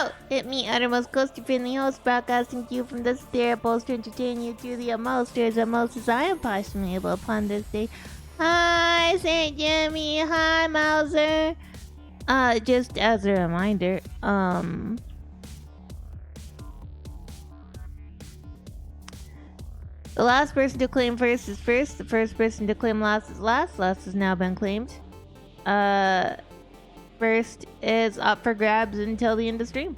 Hello! Hit me, uttermost ghosty friendly host, broadcasting to you from this stereo post to entertain you through the utmost as I am possibly able upon this day. Hi, St. Jimmy. Hi, Mauser. Just as a reminder, the last person to claim first is first. The first person to claim last is last. Last has now been claimed. First is up for grabs until the end of the stream.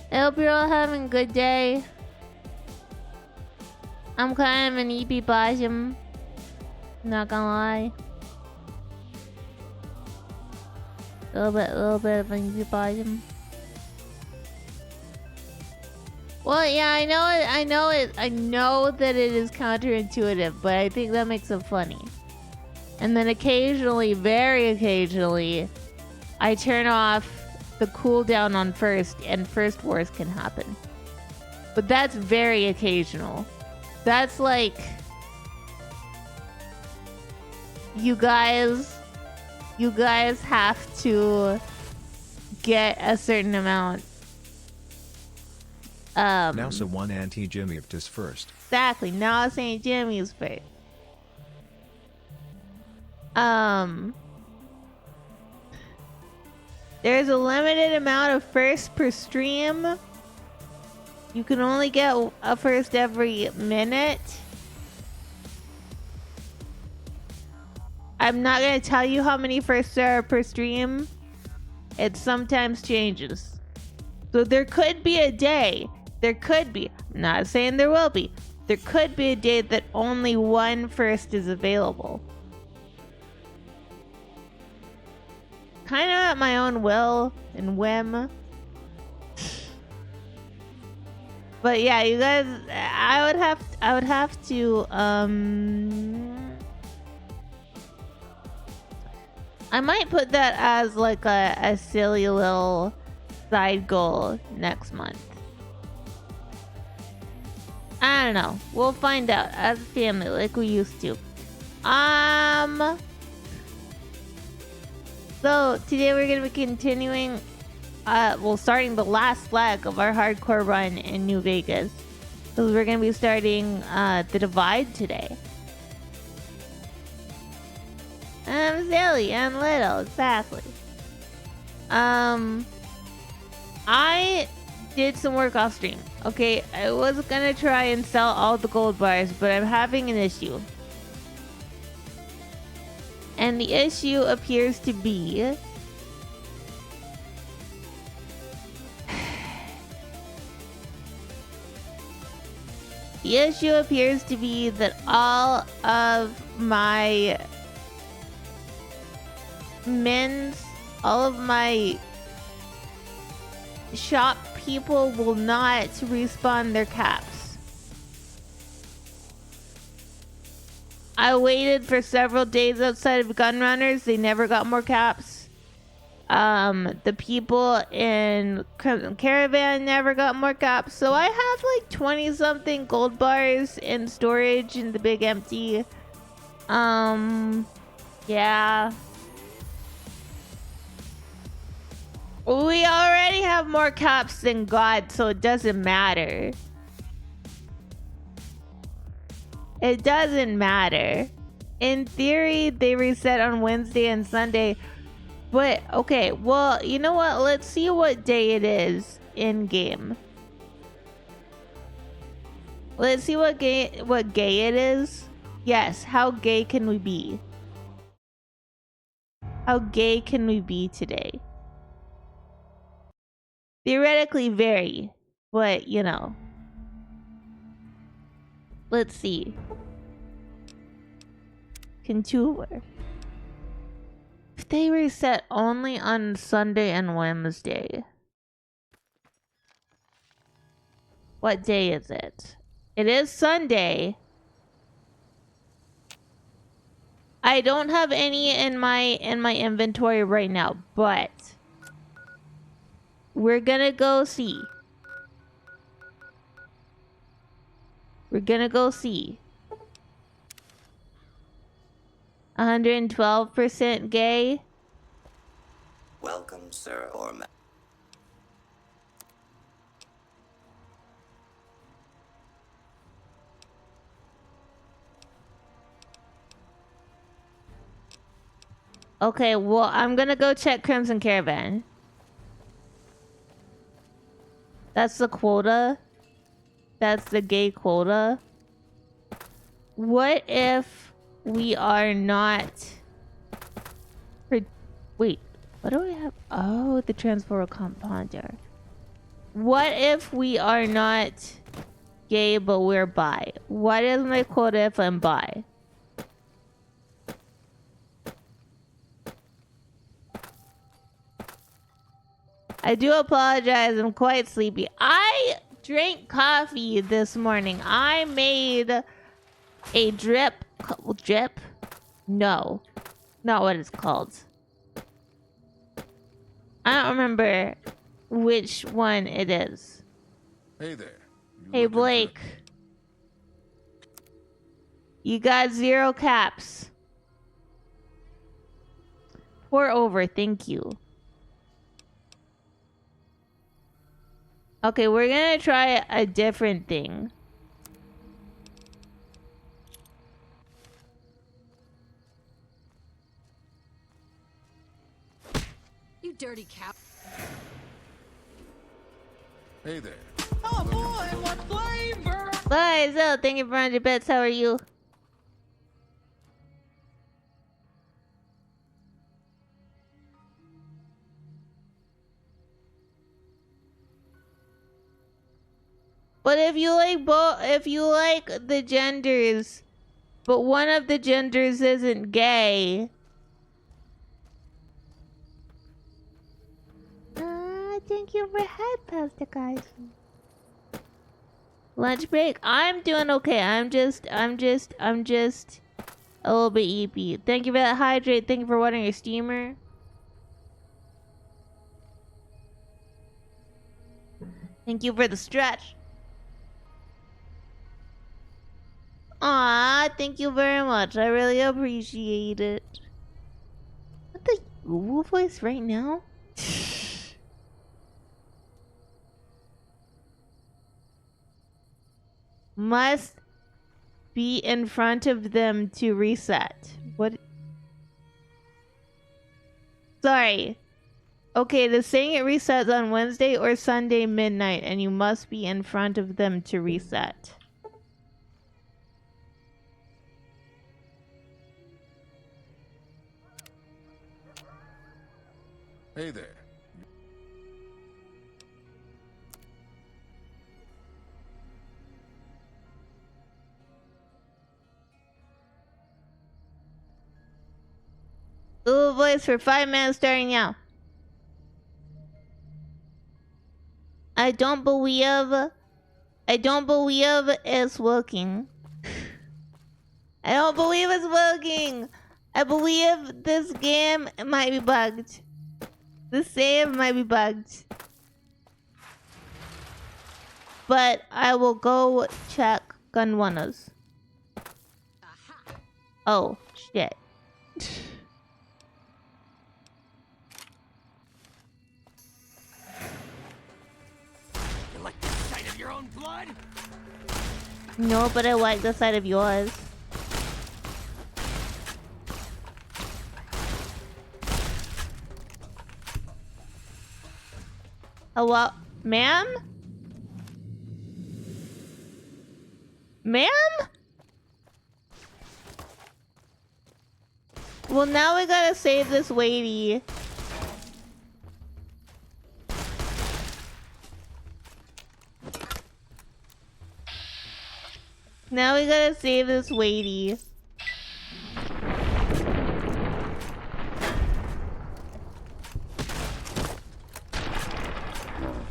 I hope you're all having a good day. I'm kind of an EP possum. Not gonna lie. A little bit of an EP possum. Well, yeah, I know that it is counterintuitive, but I think that makes it funny. And then occasionally, very occasionally, I turn off the cooldown on first, and first wars can happen. But that's very occasional. That's like, you guys have to get a certain amount. Now someone anti-Jimmy is first. Exactly. Now St. Jimmy is first. There's a limited amount of first per stream. You can only get a first every minute. I'm not gonna tell you how many firsts there are per stream. It sometimes changes. So there could be a day. There could be. I'm not saying there will be. There could be a day that only one first is available. Kind of at my own will and whim. But yeah, you guys, I would have to, I might put that as like a silly little side goal next month. I don't know. We'll find out as a family like we used to. So today we're gonna be continuing, starting the last leg of our hardcore run in New Vegas. So we're gonna be starting the Divide today. I'm silly, I'm little, exactly. I did some work off stream. Okay, I was gonna try and sell all the gold bars, but I'm having an issue. And the issue appears to be that all of my all of my shop people will not respawn their caps. I waited for several days outside of Gunrunners. They never got more caps. The people in Caravan never got more caps. So I have like 20 something gold bars in storage in the big empty. Yeah. We already have more caps than God, so it doesn't matter. It doesn't matter. In theory, they reset on Wednesday and Sunday. But, okay, well, you know what? Let's see what day it is in game. Let's see what gay it is. Yes, how gay can we be? How gay can we be today? Theoretically very, but you know. Let's see. Contour. If they reset only on Sunday and Wednesday. What day is it? It is Sunday. I don't have any in my inventory right now, but we're gonna go see. We're gonna go see. 112% gay. Welcome, sir or ma- Okay, well, I'm gonna go check Crimson Caravan. That's the quota. That's the gay quota. What if we are not... Wait, what do I have? Oh, the transporter compounder. What if we are not gay, but we're bi? What is my quota if I'm bi? I do apologize, I'm quite sleepy. I drank coffee this morning. I made a drip? No, not what it's called. I don't remember which one it is. Hey there. Hey, Blake. You got 0 caps. Pour over, thank you. Okay, we're gonna try a different thing. You dirty cap. Hey there. Oh boy, what flavor? Bye, Zell. Thank you for 100 bits. How are you? But if you like if you like the genders, but one of the genders isn't gay. Thank you for head pasta, guys. Lunch break. I'm doing okay. I'm just a little bit eepy. Thank you for that hydrate. Thank you for watering your steamer. Thank you for the stretch. Aw, thank you very much. I really appreciate it. What the Google voice right now? Must be in front of them to reset. What? Sorry. Okay, the saying it resets on Wednesday or Sunday midnight, and you must be in front of them to reset. Hey there. Google voice for 5 minutes starting now. I don't believe it's working. I don't believe it's working. I believe this game might be bugged. The save might be bugged. But I will go check Gunwanas. Oh, shit. You like the sight of your own blood? No, but I like the sight of yours. Hello? Ma'am? Ma'am? Well, now we gotta save this lady. Now we gotta save this lady.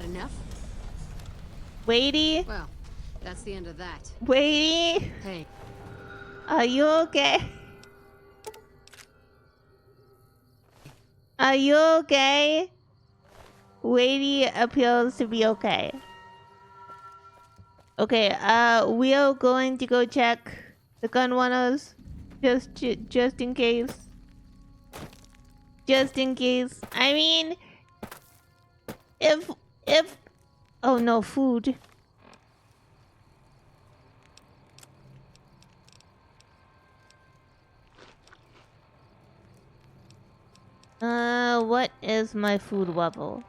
Enough? Lady? Well, that's the end of that. Lady? Hey. Are you okay? Are you okay? Lady appears to be okay. Okay, we are going to go check the Gunwanas. Just in case. Just in case. I mean, if oh no, food. What is my food level?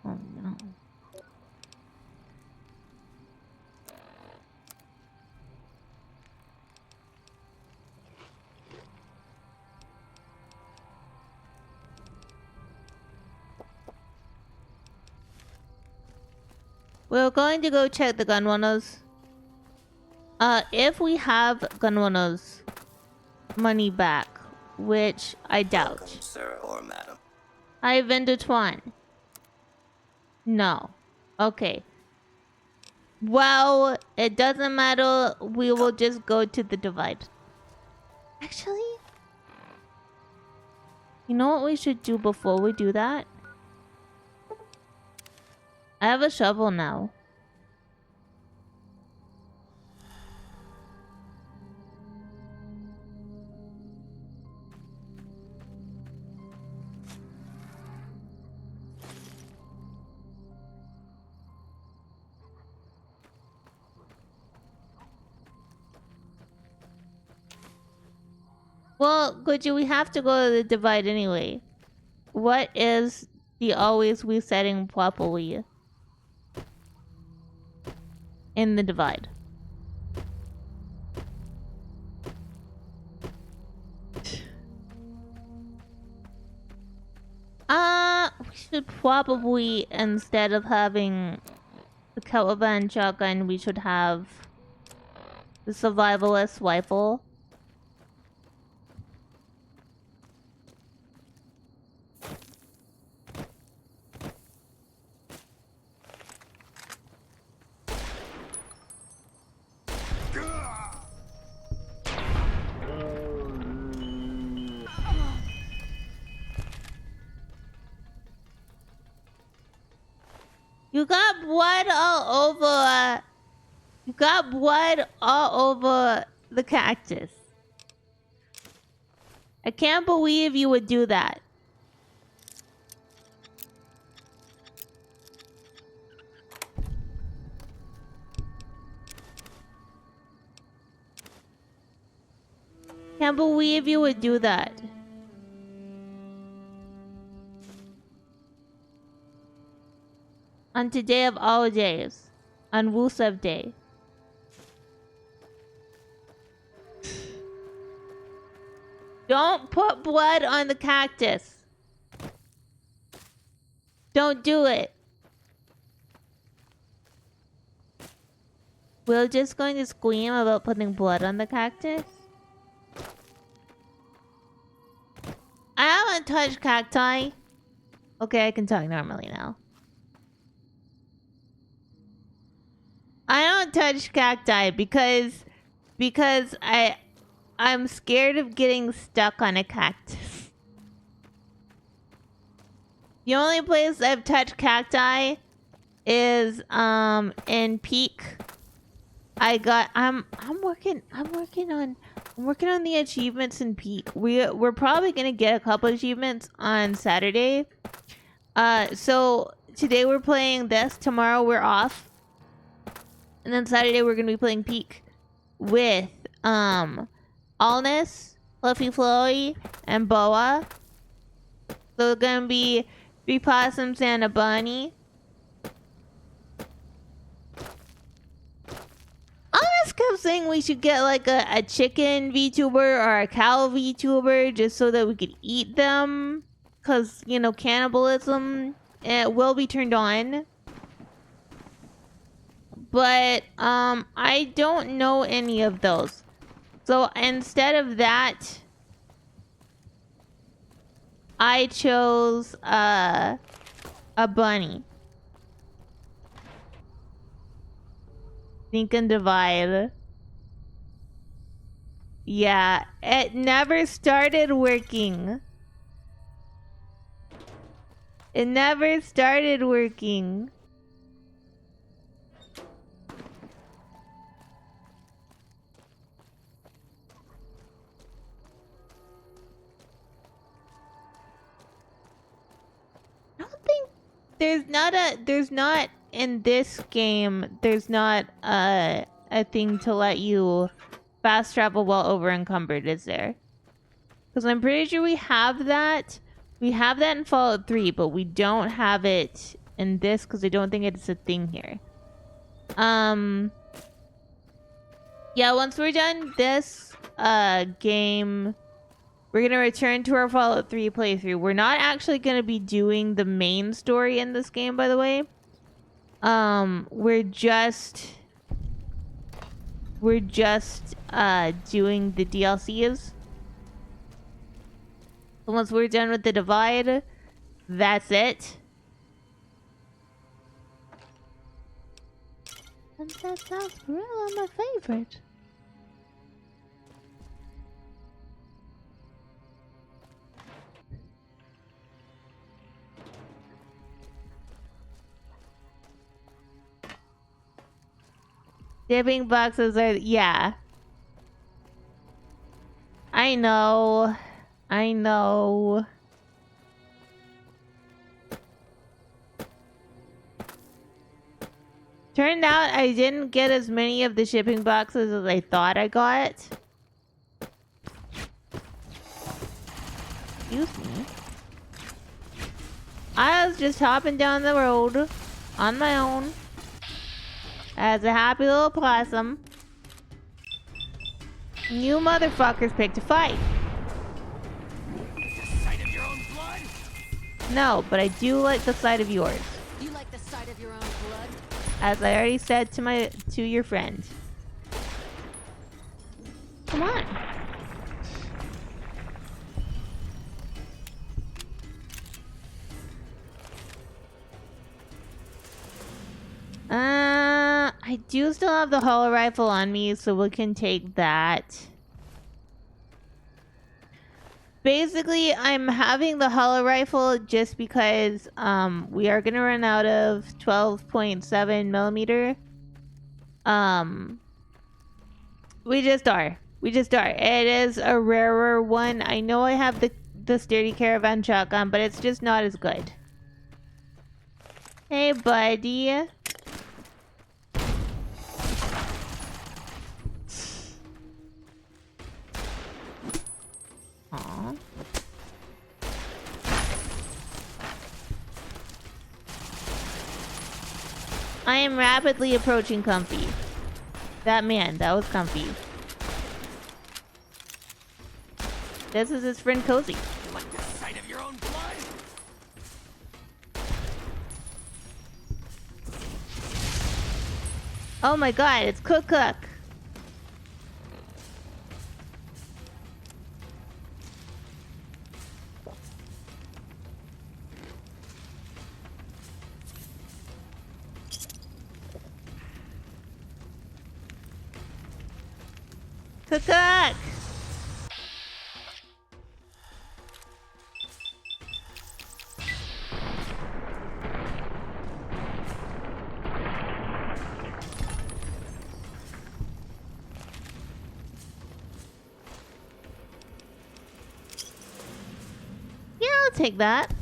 Oh no. We're going to go check the gun runners. If we have gun runners money back, which I doubt. Welcome, sir or madam. Hi, Vendor Twan. No. Okay. Well, it doesn't matter. We will just go to the divide. Actually, you know what we should do before we do that? I have a shovel now. Well, Goji, we have to go to the divide anyway. What is the always resetting properly in the divide? We should probably, instead of having the caravan shotgun, we should have the survivalist rifle. You got blood all over. You got blood all over the cactus. I can't believe you would do that. Can't believe you would do that. On today of all days. On Rusev Day. Don't put blood on the cactus. Don't do it. We're just going to scream about putting blood on the cactus. I haven't touched cacti. Okay, I can talk normally now. I don't touch cacti because I'm scared of getting stuck on a cactus. The only place I've touched cacti is in Peak. I'm working on the achievements in Peak. We're probably gonna get a couple achievements on Saturday. So today we're playing this, tomorrow we're off. And then Saturday we're gonna be playing Peak with Allness, Fluffy Flowy, and Boa. So it's gonna be 3 possums and a bunny. Allness kept saying we should get like a chicken VTuber or a cow VTuber just so that we could eat them. Cause, you know, cannibalism will be turned on. But I don't know any of those. So instead of that, I chose a bunny. Think and divide. Yeah, it never started working. It never started working. there's not in this game, there's not a thing to let you fast travel while over encumbered, is there? Because I'm pretty sure we have that. We have that in Fallout 3, but we don't have it in this because I don't think it's a thing here. Yeah, once we're done this game, we're gonna return to our Fallout 3 playthrough. We're not actually gonna be doing the main story in this game, by the way. We're just doing the DLCs. Once we're done with the Divide, that's it. And that sarsaparilla, my favorite. Dipping boxes are, yeah. I know. I know. Turned out I didn't get as many of the shipping boxes as I thought I got. Excuse me. I was just hopping down the road on my own as a happy little possum. You motherfuckers picked a fight. The sight of your own blood? No, but I do like the sight of yours. You like the sight of your own blood? As I already said to your friend. Come on. I do still have the hollow rifle on me, so we can take that. Basically, I'm having the hollow rifle just because we are gonna run out of 12.7 millimeter. We just are. It is a rarer one. I know I have the sturdy caravan shotgun, but it's just not as good. Hey, buddy. Aww. I am rapidly approaching comfy. That was comfy. This is his friend Cozy. You like the sight of your own blood? Oh my god, it's Cook. Cook! Yeah, I'll take that.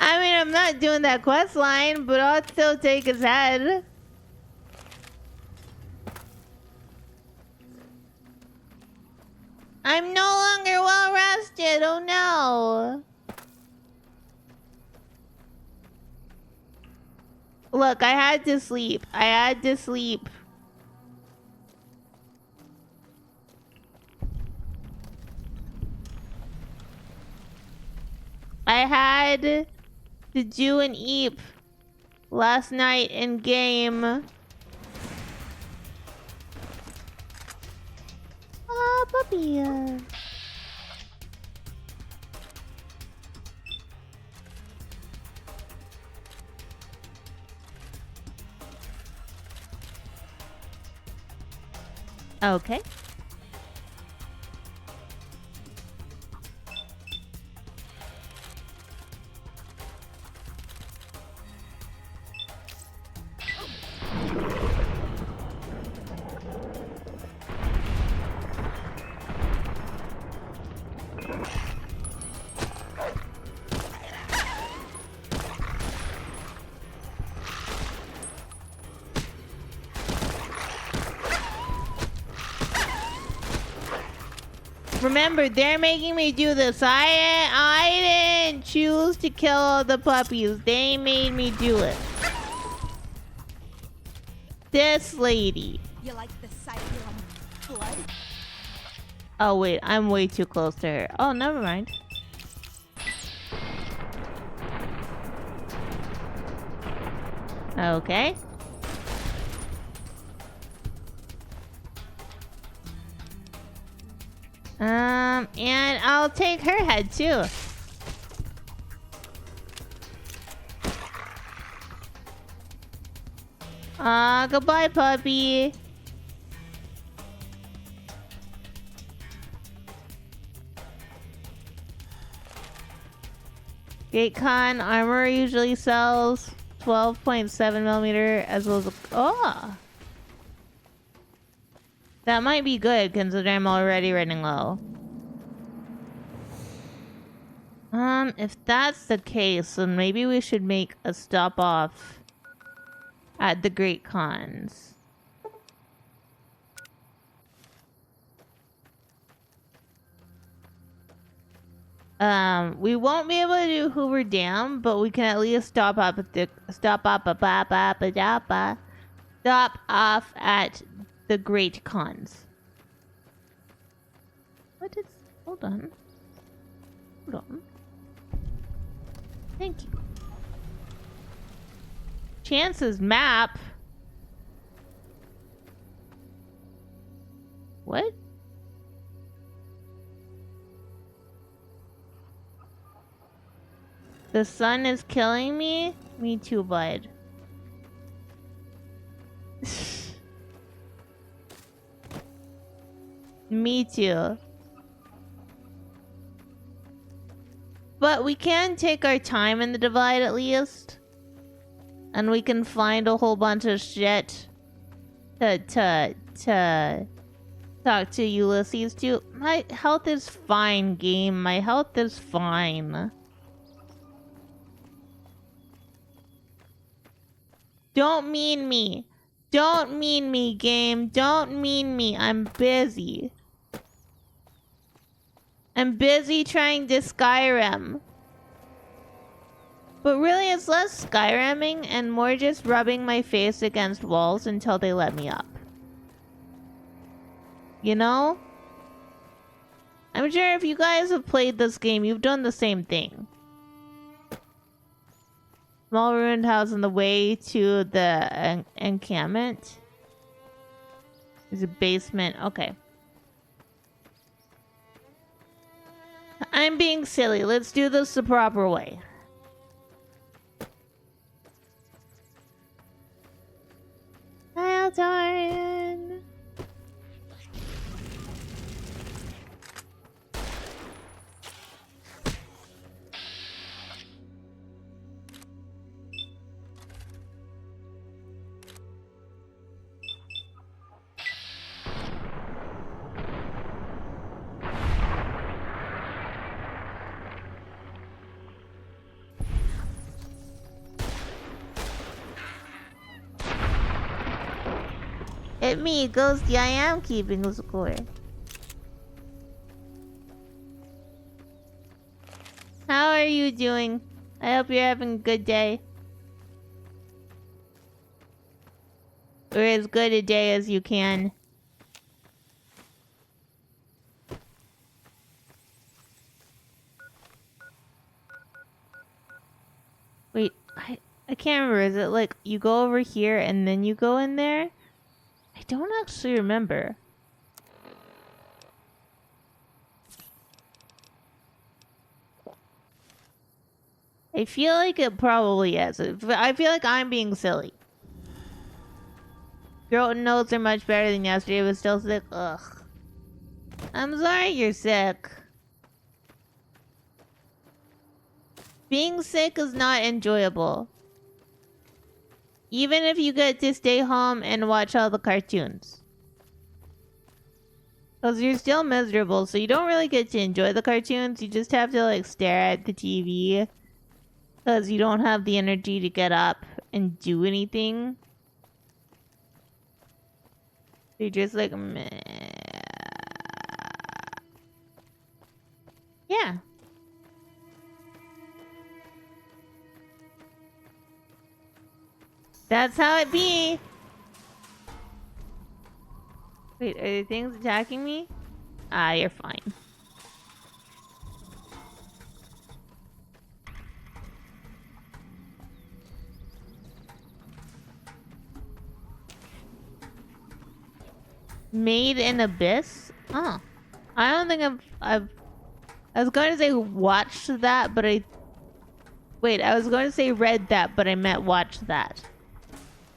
I mean, I'm not doing that quest line, but I'll still take his head. I'm no longer well rested. Oh no. Look, I had to sleep. I had to do an eep last night in game. Ah, puppy. Okay. Remember, they're making me do this. I didn't choose to kill the puppies. They made me do it. This lady. You like the sight of your own blood? Oh, wait. I'm way too close to her. Oh, never mind. Okay. And I'll take her head too. Goodbye, puppy. Gatecon armor usually sells 12.7 millimeter as well as oh, that might be good considering I'm already running low. If that's the case, then maybe we should make a stop off at the Great Cons. We won't be able to do Hoover Dam, but we can at least stop off at the Great Cons. What is? Hold on. Hold on. Thank you. Chances map. What? The sun is killing me? Me too, bud. Me too. But we can take our time in the divide at least. And we can find a whole bunch of shit to talk to Ulysses too. My health is fine, game. My health is fine. Don't mean me. Don't mean me, game. Don't mean me. I'm busy. I'm busy trying to Skyrim. But really, it's less Skyrimming and more just rubbing my face against walls until they let me up. You know? I'm sure if you guys have played this game, you've done the same thing. Small ruined house on the way to the encampment. There's a basement. Okay. I'm being silly. Let's do this the proper way. Hi, Altarian. It's me, Ghostie. I am keeping the score. How are you doing? I hope you're having a good day. Or as good a day as you can. Wait, I can't remember. Is it like you go over here and then you go in there? I don't actually remember. I feel like it probably is. I feel like I'm being silly. Throat and nose are much better than yesterday, but still sick. Ugh. I'm sorry you're sick. Being sick is not enjoyable. Even if you get to stay home and watch all the cartoons. Because you're still miserable, so you don't really get to enjoy the cartoons. You just have to, like, stare at the TV. Because you don't have the energy to get up and do anything. You're just like, meh. Yeah. That's how it be. Wait, are there things attacking me? Ah, you're fine. Made in Abyss? Oh. I don't think I've I was going to say watched that, but wait, I was going to say read that, but I meant watched that.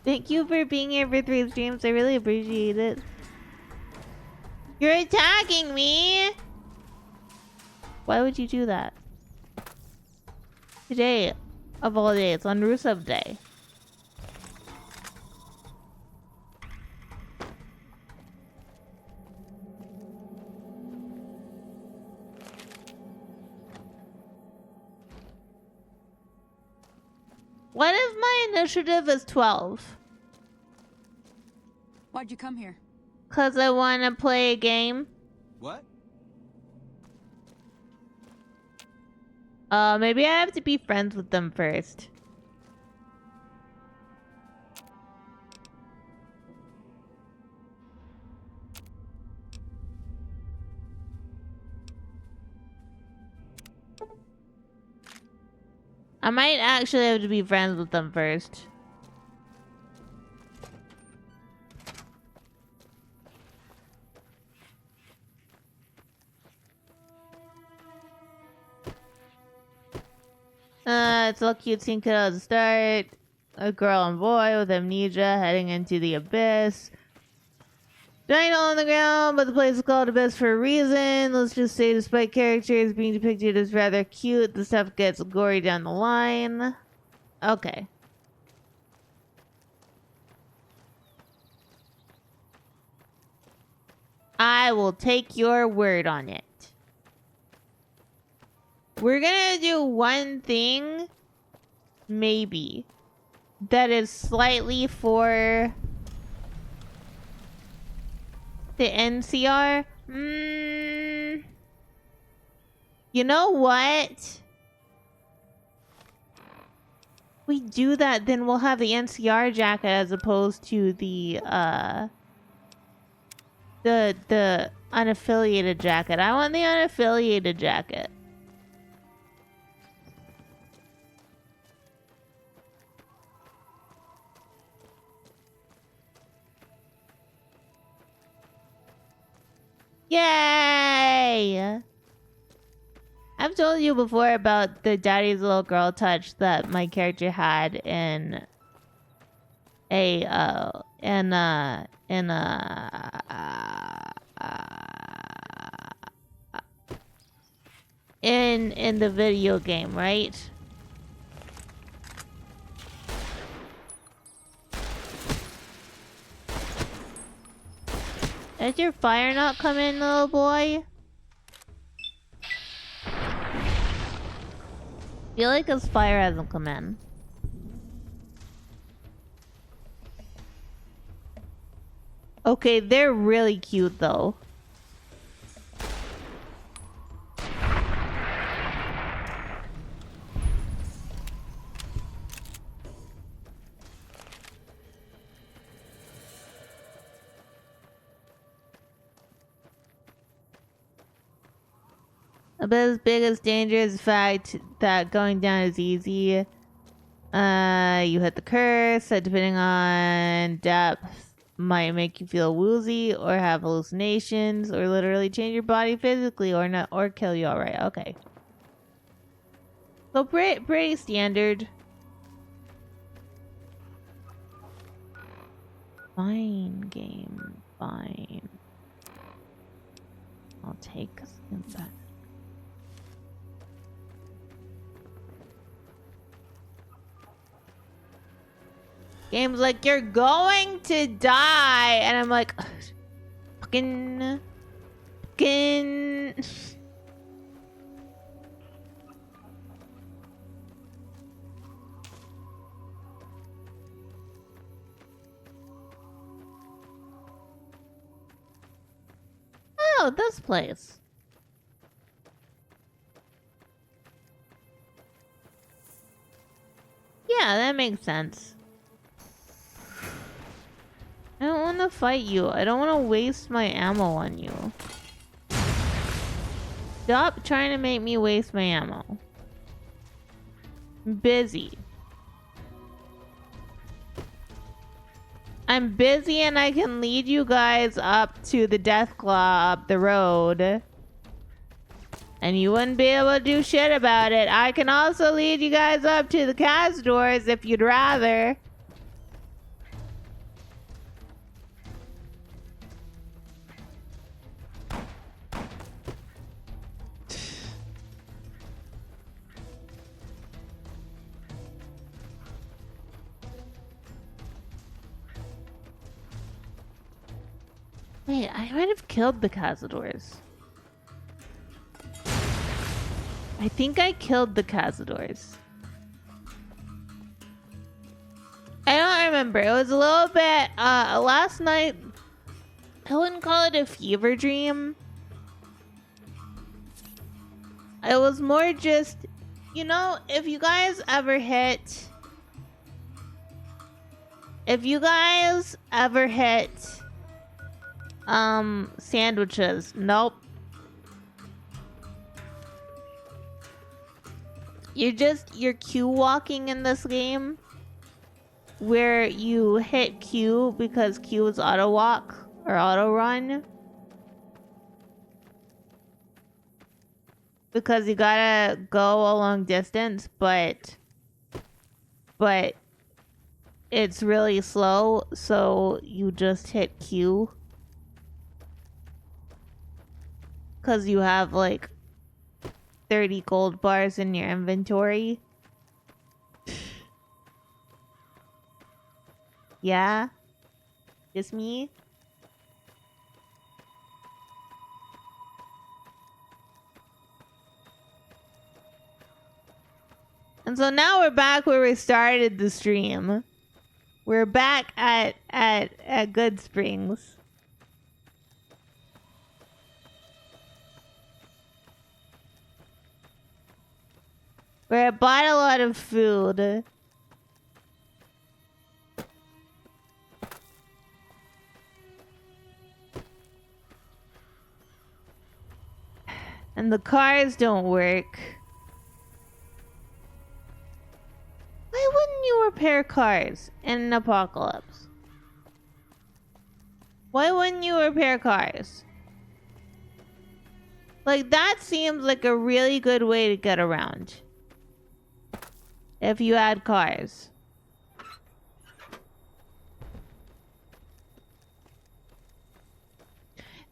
Thank you for being here for 3 streams. I really appreciate it. You're attacking me! Why would you do that? Today, of all days, on Rusev Day. What if my initiative is 12? Why'd you come here? Cause I wanna play a game. What? Maybe I have to be friends with them first. I might actually have to be friends with them first. It's all cute scene kid at the start. A girl and boy with amnesia heading into the abyss. Giant hole on the ground, but the place is called Abyss for a reason. Let's just say despite characters being depicted as rather cute, the stuff gets gory down the line. Okay. I will take your word on it. We're gonna do one thing, maybe, that is slightly for the NCR. You know what? We do that, then we'll have the NCR jacket as opposed to the unaffiliated jacket. I want the unaffiliated jacket. Yay! I've told you before about the daddy's little girl touch that my character had in in the video game, right? Did your fire not come in, little boy? Feel like his fire hasn't come in. Okay, they're really cute though. But his biggest danger is the fact that going down is easy. You hit the curse that depending on depth might make you feel woozy or have hallucinations or literally change your body physically or not or kill you. Alright, okay. So pretty standard. Fine game, fine. I'll take that. Game's like, you're going to die. And I'm like, fucking. Oh, this place. Yeah, that makes sense. I don't want to fight you. I don't want to waste my ammo on you. Stop trying to make me waste my ammo. I'm busy. I'm busy and I can lead you guys up to the Death Claw up the road. And you wouldn't be able to do shit about it. I can also lead you guys up to the Cazadors if you'd rather. Wait, I might have killed the Cazadors. I think I killed the Cazadors. I don't remember. It was a little bit, last night, I wouldn't call it a fever dream. It was more just, you know, if you guys ever hit sandwiches. Nope. You're Q walking in this game where you hit Q because Q is auto walk or auto run. Because you gotta go a long distance, but it's really slow, so you just hit Q. Because you have like 30 gold bars in your inventory. Yeah? Just me? And so now we're back where we started the stream. We're back at Good Springs. Where I bought a lot of food. And the cars don't work. Why wouldn't you repair cars in an apocalypse? Why wouldn't you repair cars? Like, that seems like a really good way to get around. If you had cars.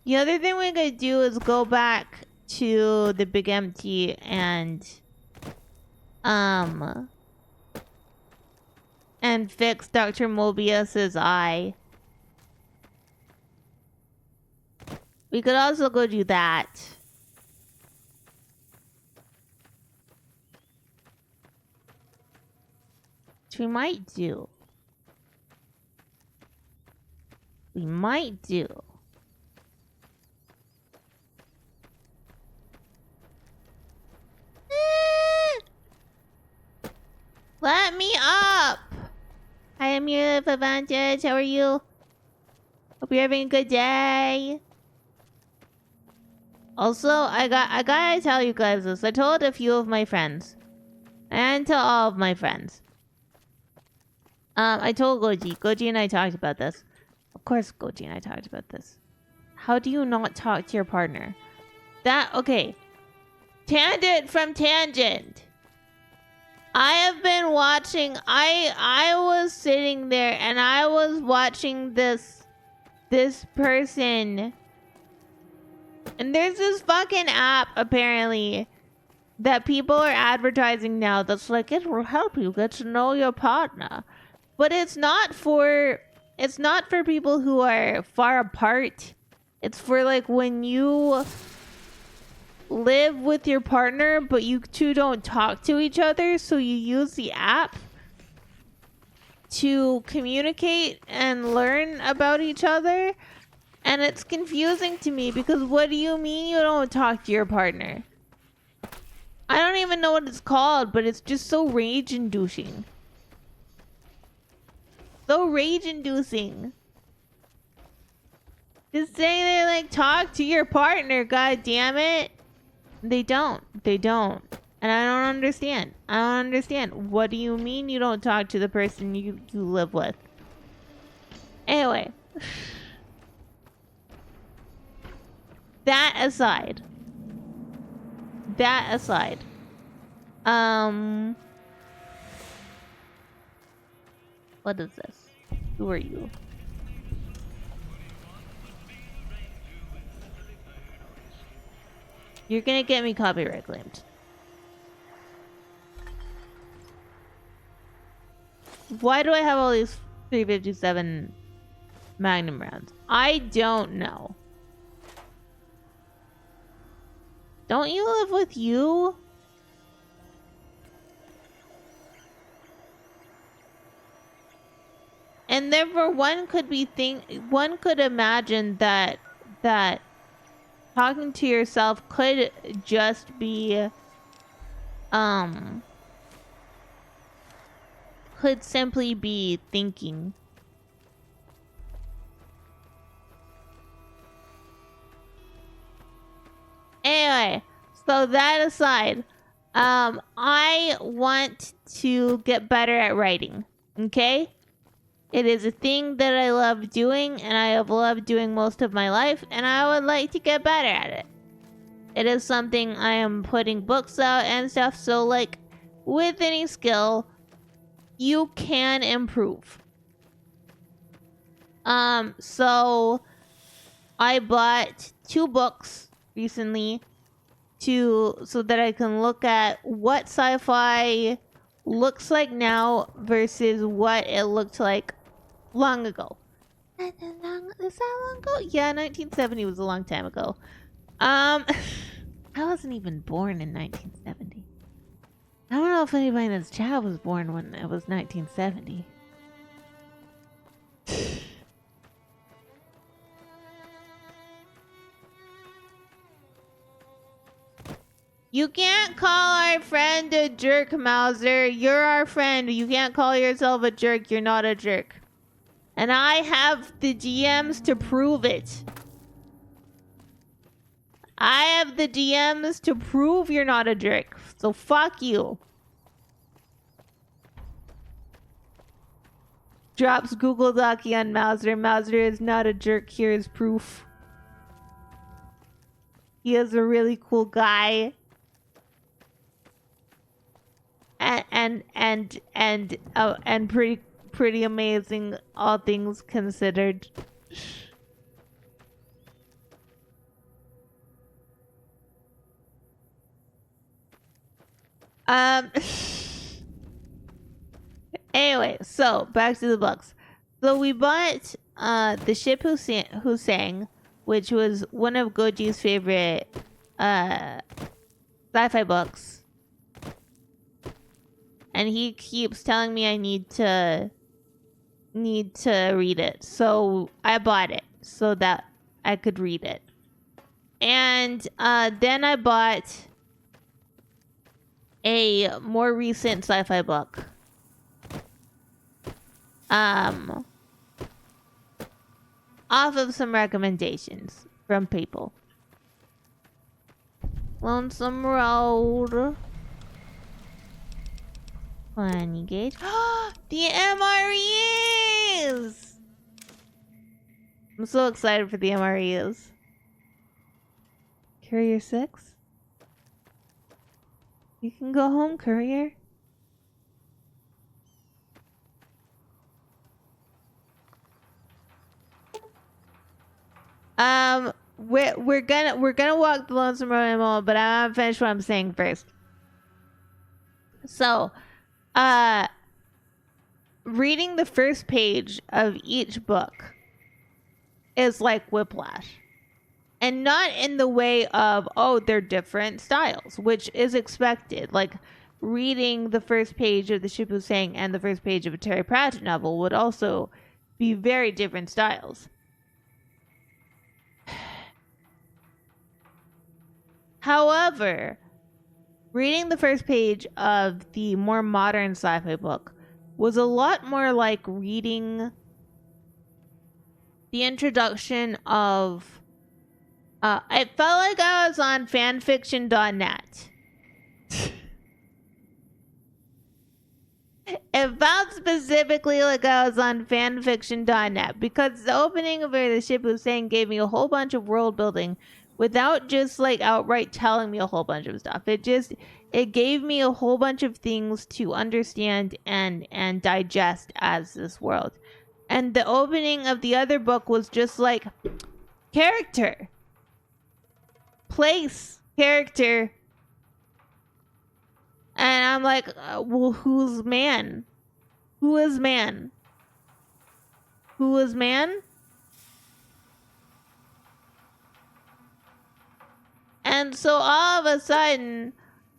The other thing we could do is go back to the Big Empty and fix Dr. Mobius's eye. We could also go do that. Which we might do. We might do. Let me up! I am your advantage. How are you? Hope you're having a good day. Also, I gotta tell you guys this. I told a few of my friends. And to all of my friends. I told Goji. Goji and I talked about this. Of course, Goji and I talked about this. How do you not talk to your partner? Okay. Tangent from tangent. I have been watching, I was sitting there and I was watching this person. And there's this fucking app, apparently, that people are advertising now that's like, it will help you get to know your partner. But it's not for people who are far apart. It's for like when you live with your partner, but you two don't talk to each other, so you use the app to communicate and learn about each other. And it's confusing to me because what do you mean you don't talk to your partner? I don't even know what it's called, but it's just so rage-inducing. So rage-inducing. Just saying they like talk to your partner, god damn it. They don't. They don't. And I don't understand. I don't understand. What do you mean you don't talk to the person you live with? Anyway. That aside. That aside. What is this? Who are you? You're gonna get me copyright claimed. Why do I have all these 357 Magnum rounds? I don't know. Don't you live with you? And therefore one could imagine that talking to yourself could just be could simply be thinking. Anyway, so that aside, I want to get better at writing. Okay? It is a thing that I love doing, and I have loved doing most of my life, and I would like to get better at it. It is something I am putting books out and stuff, so like, with any skill, you can improve. So I bought 2 books recently so that I can look at what sci-fi looks like now versus what it looked like long ago. Is that long ago? Yeah, 1970 was a long time ago. I wasn't even born in 1970. I don't know if anybody in this chat was born when it was 1970. You can't call our friend a jerk, Mauser. You're our friend. You can't call yourself a jerk. You're not a jerk. And I have the DMs to prove it. I have the DMs to prove you're not a jerk. So fuck you. Drops Google Docky on Mauser. Mauser is not a jerk. Here is proof. He is a really cool guy. And pretty amazing, all things considered. Anyway, so back to the books. So we bought The Ship Who Sang, which was one of Goji's favorite sci-fi books. And he keeps telling me I need to read it. So I bought it so that I could read it. And then I bought a more recent sci-fi book. Off of some recommendations from people. Lonesome Road. Funny Gauge. The MREs! I'm so excited for the MREs. Courier 6? You can go home, Courier. We're gonna walk the Lonesome Road in a moment, but I'm gonna finish what I'm saying first. So, reading the first page of each book is like whiplash. And not in the way of, oh, they're different styles, which is expected. Like, reading the first page of The Ship Who Sang and the first page of a Terry Pratchett novel would also be very different styles. However, reading the first page of the more modern sci-fi book was a lot more like reading the introduction of it felt like I was on fanfiction.net. It felt specifically like I was on fanfiction.net because the opening of where the ship was saying gave me a whole bunch of world building without just like outright telling me a whole bunch of stuff. It gave me a whole bunch of things to understand and digest as this world. And the opening of the other book was just like character, place, character. And I'm like, well, who's man? Who is man? Who is man? And so all of a sudden,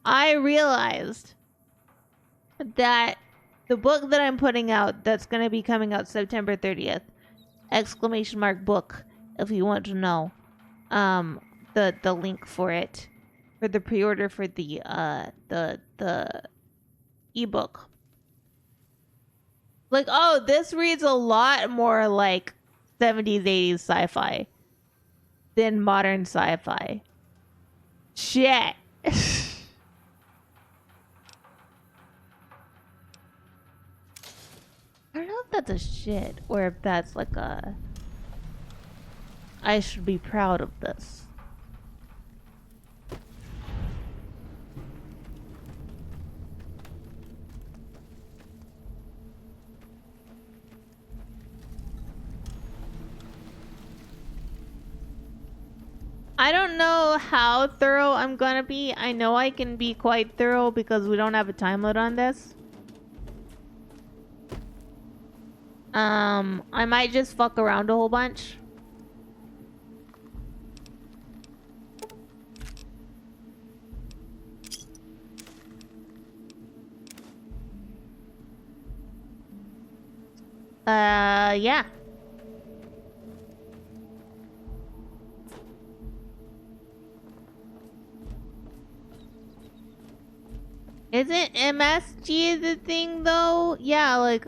I realized that the book that I'm putting out, that's going to be coming out September 30th, exclamation mark book, if you want to know, the link for it, for the pre-order for the ebook. Like, oh, this reads a lot more like 70s, 80s sci-fi than modern sci-fi. Shit. I don't know if that's a shit or if that's like a I should be proud of this. I don't know how thorough I'm gonna be. I know I can be quite thorough because we don't have a time limit on this. I might just fuck around a whole bunch. Yeah. Isn't MSG the thing though? Yeah, like...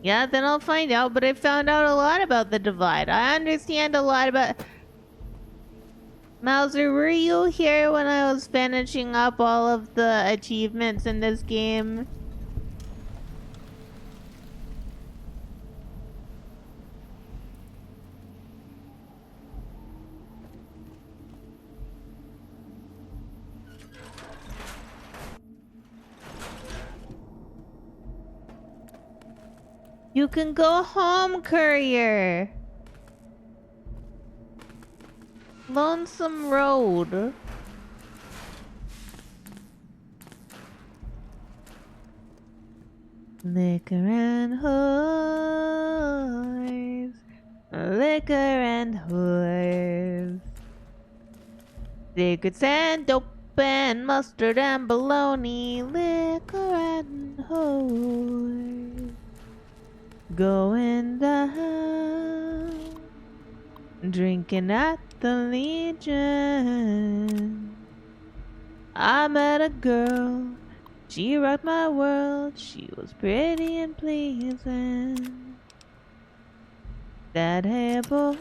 Yeah, then I'll find out, but I found out a lot about the divide. I understand a lot about... Mauser, were you here when I was finishing up all of the achievements in this game? You can go home, courier. Lonesome Road. Liquor and whores. Liquor and whores. Secrets and dope and mustard and bologna. Liquor and whores. Going down, drinking at the Legion. I met a girl, she rocked my world, she was pretty and pleasing. Said, hey boy,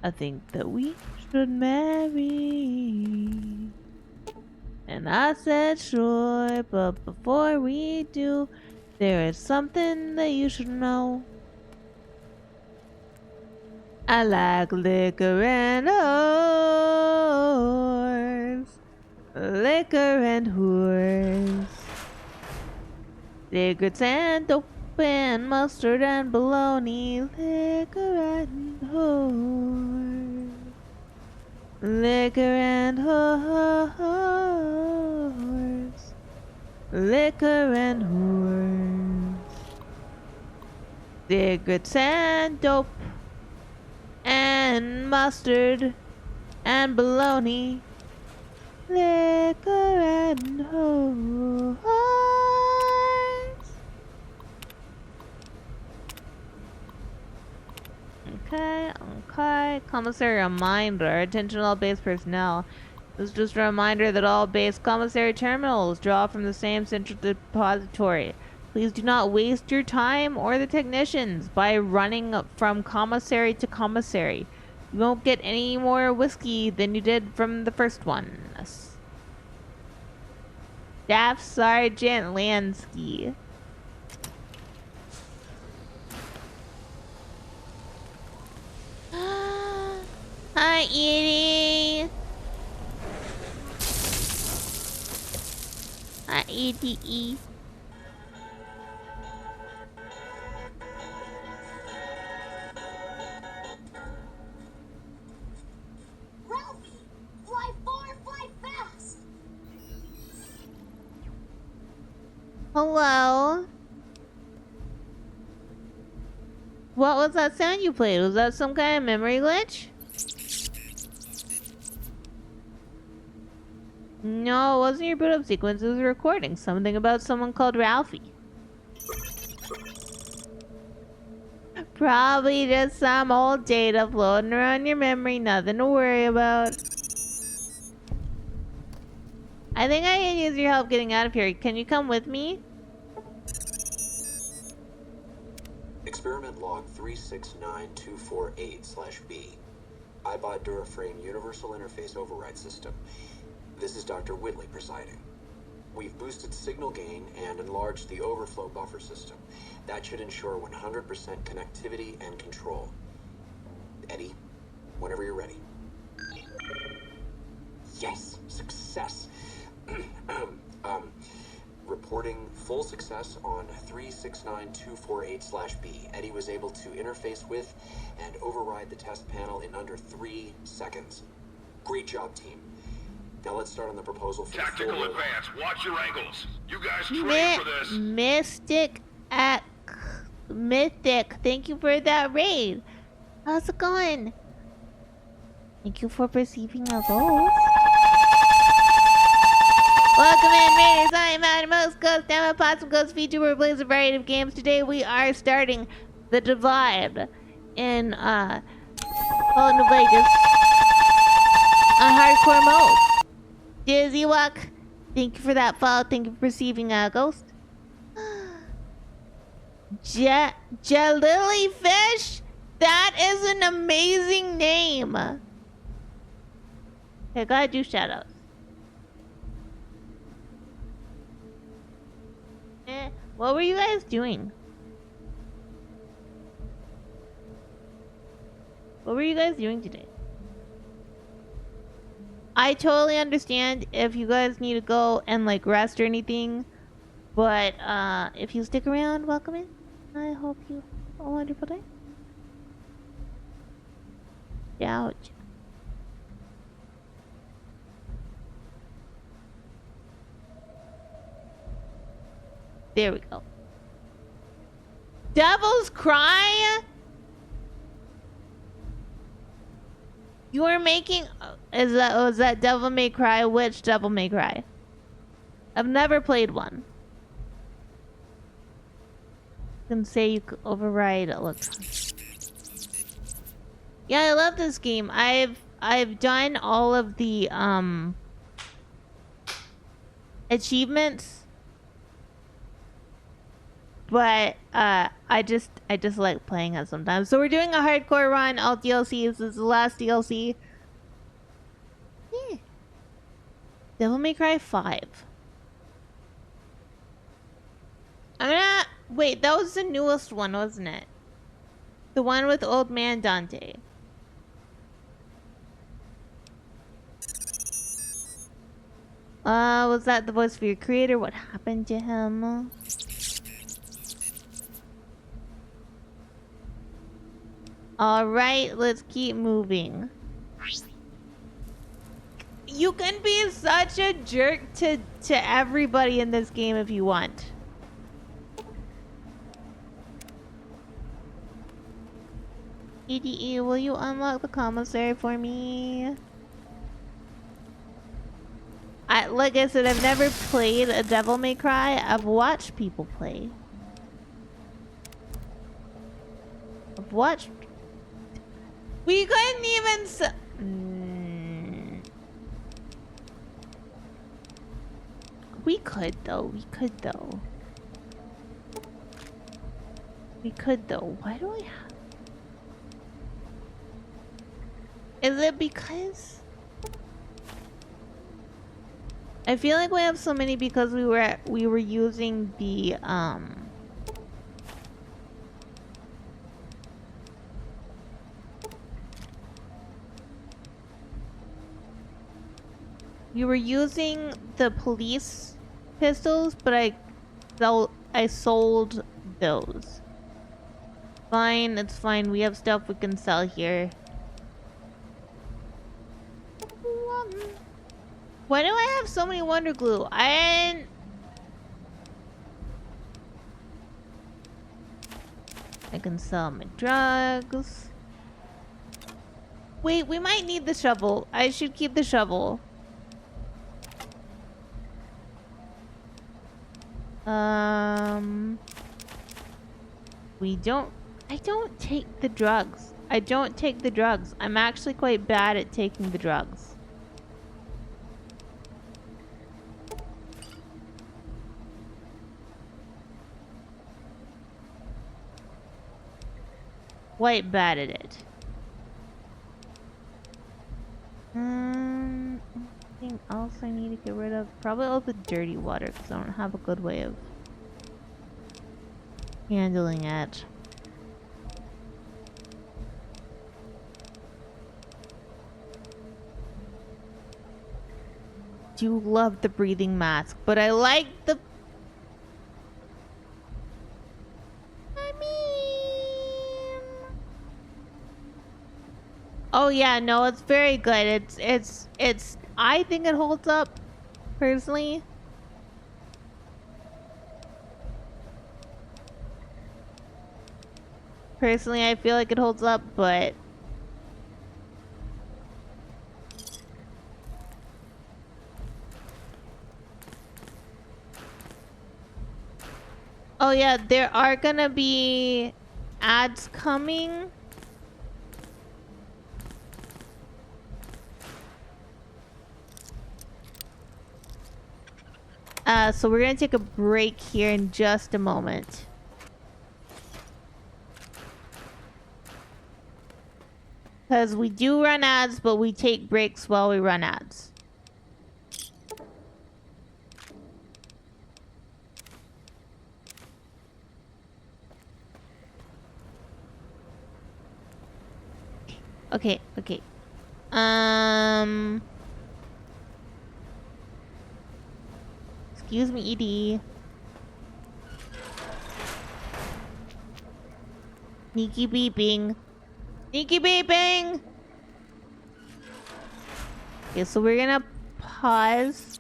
I think that we should marry. And I said sure, but before we do, there is something that you should know. I like liquor and whores. Liquor and whores. Cigarettes and dope and mustard and bologna. Liquor and whores. Liquor and whores. Liquor and whores. Cigarettes and dope and mustard and bologna. Liquor and whores. Okay. Commissary reminder. Attention all base personnel. This is just a reminder that all base commissary terminals draw from the same central depository. Please do not waste your time or the technicians by running from commissary to commissary. You won't get any more whiskey than you did from the first one. Staff Sergeant Lansky. Hi, Edie. Hi, Edie. Ralphie! Fly far, fly fast! Hello. What was that sound you played? Was that some kind of memory glitch? No, it wasn't your boot up sequence. It was a recording. Something about someone called Ralphie. Probably just some old data floating around your memory. Nothing to worry about. I think I can use your help getting out of here. Can you come with me? Experiment log 369248/B. iBot Duraframe Universal Interface Override System. This is Dr. Whitley presiding. We've boosted signal gain and enlarged the overflow buffer system. That should ensure 100% connectivity and control. Eddie, whenever you're ready. Yes, success. Reporting full success on 369248/B. Eddie was able to interface with and override the test panel in under 3 seconds. Great job, team. Now let's start on the proposal for Tactical full advance. Watch your angles. You guys train for this. Mythic, thank you for that raid. How's it going? Thank you for perceiving our goals. Welcome in, Raiders. I am Animals Ghost. I'm a Possum Ghost VTuber who plays a variety of games. Today we are starting The Divide in Fallout New Vegas on hardcore mode. Dizzy Walk, thank you for that follow. Thank you for perceiving Ghost. Jellyfish, that is an amazing name. Okay, gotta do shoutouts. What were you guys doing? What were you guys doing today? I totally understand if you guys need to go and like rest or anything, but if you stick around, welcome in. I hope you have a wonderful day. Ouch. There we go. Devil's Cry? You are making... was that Devil May Cry? Which Devil May Cry? I've never played one. You can say you could override electrons. Yeah, I love this game. I've done all of the achievements. But I just like playing it sometimes. So we're doing a hardcore run, all DLCs. This is the last DLC. Yeah. Devil May Cry 5. Wait, that was the newest one, wasn't it? The one with Old Man Dante. Was that the voice for your creator? What happened to him? Alright, let's keep moving. You can be such a jerk to everybody in this game if you want. EDE, will you unlock the commissary for me? Like I said, I've never played a Devil May Cry. I've watched people play. I've watched... We couldn't even We could though. We could though. We could though. Why do I have... Is it because... I feel like we have so many because we were using the we were using the police pistols, but I sold those. Fine, it's fine. We have stuff we can sell here. Why do I have so many Wonder Glue? I can sell my drugs. Wait, we might need the shovel. I should keep the shovel. I don't take the drugs. I don't take the drugs. I'm actually quite bad at taking the drugs. Quite bad at it. Anything else I need to get rid of? Probably all the dirty water because I don't have a good way of handling it. Do love the breathing mask, but I like the... Oh yeah, no, it's very good. It's I think it holds up personally. Personally, I feel like it holds up, but oh yeah, there are gonna be ads coming. So we're gonna take a break here in just a moment. Because we do run ads, but we take breaks while we run ads. Okay. Excuse me, ED. Sneaky beeping. Sneaky beeping! Okay, so we're gonna pause.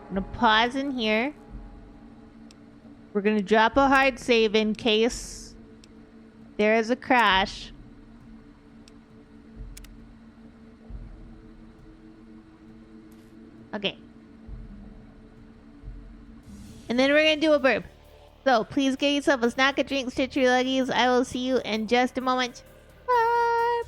I'm gonna pause in here. We're gonna drop a hard save in case there is a crash. Okay. And then we're gonna do a burp. So please get yourself a snack, a drink, stitch your leggies. I will see you in just a moment. Bye.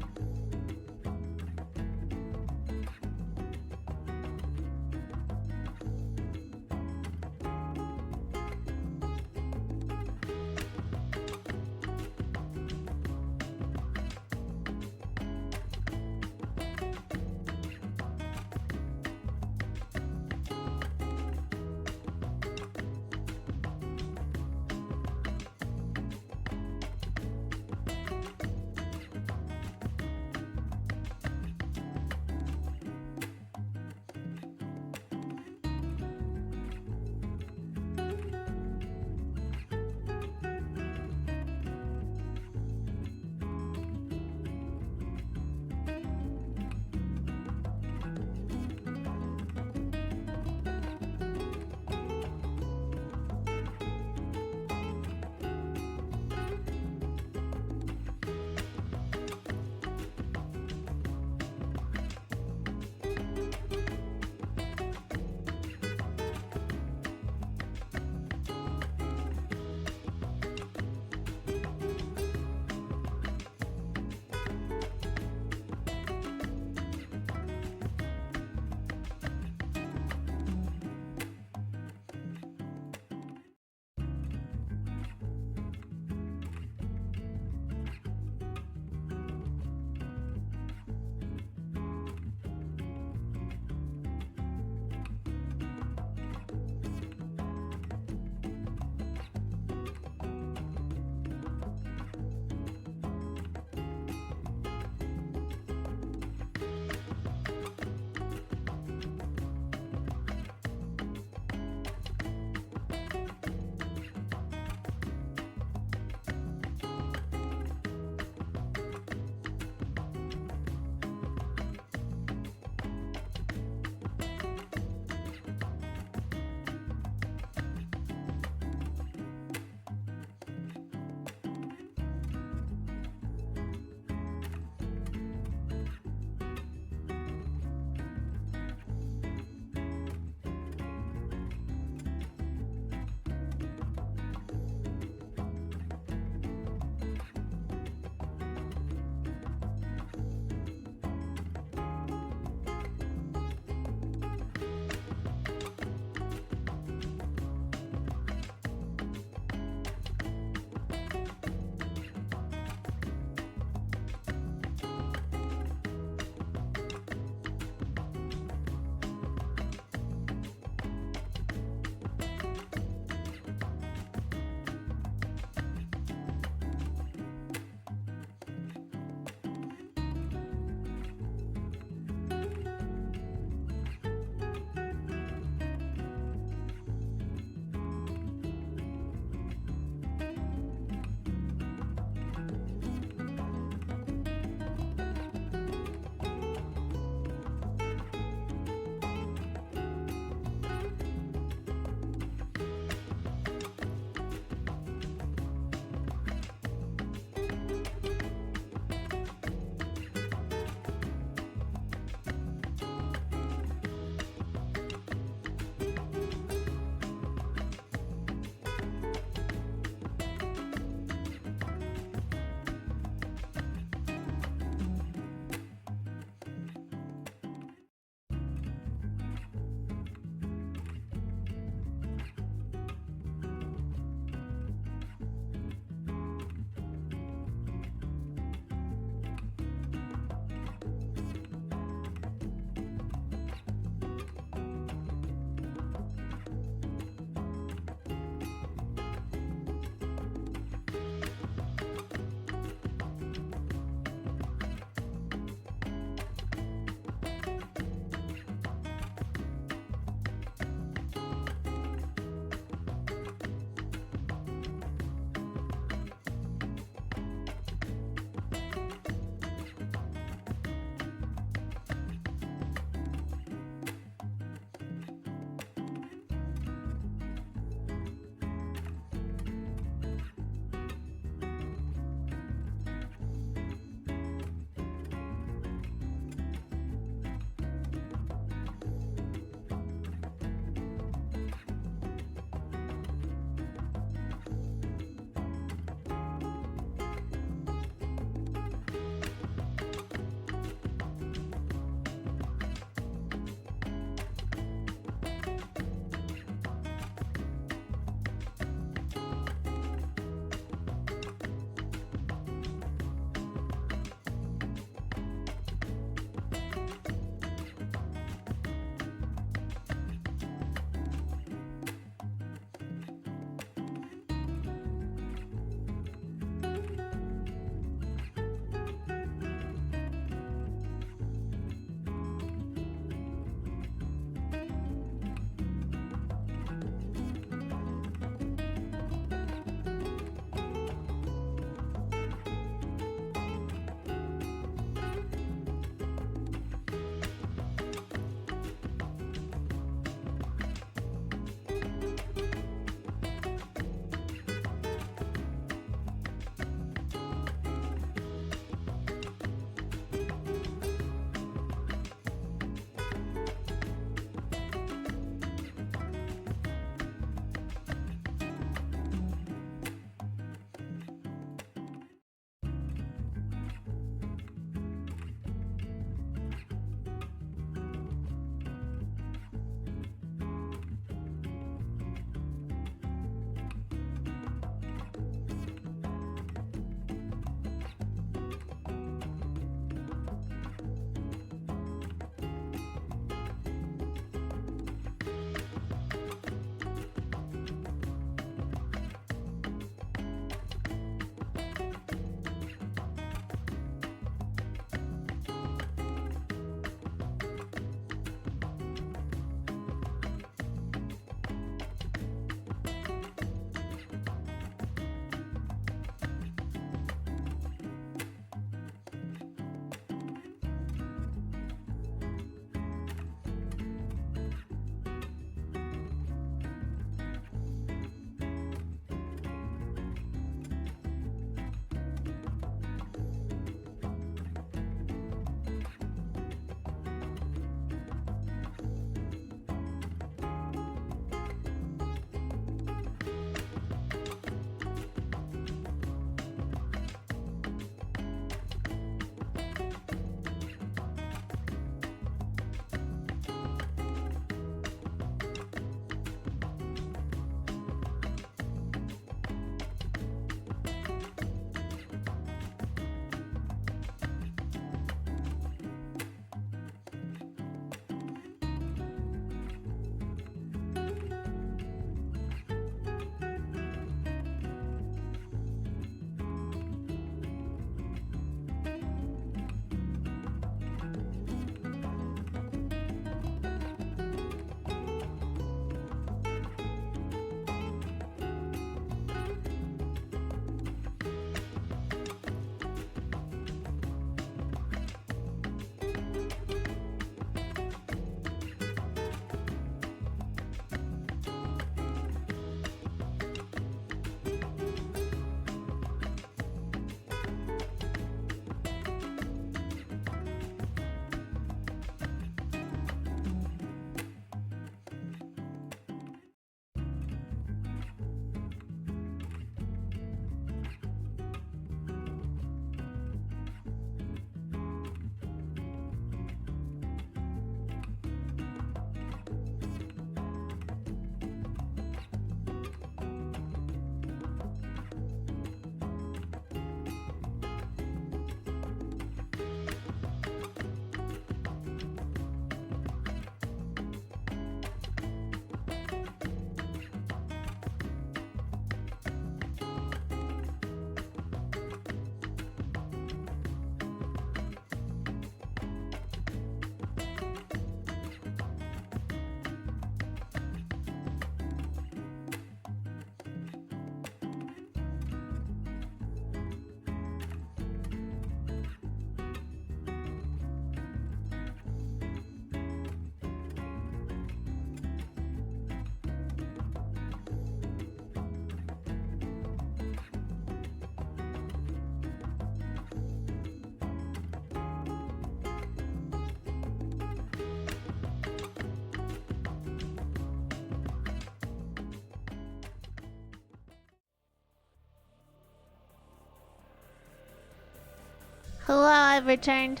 Hello, I've returned.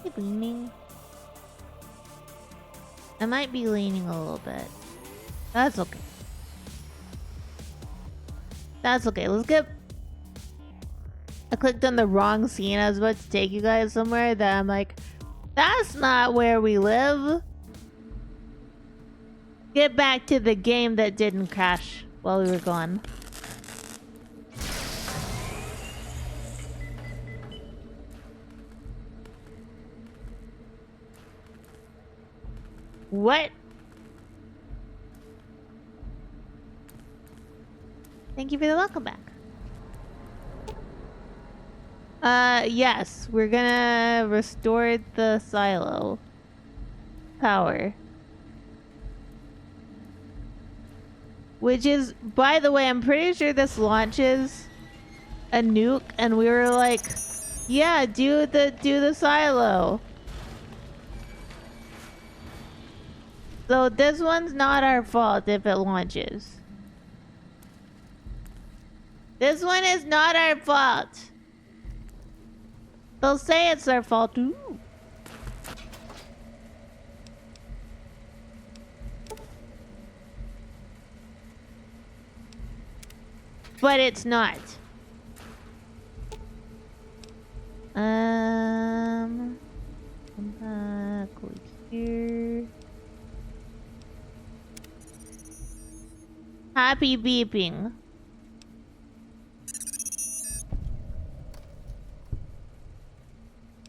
Keep leaning. I might be leaning a little bit. That's okay. That's okay. Let's get... I clicked on the wrong scene. I was about to take you guys somewhere that I'm like, that's not where we live. Get back to the game that didn't crash while we were gone. What? Thank you for the welcome back. Yes, we're gonna restore the silo power. Which is, by the way, I'm pretty sure this launches a nuke, and we were like, yeah, do the silo. So this one's not our fault if it launches. This one is not our fault. They'll say it's their fault too. But it's not. Come back over here. Happy beeping.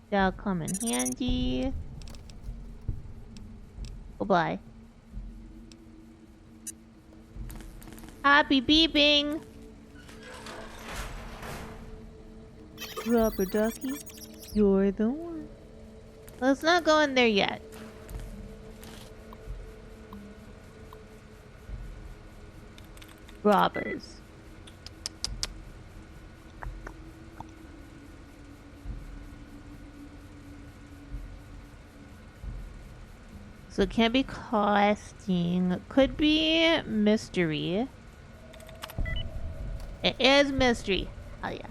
That'll come in handy. Goodbye. Happy beeping. Rubber ducky, you're the one. Let's not go in there yet. Robbers. So it can't be costing. Could be mystery. It is mystery. Oh yeah.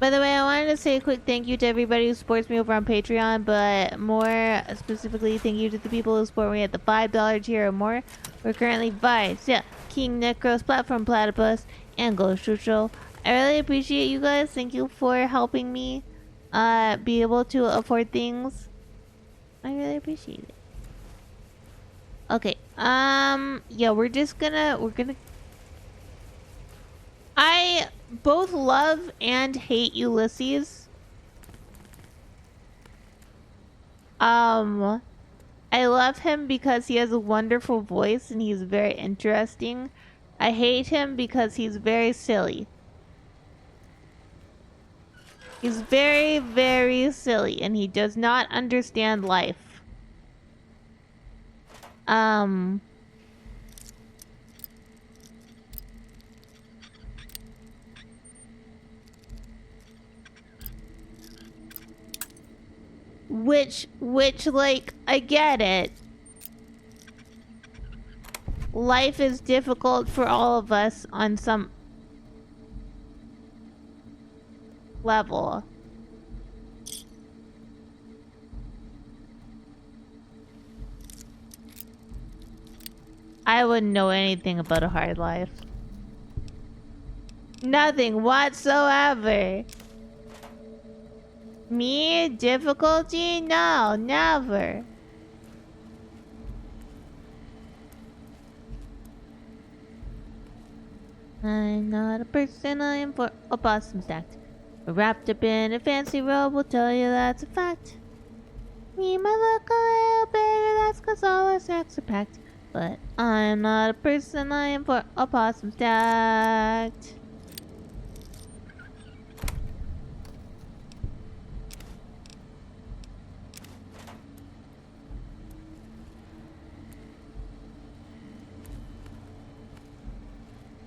By the way, I wanted to say a quick thank you to everybody who supports me over on Patreon, but more specifically, thank you to the people who support me at the $5 tier or more. We're currently Vice, yeah, King Necros, Platform Platypus, and Ghostie. I really appreciate you guys. Thank you for helping me be able to afford things. I really appreciate it. Okay, yeah, we're gonna I both love and hate Ulysses. I love him because he has a wonderful voice and he's very interesting. I hate him because he's very silly. He's very, very silly and he does not understand life. Which, like, I get it. Life is difficult for all of us on some level. I wouldn't know anything about a hard life. Nothing whatsoever. Me? Difficulty? No, never. I'm not a person, I am for a possum stacked. Wrapped up in a fancy robe will tell you that's a fact. Me might look a little bigger, that's cause all our sacks are packed. But I'm not a person, I am for a possum stacked.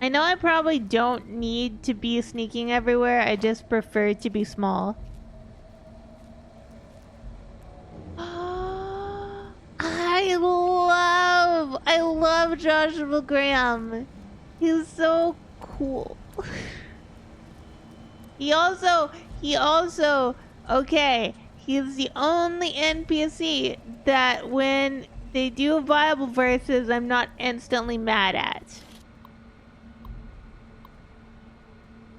I know I probably don't need to be sneaking everywhere, I just prefer to be small. I love Joshua Graham. He's so cool. he also, okay, he's the only NPC that when they do Bible verses, I'm not instantly mad at.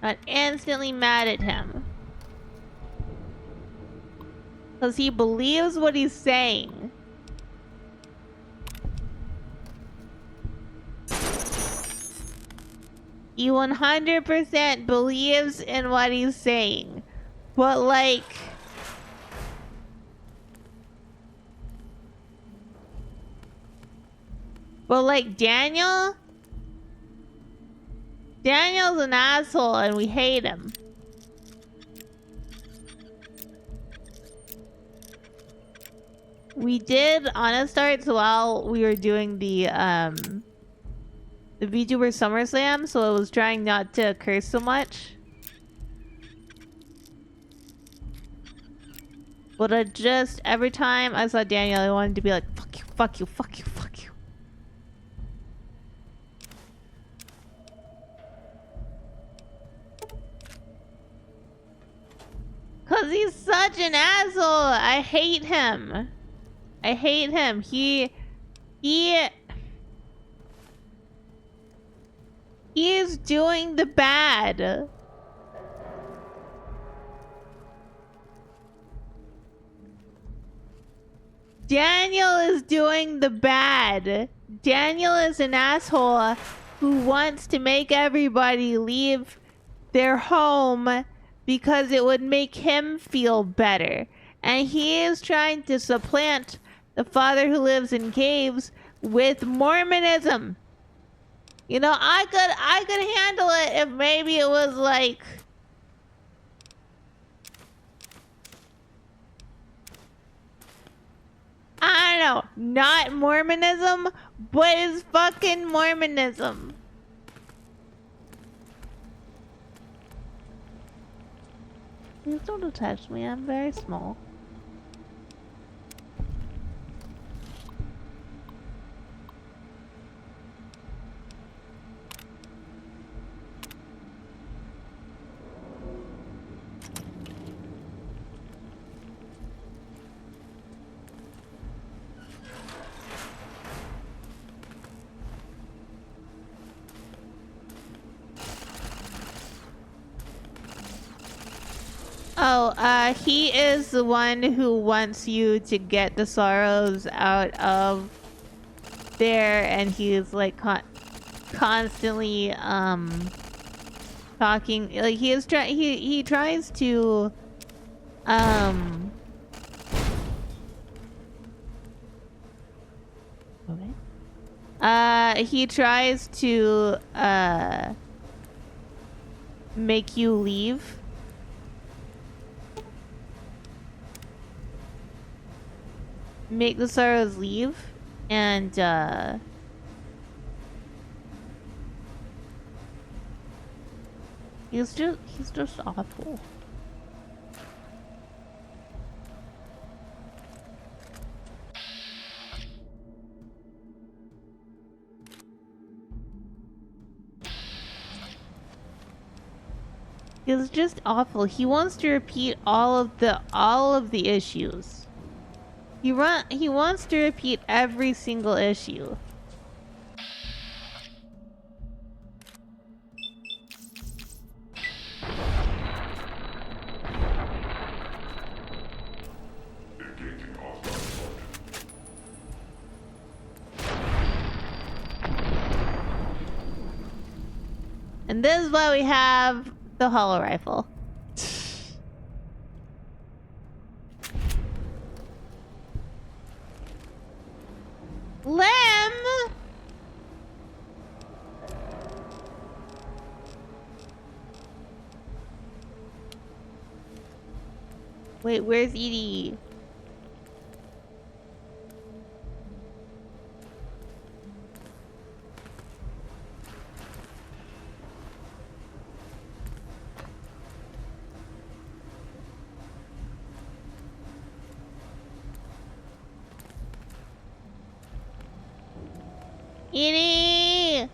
Not instantly mad at him. Because he believes what he's saying. He 100% believes in what he's saying. But like... But like Daniel? Daniel's an asshole and we hate him. We did honest arts while we were doing the VTuber SummerSlam, so I was trying not to curse so much. But I just, every time I saw Daniel, I wanted to be like, fuck you, fuck you, fuck you, fuck you. Cause he's such an asshole. I hate him. I hate him. He is doing the bad. Daniel is doing the bad. Daniel is an asshole who wants to make everybody leave their home because it would make him feel better. And he is trying to supplant the father who lives in caves with Mormonism. You know, I could handle it if maybe it was like... I don't know, not Mormonism, but it's fucking Mormonism. Please don't touch me, I'm very small. Oh, he is the one who wants you to get the sorrows out of there, and he's like constantly talking. Like he tries to okay. He tries to make you leave. Make the sorrows leave, and he's just awful. He's just awful. He wants to repeat all of the issues. He wants to repeat every single issue. And this is why we have the hollow rifle. Lem! Wait, where's Edie? Edie!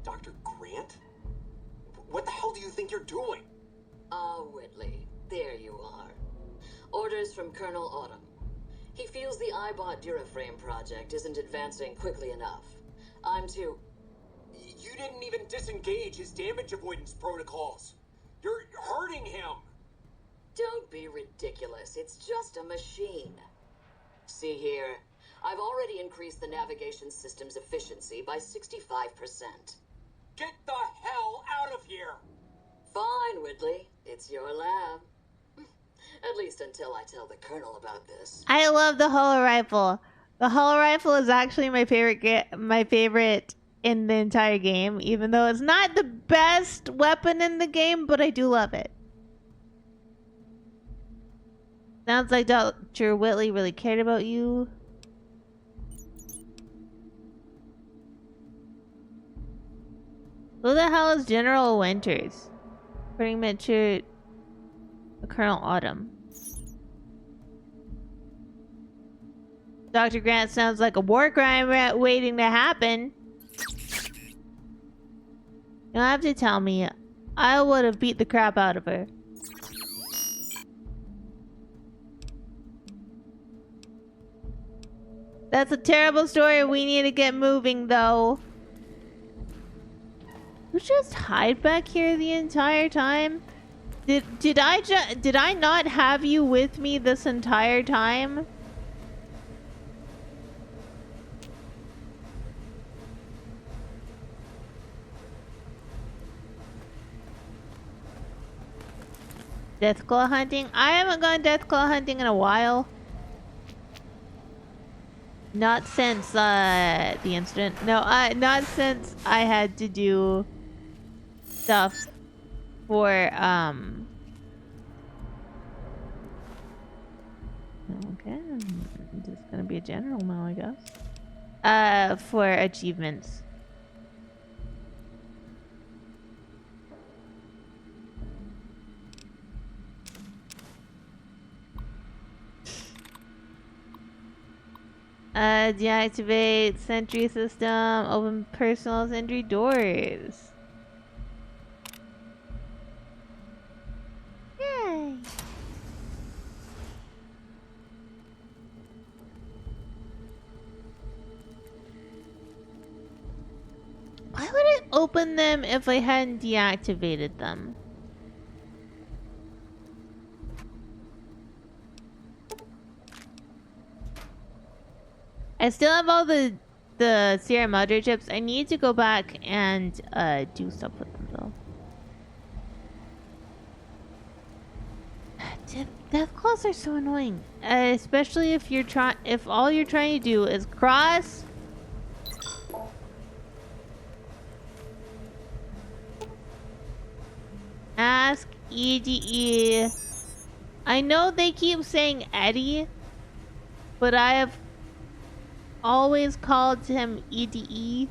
Dr. Grant? What the hell do you think you're doing? Ah, Whitley. There you are. Orders from Colonel Autumn. He feels the iBot Duraframe project isn't advancing quickly enough. I'm to... You didn't even disengage his damage avoidance protocols. You're hurting him. Don't be ridiculous. It's just a machine. See here. I've already increased the navigation system's efficiency by 65%. Get the hell out of here! Fine, Whitley. It's your lab. At least until I tell the Colonel about this. I love the holo rifle. The holo rifle is actually my favorite in the entire game, even though it's not the best weapon in the game, but I do love it. Sounds like Dr. Whitley really cared about you. Who the hell is General Winters? Pretty much Colonel Autumn. Dr. Grant sounds like a war crime waiting to happen. You don't have to tell me. I would have beat the crap out of her. That's a terrible story. We need to get moving, though. You just hide back here the entire time? Did I not have you with me this entire time? Deathclaw hunting? I haven't gone Deathclaw hunting in a while. Not since the incident. No, not since I had to do stuff for okay, I'm just gonna be a general now, I guess. For achievements. Deactivate sentry system, open personal sentry doors. Yay! Why would it open them if I hadn't deactivated them? I still have all the Sierra Madre chips. I need to go back and do stuff with them though. Deathclaws are so annoying, especially if all you're trying to do is cross. Ask EDE. I know they keep saying Eddie, but I have always called him EDE.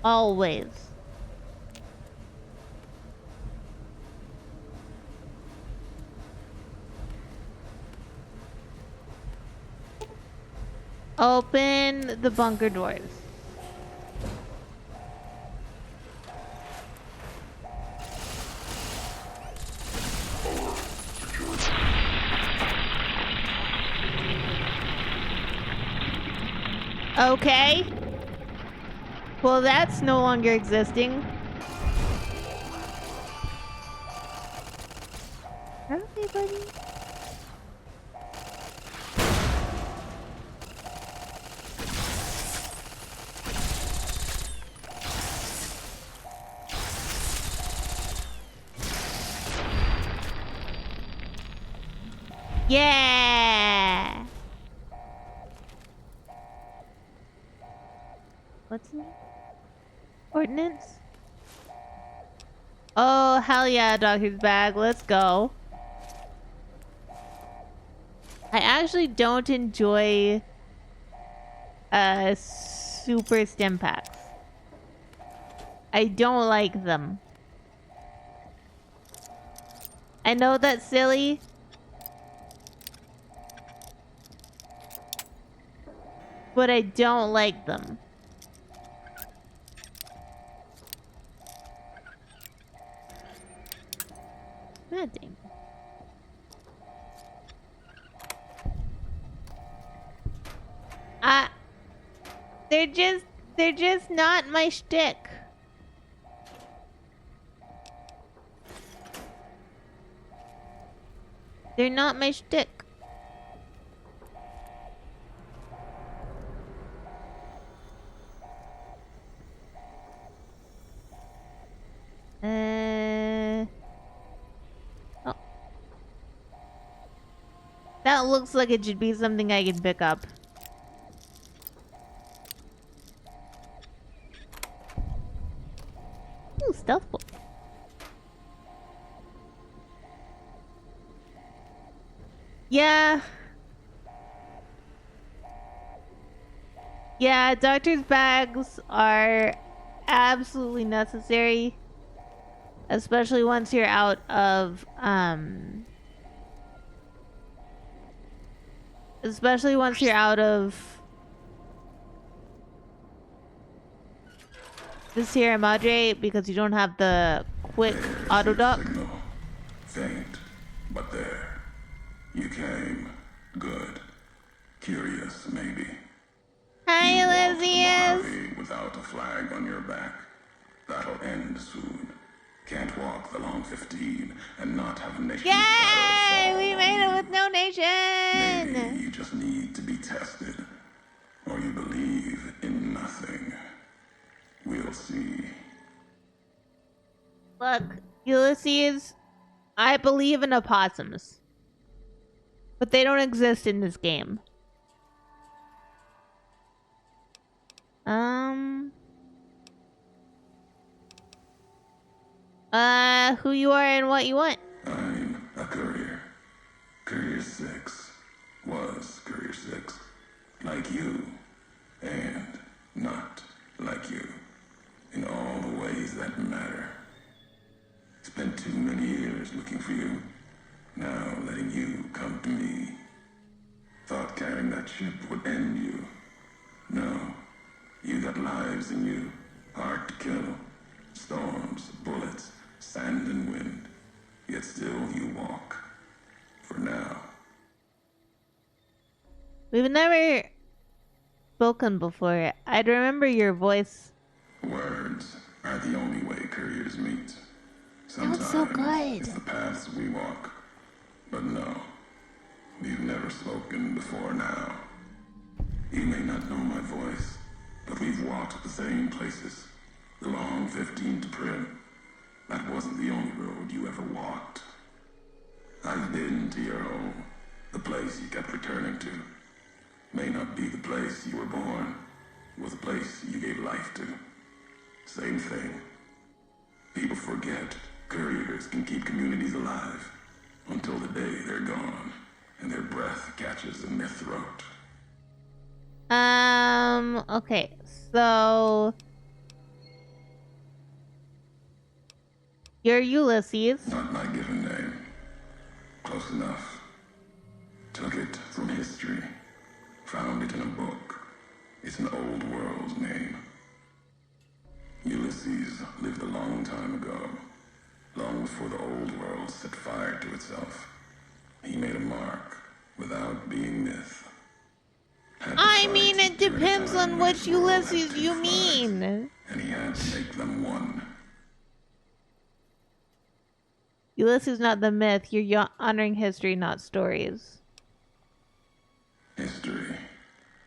Always. Open the bunker doors. Okay. Well, that's no longer existing. Okay, buddy. Yeah. What's in it? Ordnance? Oh, hell yeah, doctor's bag. Let's go. I actually don't enjoy super stim packs. I don't like them. I know that's silly, but I don't like them. God dang. They're just not my shtick. They're not my shtick. Oh. That looks like it should be something I can pick up. Ooh, stealth bolt. Yeah. Yeah, doctor's bags are absolutely necessary. Especially once you're out of, especially once you're out of the Sierra Madre, because you don't have the quick auto dock. Faint, but there. You came. Good. Curious, maybe. Hi, Elysius! Without a flag on your back. That'll end soon. Can't walk the long 15 and not have a nation. Yay! We made it with no nation! Maybe you just need to be tested. Or you believe in nothing. We'll see. Look, Ulysses, I believe in opossums. But they don't exist in this game. Who you are and what you want. I'm a courier. Courier 6 was Courier 6. Like you. And not like you. In all the ways that matter. Spent too many years looking for you. Now letting you come to me. Thought carrying that ship would end you. No. You got lives in you. Hard to kill. Storms, bullets, sand and wind. Yet still you walk. For now. We've never spoken before. I'd remember your voice. Words are the only way couriers meet. Sounds so good. It's the paths we walk. But no. We've never spoken before now. You may not know my voice, but we've walked the same places. The long 15 to Prim. That wasn't the only road you ever walked. I've been to your home, the place you kept returning to. May not be the place you were born, was the place you gave life to. Same thing. People forget couriers can keep communities alive until the day they're gone and their breath catches in their throat. Okay, so you're Ulysses. Not my given name. Close enough. Took it from history. Found it in a book. It's an old world name. Ulysses lived a long time ago. Long before the old world set fire to itself. He made a mark without being myth. I mean, it depends on which Ulysses you mean. And he had to make them one. Ulysses, not the myth. You're honoring history, not stories. History.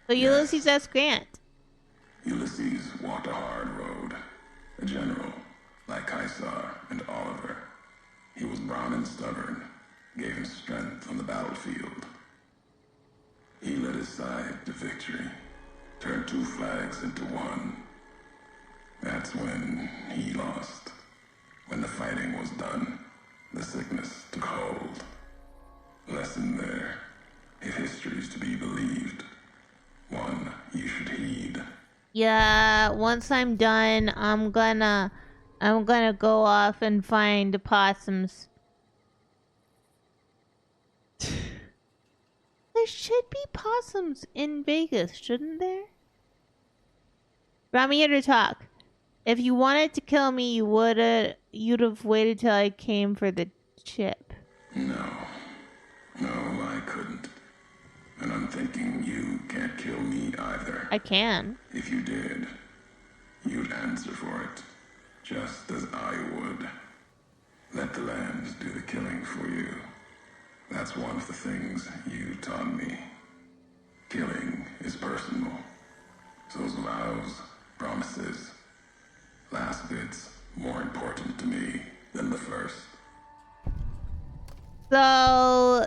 So Ulysses S. Grant. Ulysses walked a hard road. A general, like Caesar and Oliver. He was brown and stubborn. Gave him strength on the battlefield. He led his side to victory. Turned 2 flags into one. That's when he lost. When the fighting was done, the sickness took hold. Lesson there. If history's to be believed, one you should heed. Yeah, once I'm done, I'm gonna go off and find possums. I there should be possums in Vegas, shouldn't there? Brought me here to talk. If you wanted to kill me, you'd have waited till I came for the chip. No, I couldn't. And I'm thinking you can't kill me either. I can. If you did, you'd answer for it, just as I would. Let the land do the killing for you. That's one of the things you taught me. Killing is personal. Those vows, promises, last bit's more important to me than the first. So,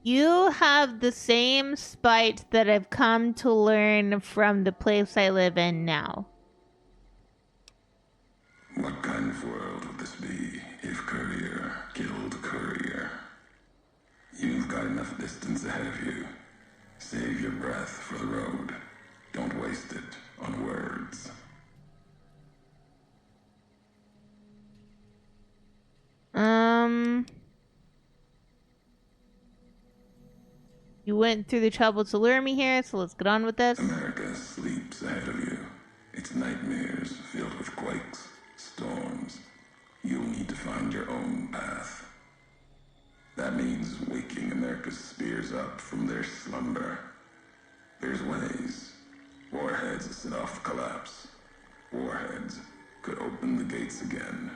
you have the same spite that I've come to learn from the place I live in now. What kind of world would this be if Courier killed Courier? You've got enough distance ahead of you. Save your breath for the road. Don't waste it on words. You went through the trouble to lure me here, so let's get on with this. America sleeps ahead of you. Its nightmares filled with quakes, storms. You'll need to find your own path. That means waking America's spears up from their slumber. There's ways. Warheads set off collapse. Warheads could open the gates again.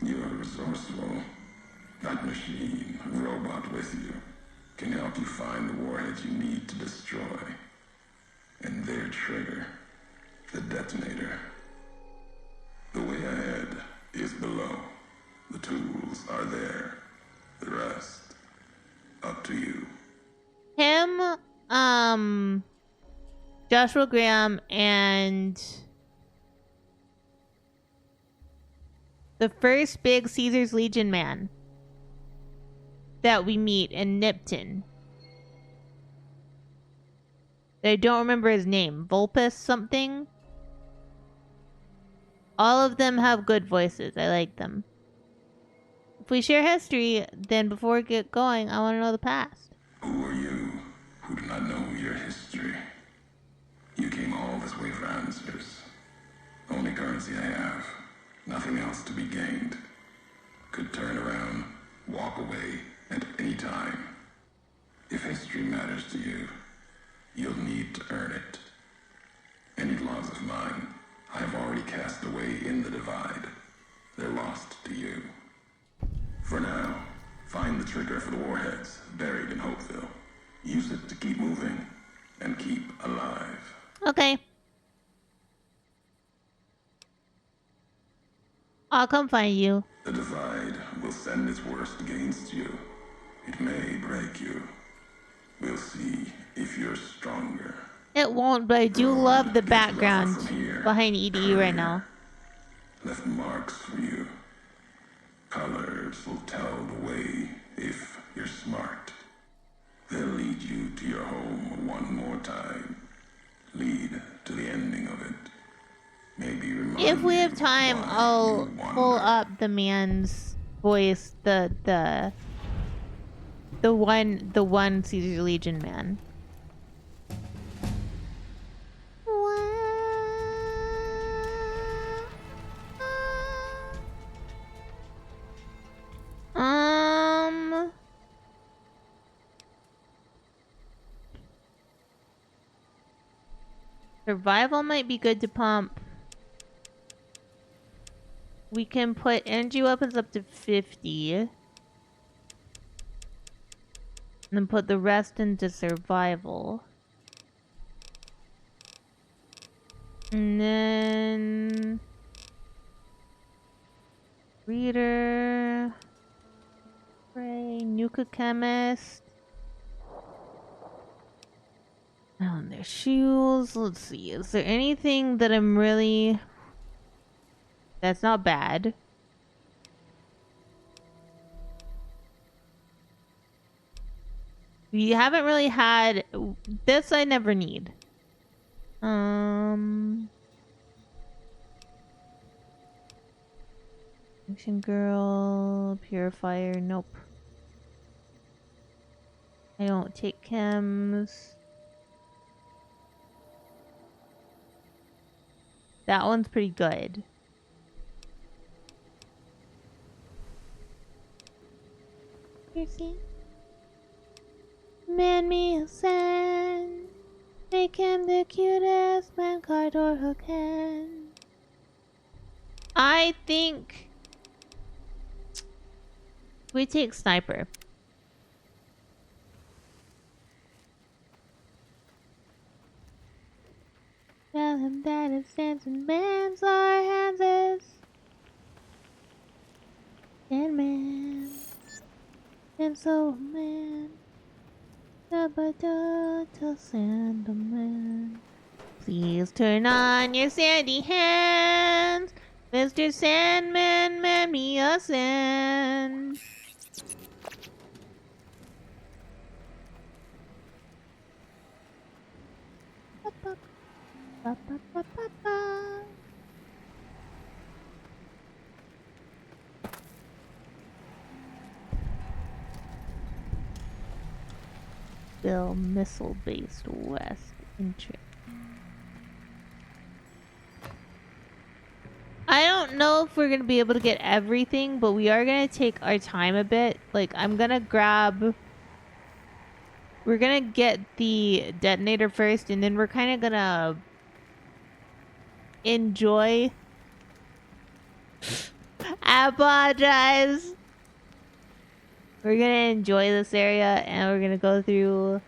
You're resourceful. That machine, robot with you, can help you find the warheads you need to destroy. And their trigger, the detonator. The way ahead is below. The tools are there. The rest, up to you. Him, Joshua Graham, and the first big Caesar's Legion man that we meet in Nipton. I don't remember his name. Vulpus something? All of them have good voices. I like them. If we share history, then before we get going, I want to know the past. Who are you who do not know your history? You came all this way for answers. Only currency I have. Nothing else to be gained. Could turn around, walk away at any time. If history matters to you, you'll need to earn it. Any laws of mine, I have already cast away in the divide. They're lost to you. For now, find the trigger for the warheads buried in Hopeville. Use it to keep moving and keep alive. Okay. I'll come find you. The divide will send its worst against you. It may break you. We'll see if you're stronger. It won't, but I do love the background behind EDE right now. Left marks for you. Colors will tell the way if you're smart. They'll lead you to your home one more time. Lead to the ending of it. Maybe remind If we have you time, why I'll you wander. pull up the man's voice, the one Caesar's Legion man. Survival might be good to pump. We can put energy weapons up to 50. And then put the rest into survival. And then... Reader... Spray, Nuka Chemist. And their shoes. Let's see. Is there anything that I'm really... That's not bad. We haven't really had... This I never need. Action Girl... Purifier... Nope. I don't take chems. That one's pretty good. You see? Man me a sand. Make him the cutest man Cardor who can. I think we take sniper. Tell him that if Samson bends our hands is Sandman. And so man. Tell Sandman. Please turn on your sandy hands. Mr. Sandman, man me a sand. Ba, ba, ba, ba, ba. Bill missile-based west entry. I don't know if we're gonna be able to get everything, but we are gonna take our time a bit. Like, I'm gonna grab... We're gonna get the detonator first, and then we're kind of gonna enjoy. I apologize. We're gonna enjoy this area, and we're gonna go through.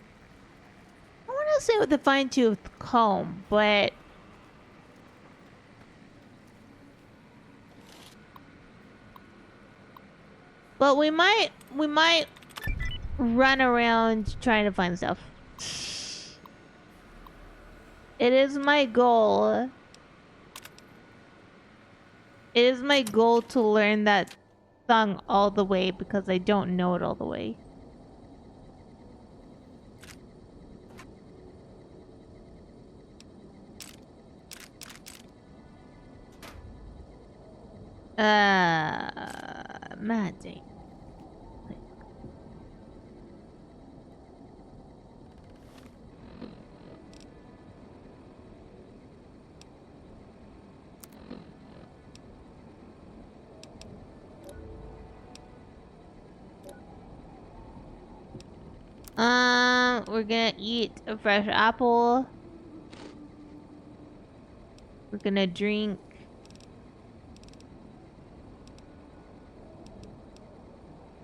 I want to say with the fine-tooth comb, but we might run around trying to find stuff. It is my goal. It is my goal to learn that song all the way because I don't know it all the way. Mad dang. We're gonna eat a fresh apple. We're gonna drink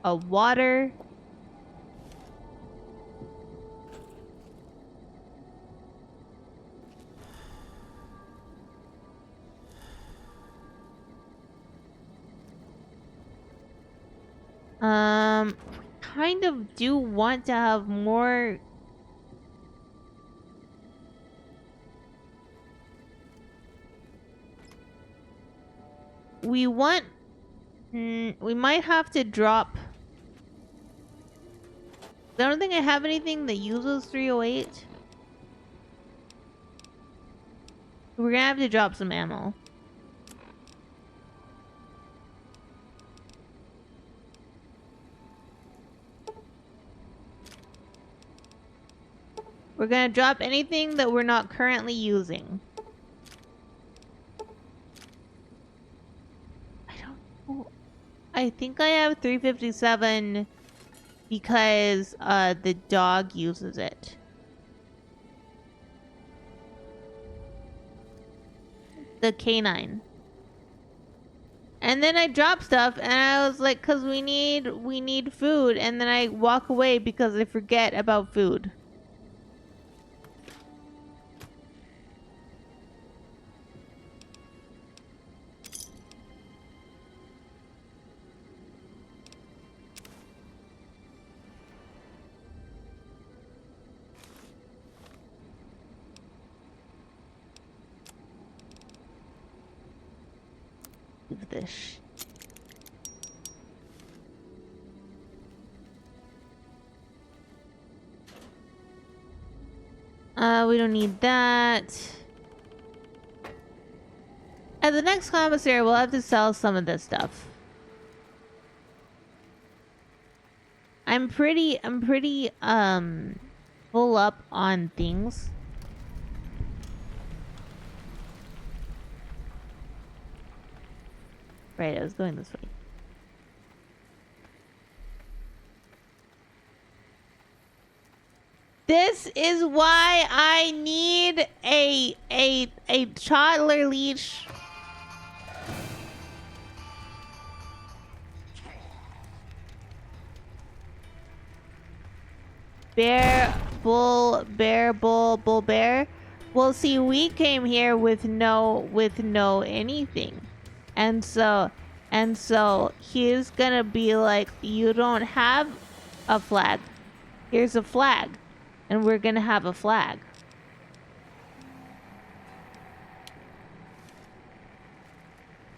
a water. Kind of do want to have more. We want. We might have to drop. I don't think I have anything that uses 308. We're gonna have to drop some ammo. We're gonna drop anything that we're not currently using. I don't know. I think I have 357 because the dog uses it. The canine. And then I drop stuff and I was like, cause we need food, and then I walk away because I forget about food. This. We don't need that. At the next commissary, we'll have to sell some of this stuff. I I'm pretty full up on things. Right, I was going this way. This is why I need a toddler leash. Bear, bull, bear. Well, see, we came here with no anything. And so he's gonna be like, you don't have a flag. Here's a flag. And we're gonna have a flag.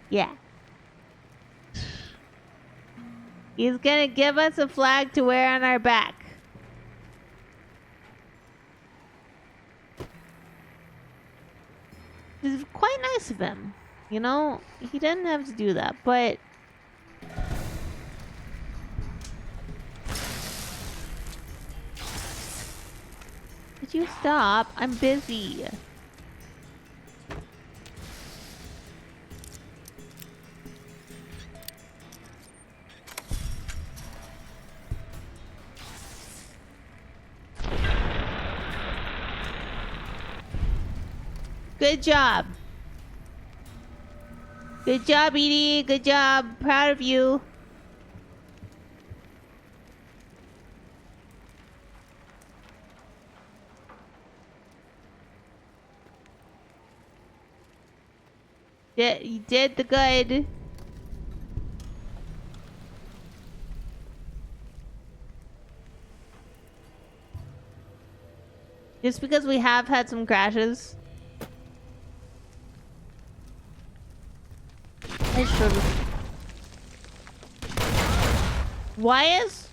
Yeah. He's gonna give us a flag to wear on our back. It's quite nice of him. You know, he didn't have to do that, but... Could you stop? I'm busy. Good job. Good job, Edie. Good job. Proud of you. You did the good. Just because we have had some crashes. I should. Why is?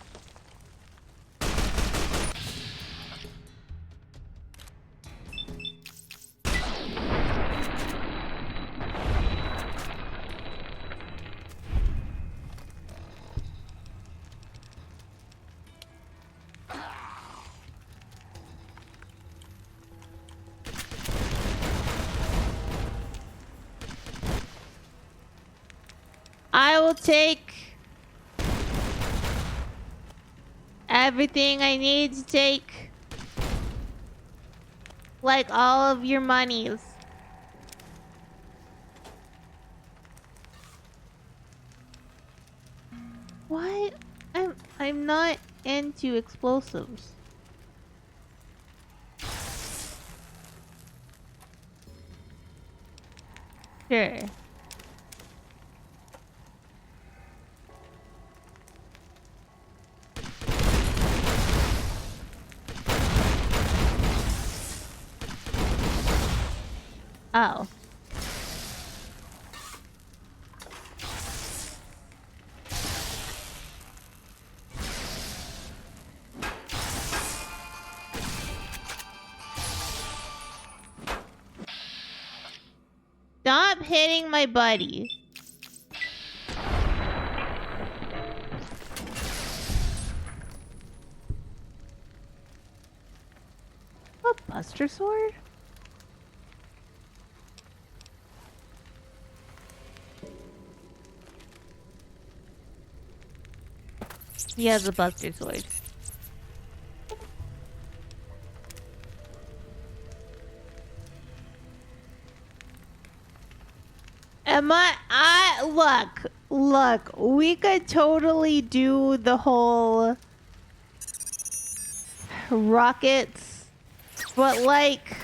I will take everything I need to take. Like all of your monies. What? I'm not into explosives. Sure. Oh. Stop hitting my buddy. A Buster Sword? He has a Buster Sword. Look, we could totally do the whole rockets, but like...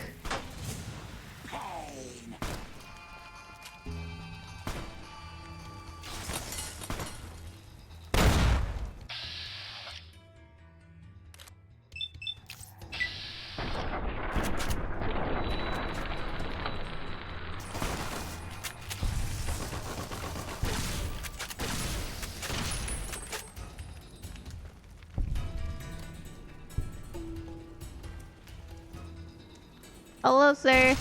Hello, sir.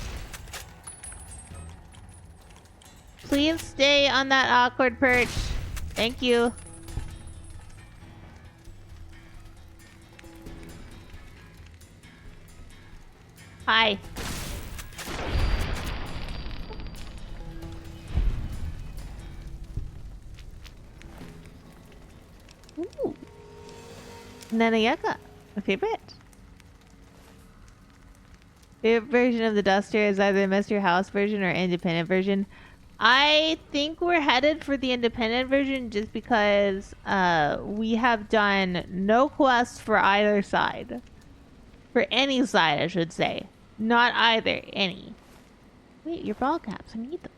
Please stay on that awkward perch. Thank you. Hi. Ooh. Nanayaka. My favorite. Favorite version of the Duster is either Mr. House version or independent version. I think we're headed for the independent version just because we have done no quests for either side. For any side, I should say. Not either, any. Wait, your ball caps. I need those.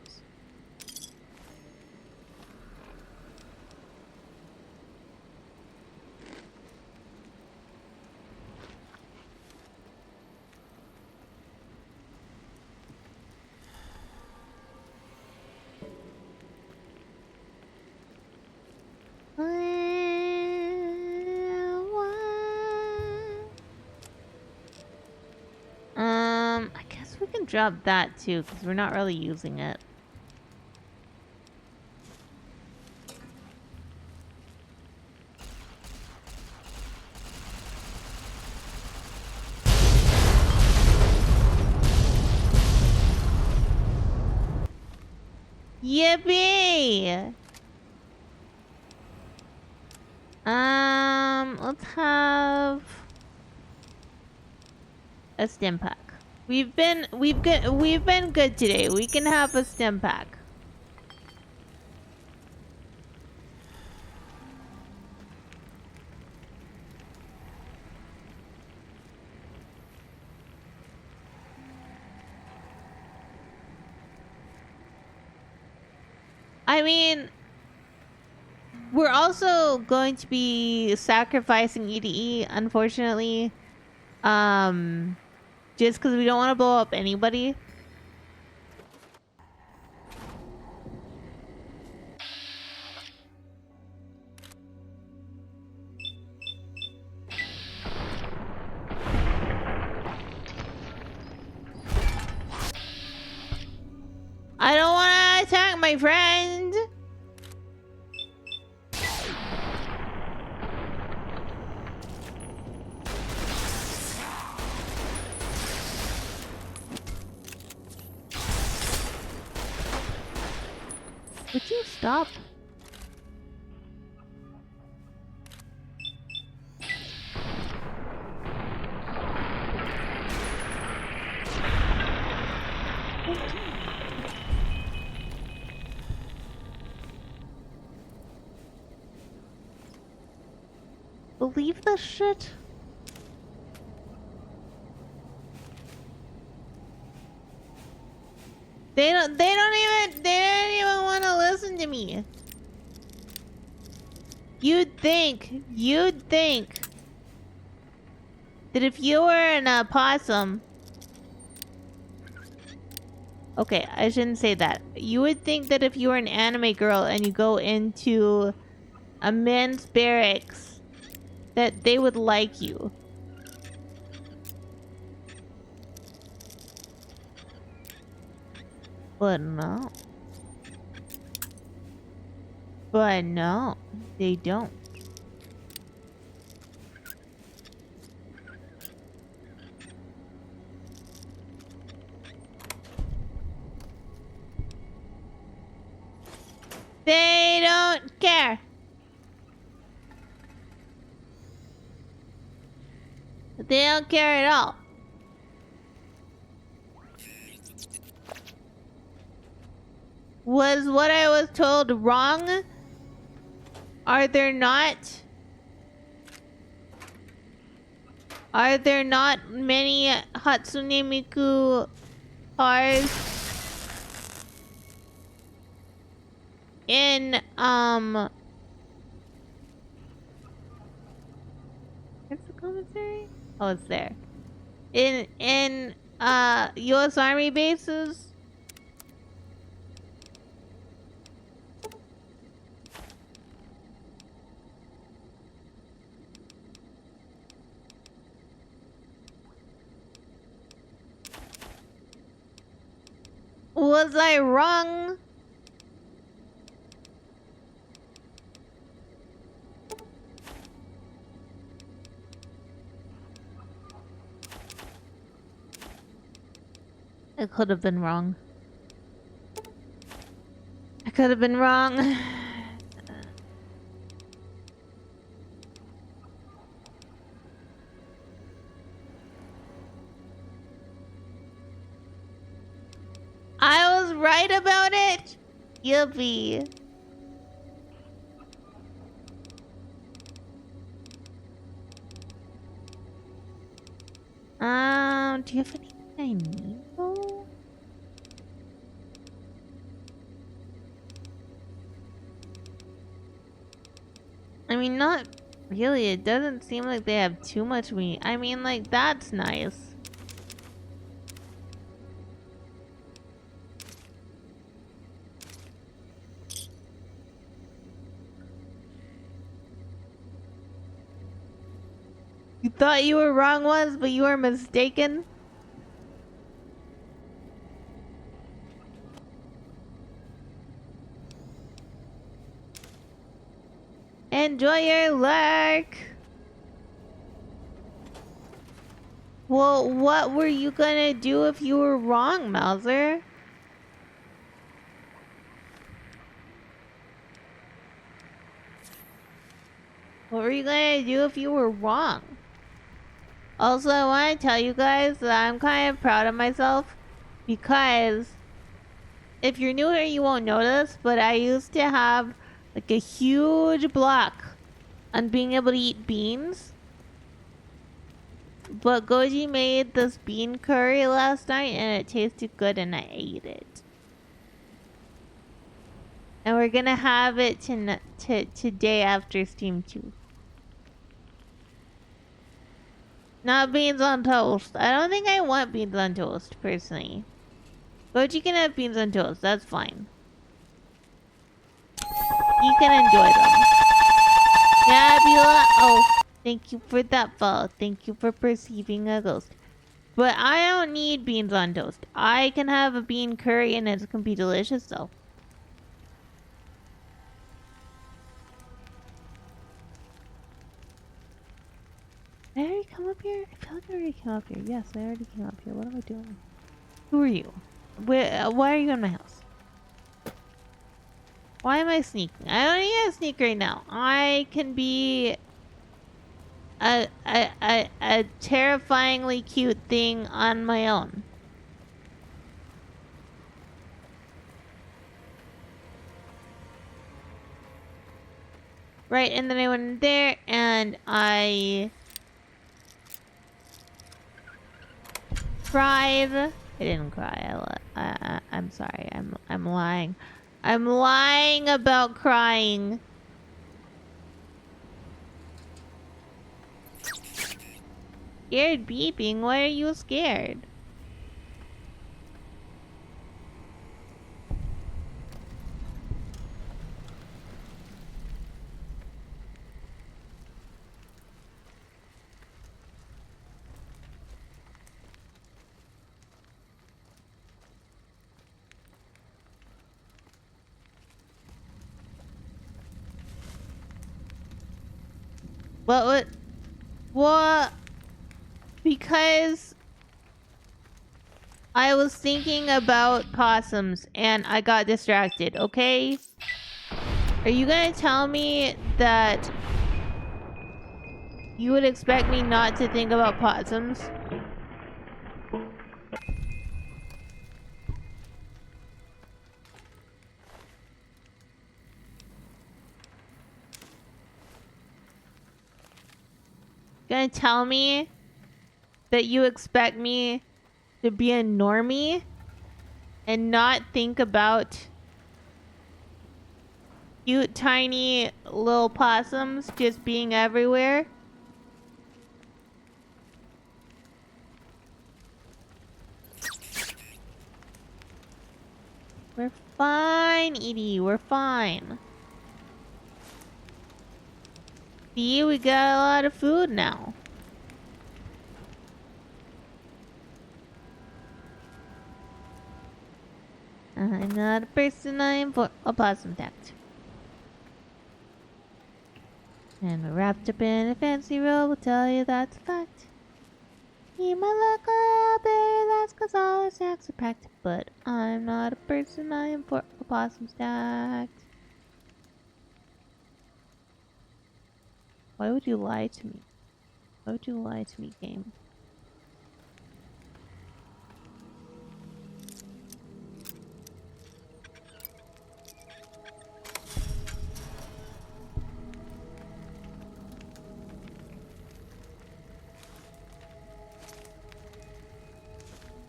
I guess we can drop that too, because we're not really using it. Yippee! Let's have a stim pack. We've been good today. We can have a stim pack. I mean, we're also going to be sacrificing EDE, unfortunately. Just because we don't want to blow up anybody. I don't want to attack my friend. Would you stop? Believe this shit? They don't even want to listen to me. You'd think that if you were an possum. Okay, I shouldn't say that. You would think that if you were an anime girl and you go into a men's barracks, that they would like you. But no. But no, they don't. They don't care. They don't care at all. Was what I was told wrong? Are there not many Hatsune Miku cars in where's the commissary? Oh, it's there. In US Army bases? Was I wrong? I could have been wrong. I could have been wrong. I was right about it. Yippee. Do you have anything I need though? I mean, not really. It doesn't seem like they have too much meat. I mean, like, that's nice. You thought you were wrong once, but you were mistaken? Enjoy your lurk! Well, what were you gonna do if you were wrong, Mouser? What were you gonna do if you were wrong? Also, I want to tell you guys that I'm kind of proud of myself because if you're new here, you won't know this, but I used to have like a huge block on being able to eat beans. But Goji made this bean curry last night and it tasted good and I ate it. And we're gonna have it today after stream 2. Not beans on toast. I don't think I want beans on toast, personally. But you can have beans on toast. That's fine. You can enjoy them. Yeah, Beulah. Oh, thank you for that follow. Thank you for perceiving a ghost. But I don't need beans on toast. I can have a bean curry and it can be delicious, though. Did I already come up here? I feel like I already came up here. Yes, I already came up here. What am I doing? Who are you? Why are you in my house? Why am I sneaking? I don't need to sneak right now. I can be a terrifyingly cute thing on my own. Right, and then I went in there and I cried. I didn't cry. I'm sorry. I'm lying. I'm lying about crying. Scared beeping? Why are you scared? What? Because I was thinking about possums and I got distracted, okay? Are you gonna tell me that you would expect me not to think about possums? Gonna tell me that you expect me to be a normie and not think about cute tiny little possums just being everywhere? We're fine, Edie. We're fine. See, we got a lot of food now. I'm not a person, I am a possum tact. And we're wrapped up in a fancy robe, will tell you that's a fact. He might look a little bit, that's cause all possum stacks are packed, but I'm not a person. I am for a possum stacked. Why would you lie to me? Why would you lie to me, game?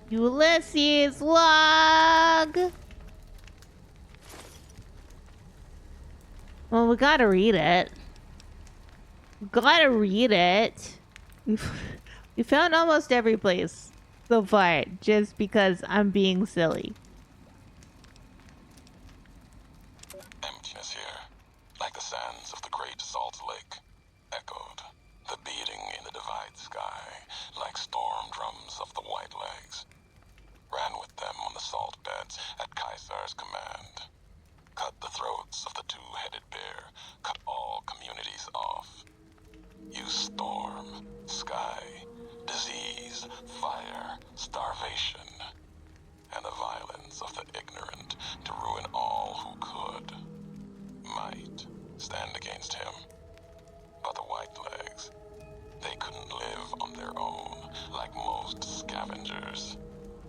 Ulysses log! Well, we gotta read it. Gotta read it. We found almost every place so far, just because I'm being silly. Emptiness here, like the sands of the great salt lake, echoed. The beating in the divide sky, like storm drums of the white legs, ran with them on the salt beds at Caesar's command. Cut the throats of the two-headed bear, cut all communities off. Use storm, sky, disease, fire, starvation, and the violence of the ignorant to ruin all who could. Might stand against him. But the whitelegs, they couldn't live on their own like most scavengers.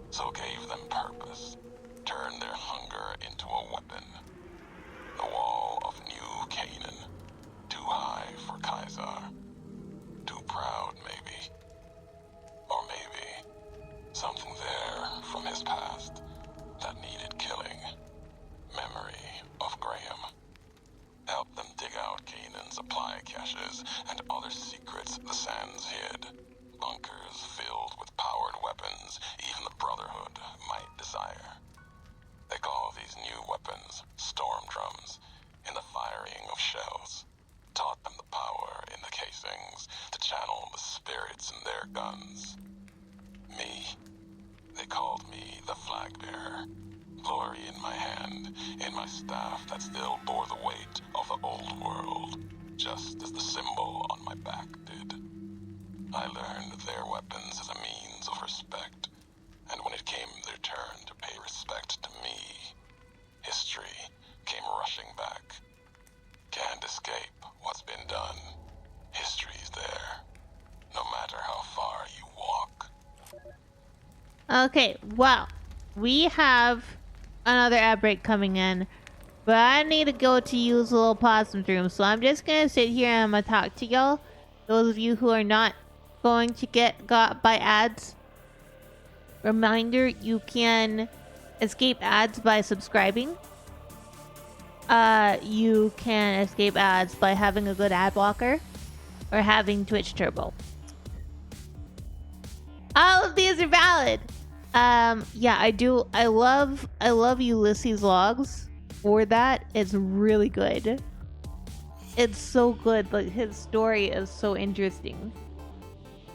So gave them purpose, turned their hunger into a weapon. The wall of New Canaan, too high for Caesar. Too proud, maybe. Or maybe something there from his past that needed killing. Memory of Graham. Help them dig out Canaan's supply caches and other secrets the sands hid. Bunkers filled with powered weapons even the Brotherhood might desire. They call these new weapons storm drums in the firing of shells. Taught them the power in the casings to channel the spirits in their guns. Me, they called me the flag bearer. Glory in my hand, in my staff that still bore the weight of the old world, just as the symbol on my back did. I learned their weapons as a means of respect, and when it came their turn to pay respect to me, history came rushing back. Can't escape what's been done. History's there, no matter how far you walk. Okay, well, we have another ad break coming in, but I need to go to use a little possum's room, so I'm just gonna sit here and I'm gonna talk to y'all. Those of you who are not going to get got by ads, reminder, you can escape ads by subscribing. You can escape ads by having a good ad blocker or having Twitch Turbo. All of these are valid. Yeah, I do. I love Ulysses logs for that. It's really good. It's so good. Like, his story is so interesting.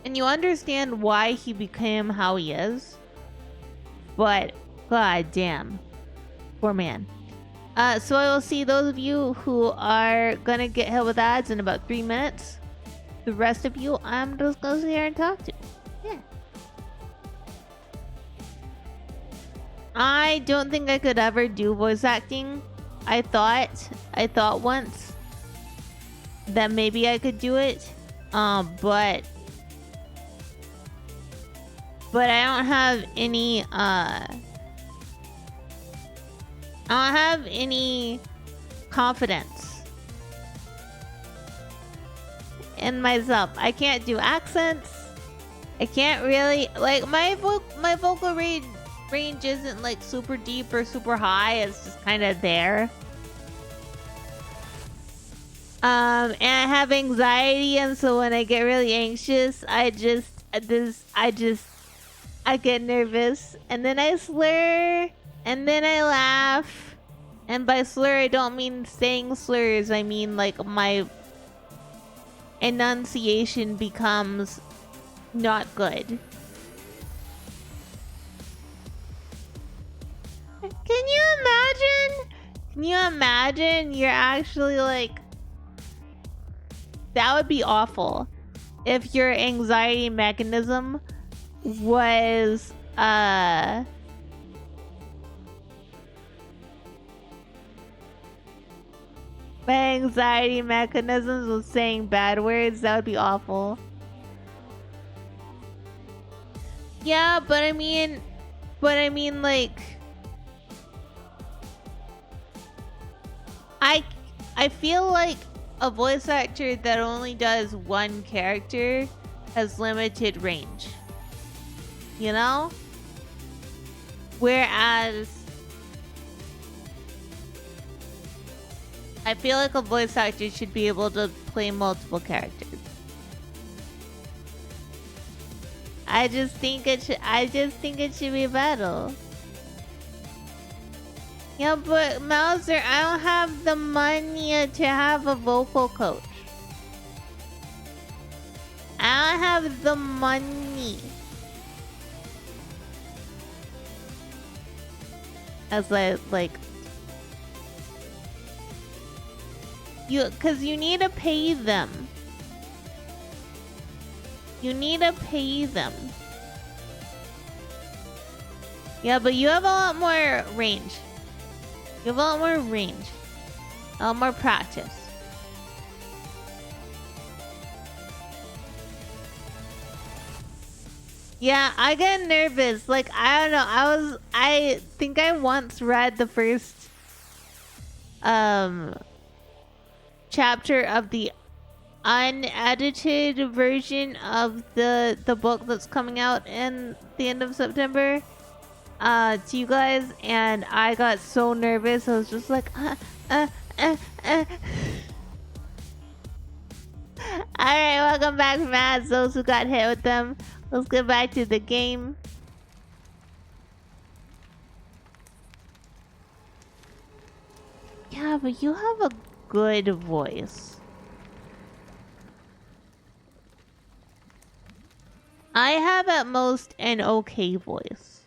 And you understand why he became how he is. But, god damn. Poor man. So I will see those of you who are gonna get hit with ads in about 3 minutes. The rest of you, I'm just gonna sit here and talk to. Yeah. I don't think I could ever do voice acting. I thought once that maybe I could do it. But I don't have any confidence in myself. I can't do accents. I can't really, like, my vocal range isn't like super deep or super high. It's just kind of there. And I have anxiety, and so when I get really anxious, I get nervous, and then I slur, and then I laugh. And by slur, I don't mean saying slurs. I mean, like, my enunciation becomes not good. Can you imagine? Can you imagine? You're actually like... That would be awful. If your anxiety mechanism was my anxiety mechanisms was saying bad words. That would be awful. Yeah, but I mean, like, I feel like a voice actor that only does one character has limited range. You know? Whereas I feel like a voice actor should be able to play multiple characters. I just think it should be better. Yeah, but Mouser, I don't have the money to have a vocal coach. I don't have the money. As like cause you need to pay them. You need to pay them. Yeah, but you have a lot more range. You have a lot more range. A lot more practice. Yeah, I get nervous. Like, I don't know. I think I once read the first chapter of the unedited version of the book that's coming out in the end of September to you guys, and I got so nervous. I was just like Alright, welcome back, Mads. Those who got hit with them. Let's get back to the game. Yeah, but you have a good voice. I have at most an okay voice.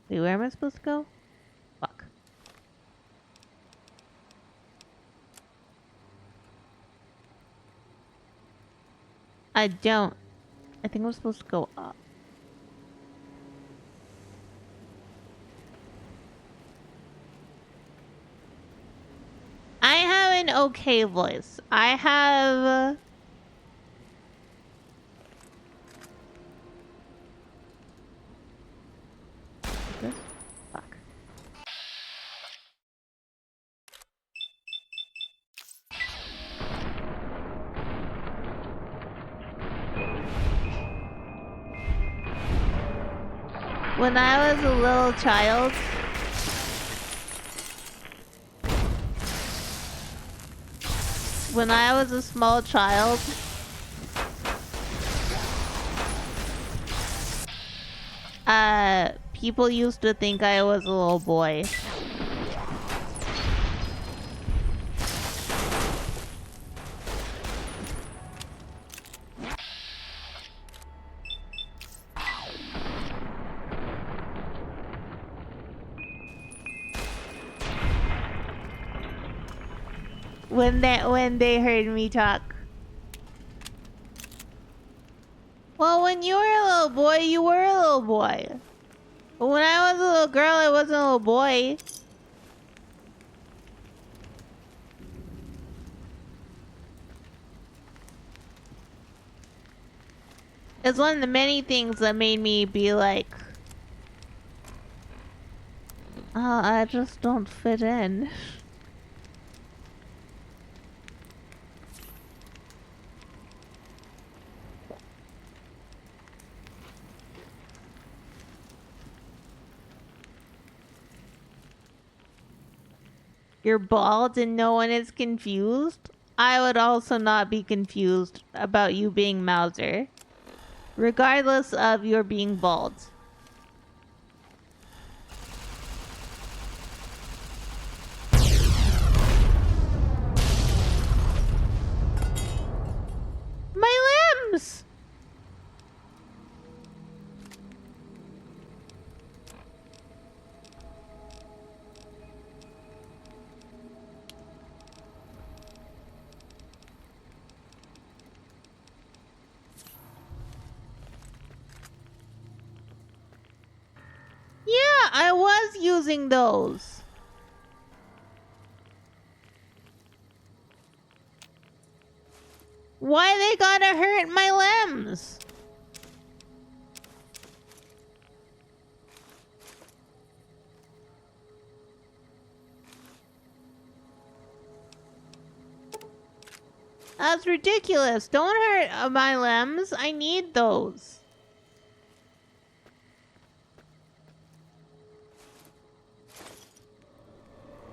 Wait, where am I supposed to go? Fuck. I don't. I think I'm supposed to go up. I have an okay voice. I have... Fuck. When I was a little child, when I was a small child, people used to think I was a little boy. When they heard me talk. Well, when you were a little boy, you were a little boy. But when I was a little girl, I wasn't a little boy. It's one of the many things that made me be like, oh, I just don't fit in. You're bald and no one is confused? I would also not be confused about you being Mouser, regardless of your being bald. My limbs! I was using those. Why they gotta hurt my limbs? That's ridiculous. Don't hurt my limbs. I need those.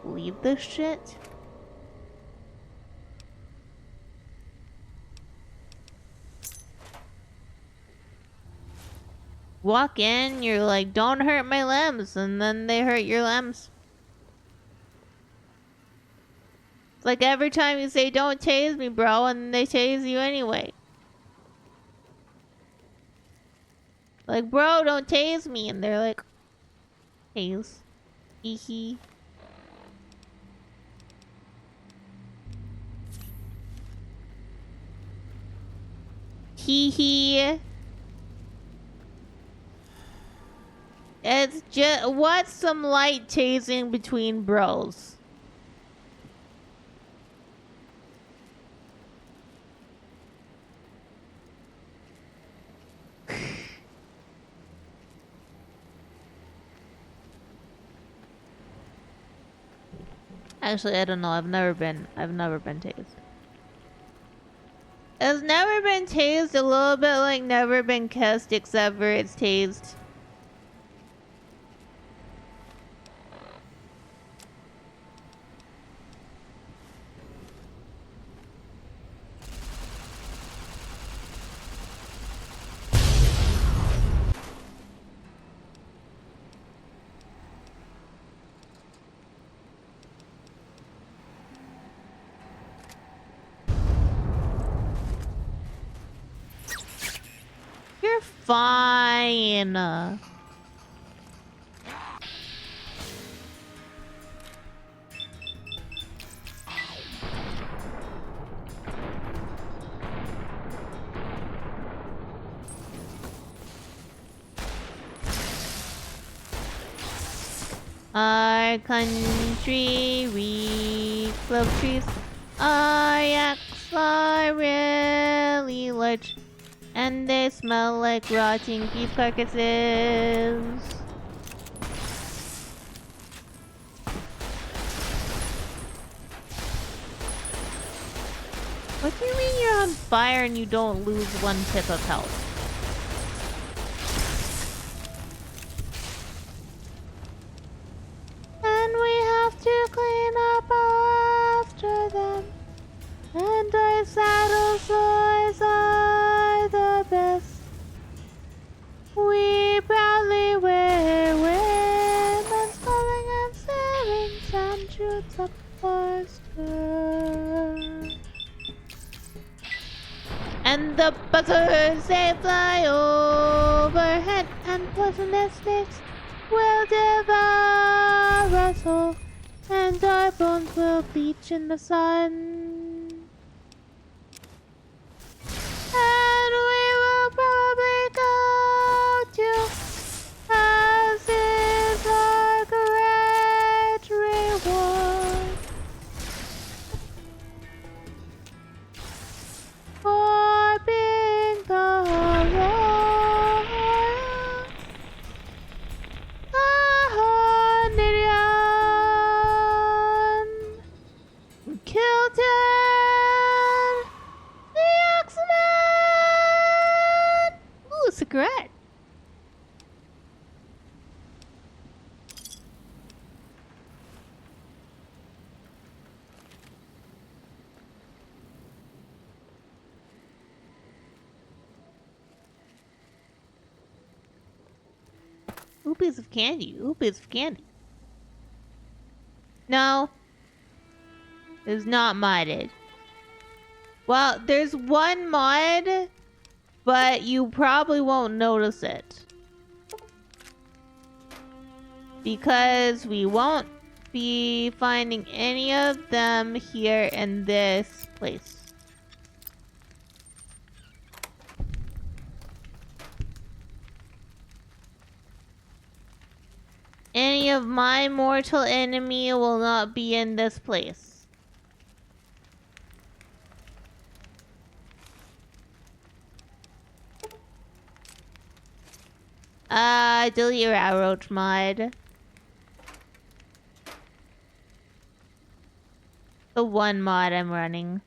Leave this shit. Walk in, you're like, don't hurt my limbs, and then they hurt your limbs. It's like every time you say, don't tase me, bro, and they tase you anyway. Like, bro, don't tase me, and they're like, tase. Hee hee. Hee hee. It's just, what's some light tasing between bros? Actually, I don't know. I've never been tased. It's never been tased, a little bit like never been kissed, except for it's tased. You're fine. Our country, we love trees. Our yaks are really large, and they smell like rotting beef carcasses. What do you mean you're on fire and you don't lose one tip of health? And we have to clean up after them. And our saddle sores are the best. We proudly wear women's clothing and savings and shoots up our skirt. And the buzzards, they fly overhead, and poisonous snakes will devour us whole, and our bones will bleach in the sun. And we will probably go to, as is our great reward, for being the royal Ahonidian. Killed the X-Men! Ooh, a cigarette. Ooh, piece of candy. Ooh, piece of candy. No. It's not modded. Well, there's one mod, but you probably won't notice it. Because we won't be finding any of them here in this place. of my mortal enemy will not be in this place. Delete Railroad mod. The one mod I'm running.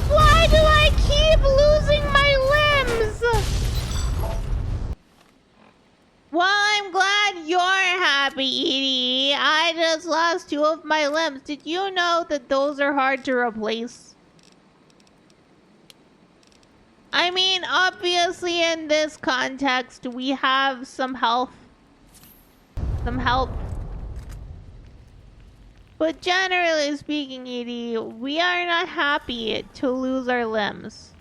Why do I keep losing my limbs? Well, I'm glad you're happy, Edie. I just lost 2 of my limbs. Did you know that those are hard to replace? I mean, obviously in this context, we have some health. Some help. But generally speaking, Edie, we are not happy to lose our limbs.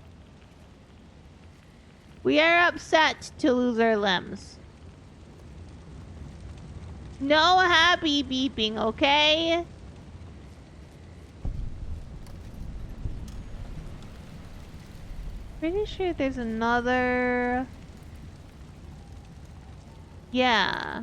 We are upset to lose our limbs. No happy beeping, okay? Pretty sure there's another... Yeah.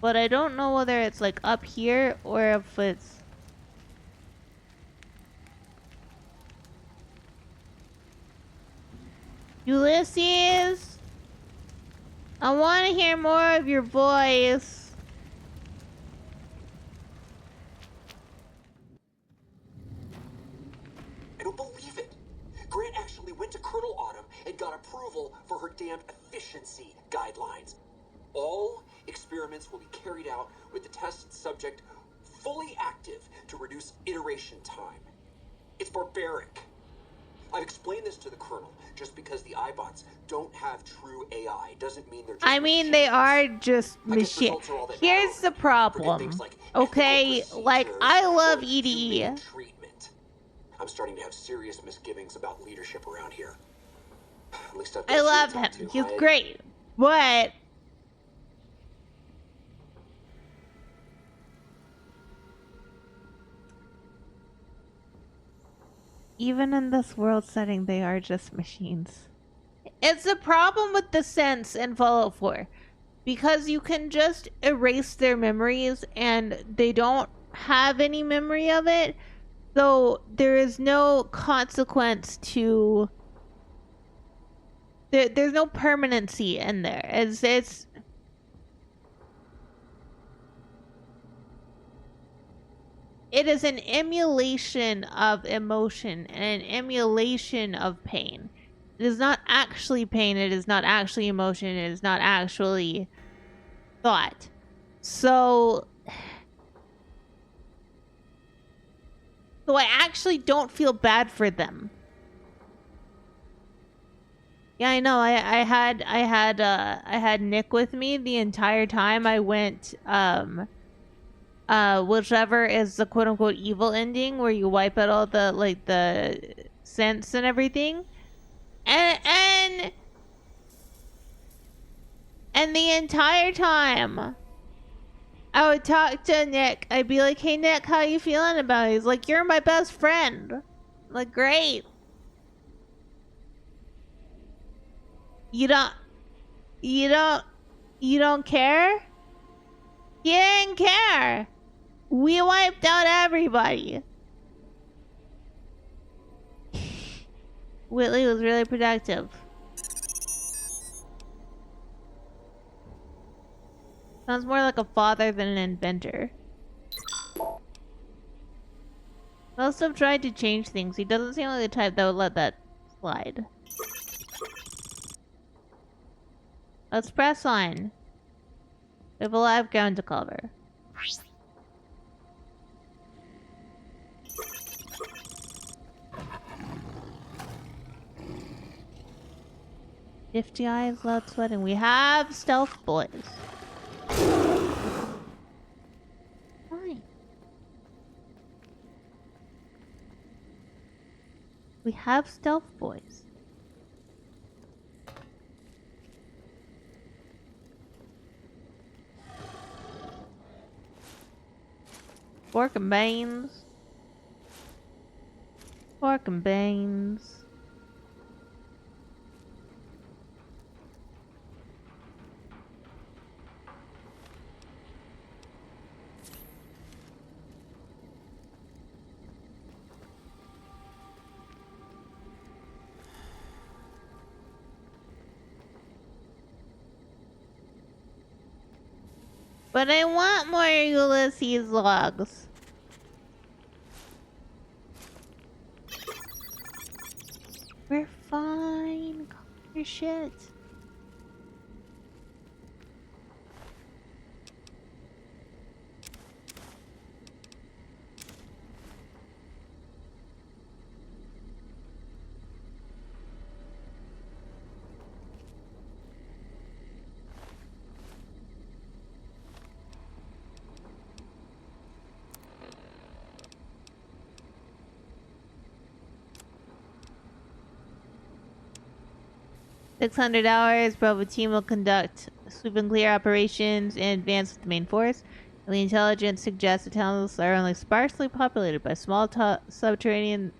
But I don't know whether it's like up here or if it's... Ulysses? I want to hear more of your voice. I don't believe it. Grant actually went to Colonel Autumn and got approval for her damned efficiency guidelines. All experiments will be carried out with the test subject fully active to reduce iteration time. It's barbaric. I've explained this to the Colonel. Just because the iBots don't have true AI doesn't mean they're just I mean, they are just machines. Here's the problem. Okay, like, I love EDE. I'm starting to have serious misgivings about leadership around here. At least I love him. He's great. But even in this world setting, they are just machines. It's a problem with the sense in Fallout 4. Because you can just erase their memories and they don't have any memory of it. So there is no consequence to... There's no permanency in there. It's it is an emulation of emotion and an emulation of pain. It is not actually pain, it is not actually emotion, it is not actually thought. So I actually don't feel bad for them. Yeah, I know. I had Nick with me the entire time I went whichever is the quote unquote evil ending where you wipe out all the like the sense and everything. And the entire time I would talk to Nick. I'd be like, "Hey Nick, how you feeling about it?" He's like, "You're my best friend." I'm like, "Great." You don't care? He didn't care. We wiped out everybody. Whitley was really productive. Sounds more like a father than an inventor. Most have tried to change things. He doesn't seem like the type that would let that slide. Let's press on. We have a live ground to cover. Nifty eyes, loud sweating. We have stealth boys. Fine. We have stealth boys. Pork and beans. Pork and beans. But I want more Ulysses logs. We're fine. Calm your shit. $600. Bravo team will conduct sweep and clear operations and advance with the main force. The intelligence suggests the towns are only sparsely populated by small subterranean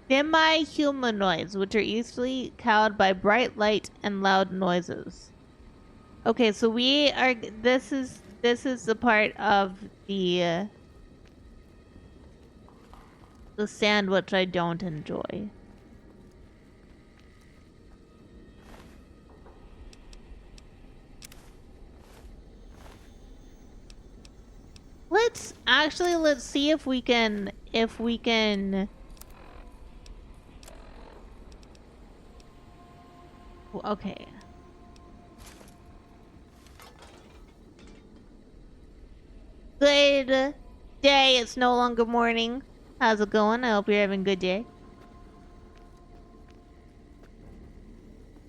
semi-humanoids, which are easily cowed by bright light and loud noises. Okay, so we are. This is the part of the sandwich I don't enjoy. Let's see if we can okay. Good day, it's no longer morning. How's it going? I hope you're having a good day.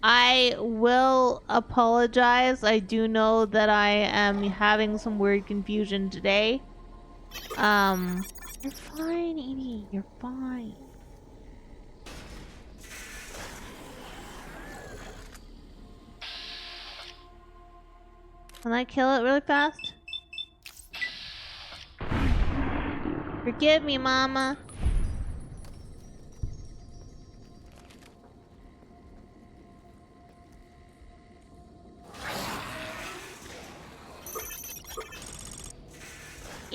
I will apologize. I do know that I am having some word confusion today. You're fine, Edie. You're fine. Can I kill it really fast? Forgive me, Mama.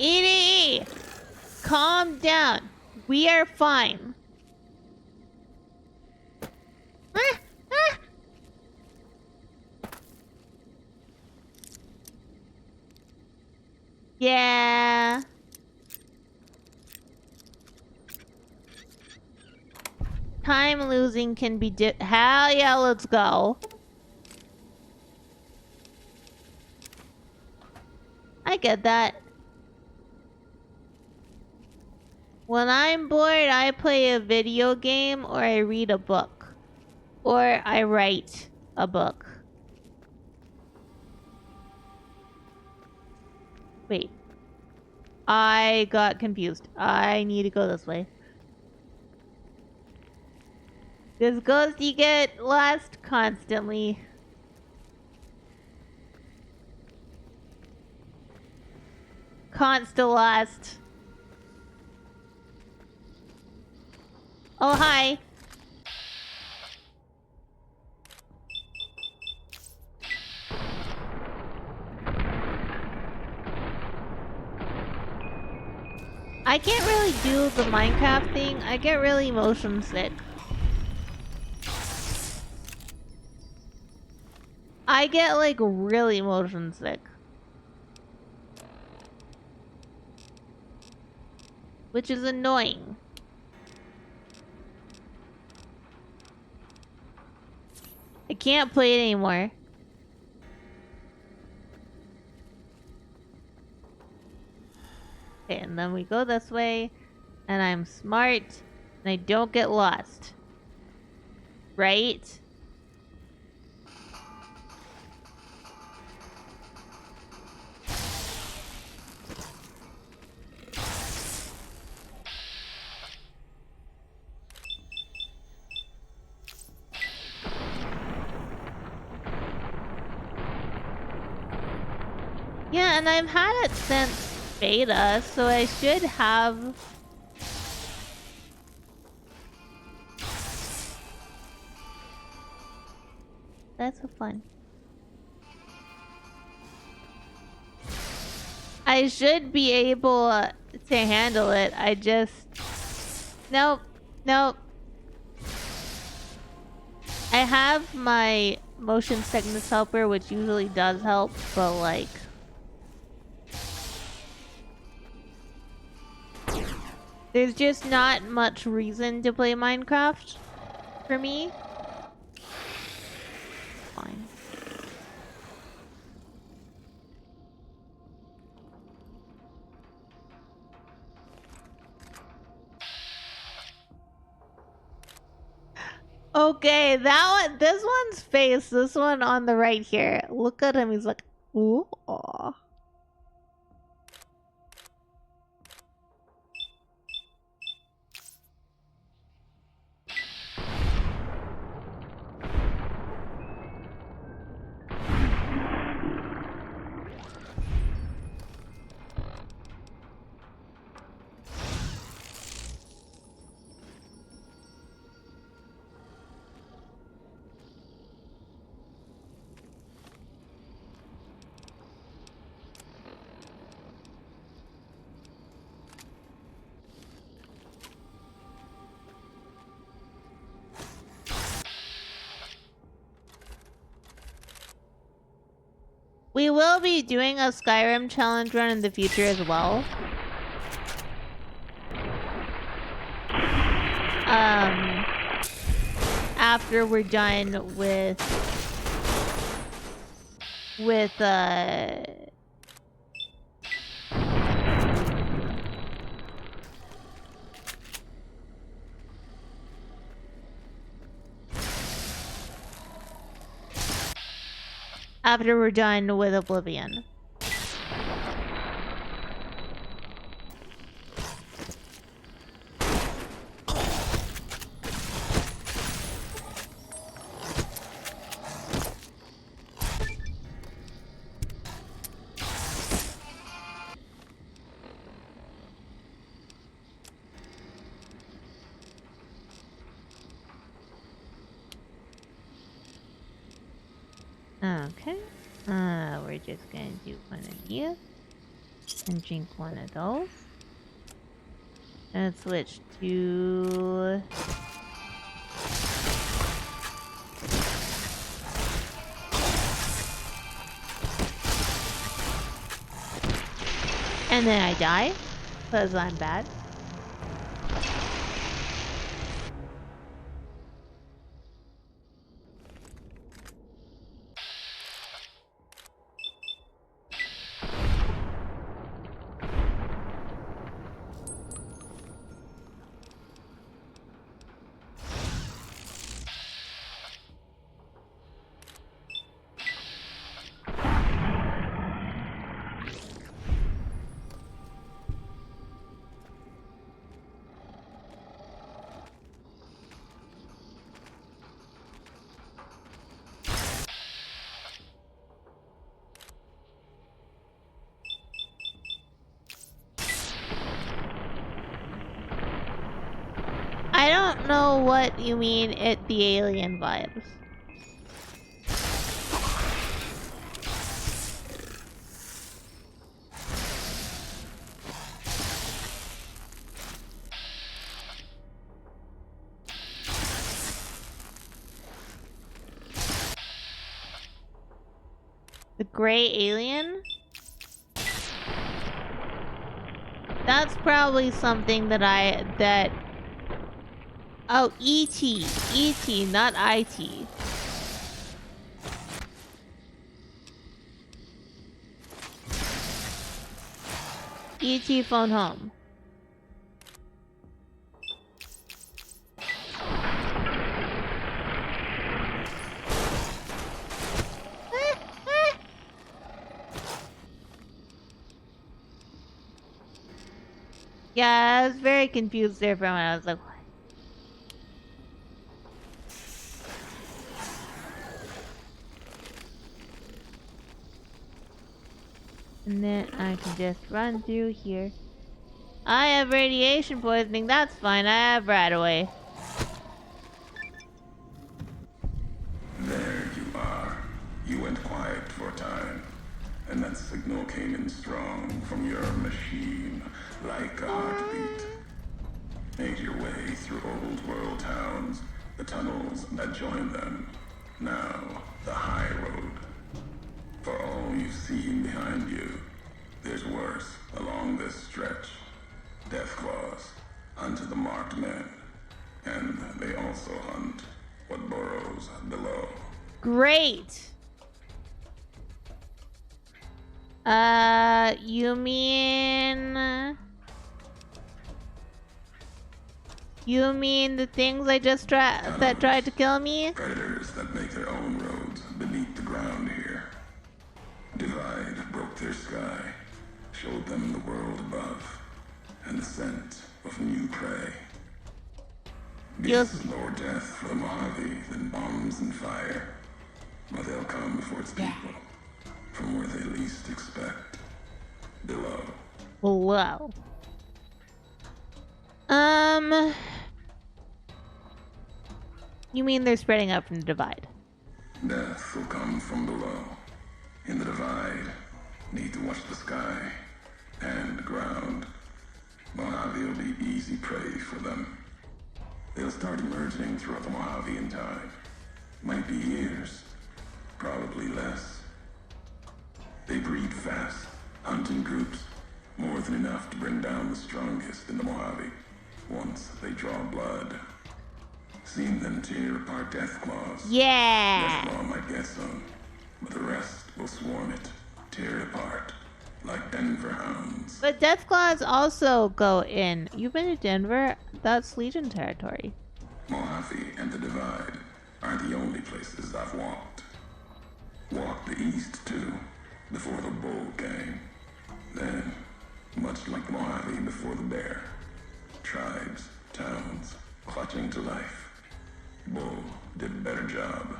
Edie! Calm down. We are fine. Yeah. Time losing can be hell yeah, let's go. I get that. When I'm bored, I play a video game or I read a book. Or I write a book. Wait. I got confused. I need to go this way. Does Ghostie get lost constantly? Consta lost. Oh, hi. I can't really do the Minecraft thing. I get really motion sick. I get like really motion sick. Which is annoying. I can't play it anymore. Okay, and then we go this way, and I'm smart, and I don't get lost. Right? and I've had it since beta, so I should have... That's so fun. I should be able to handle it. I just... Nope. Nope. I have my motion sickness helper, which usually does help, but like... There's just not much reason to play Minecraft for me. Fine. Okay, that one, this one's face, this one on the right here. Look at him, he's like, ooh, aw. We will be doing a Skyrim challenge run in the future as well. After we're done with after we're done with Oblivion. Okay. We're just gonna do one of these and drink one of those. And switch to and then I die because I'm bad. I don't know what you mean the alien vibes. The gray alien? That's probably something that oh, E.T. E.T., not I.T. E.T. phone home. Yeah, I was very confused there for a moment. I was like, what? And then I can just run through here. I have radiation poisoning. That's fine. I have right away. There you are. You went quiet for a time, and that signal came in strong from your machine, like a heartbeat. Made your way through old world towns, the tunnels that join them. Now, the high road. For all you've seen behind you, there's worse along this stretch. Death claws hunt the marked men, and they also hunt what burrows below. Great. You mean... You mean the things I just that tried to kill me? Predators that make their own roads beneath the ground here. Divide broke their sky, showed them the world above, and the scent of new prey. Beasts more death for the Mojave than bombs and fire, but they'll come for its people, from where they least expect, below. Below. You mean they're spreading out from the divide? Death will come from below. In the divide, need to watch the sky and the ground. Mojave will be easy prey for them. They'll start emerging throughout the Mojave in time. Might be years, probably less. They breed fast, hunt in groups, more than enough to bring down the strongest in the Mojave. Once they draw blood. Seen them tear apart death claws. Yeah. Death claw might get some, but the rest will swarm it, tear it apart, like Denver hounds. But death claws also go in. You've been to Denver? That's Legion territory. Mojave and the Divide are the only places I've walked. Walked the east too, before the bull came. Then, much like the Mojave before the bear, tribes, towns, clutching to life. Bull did a better job.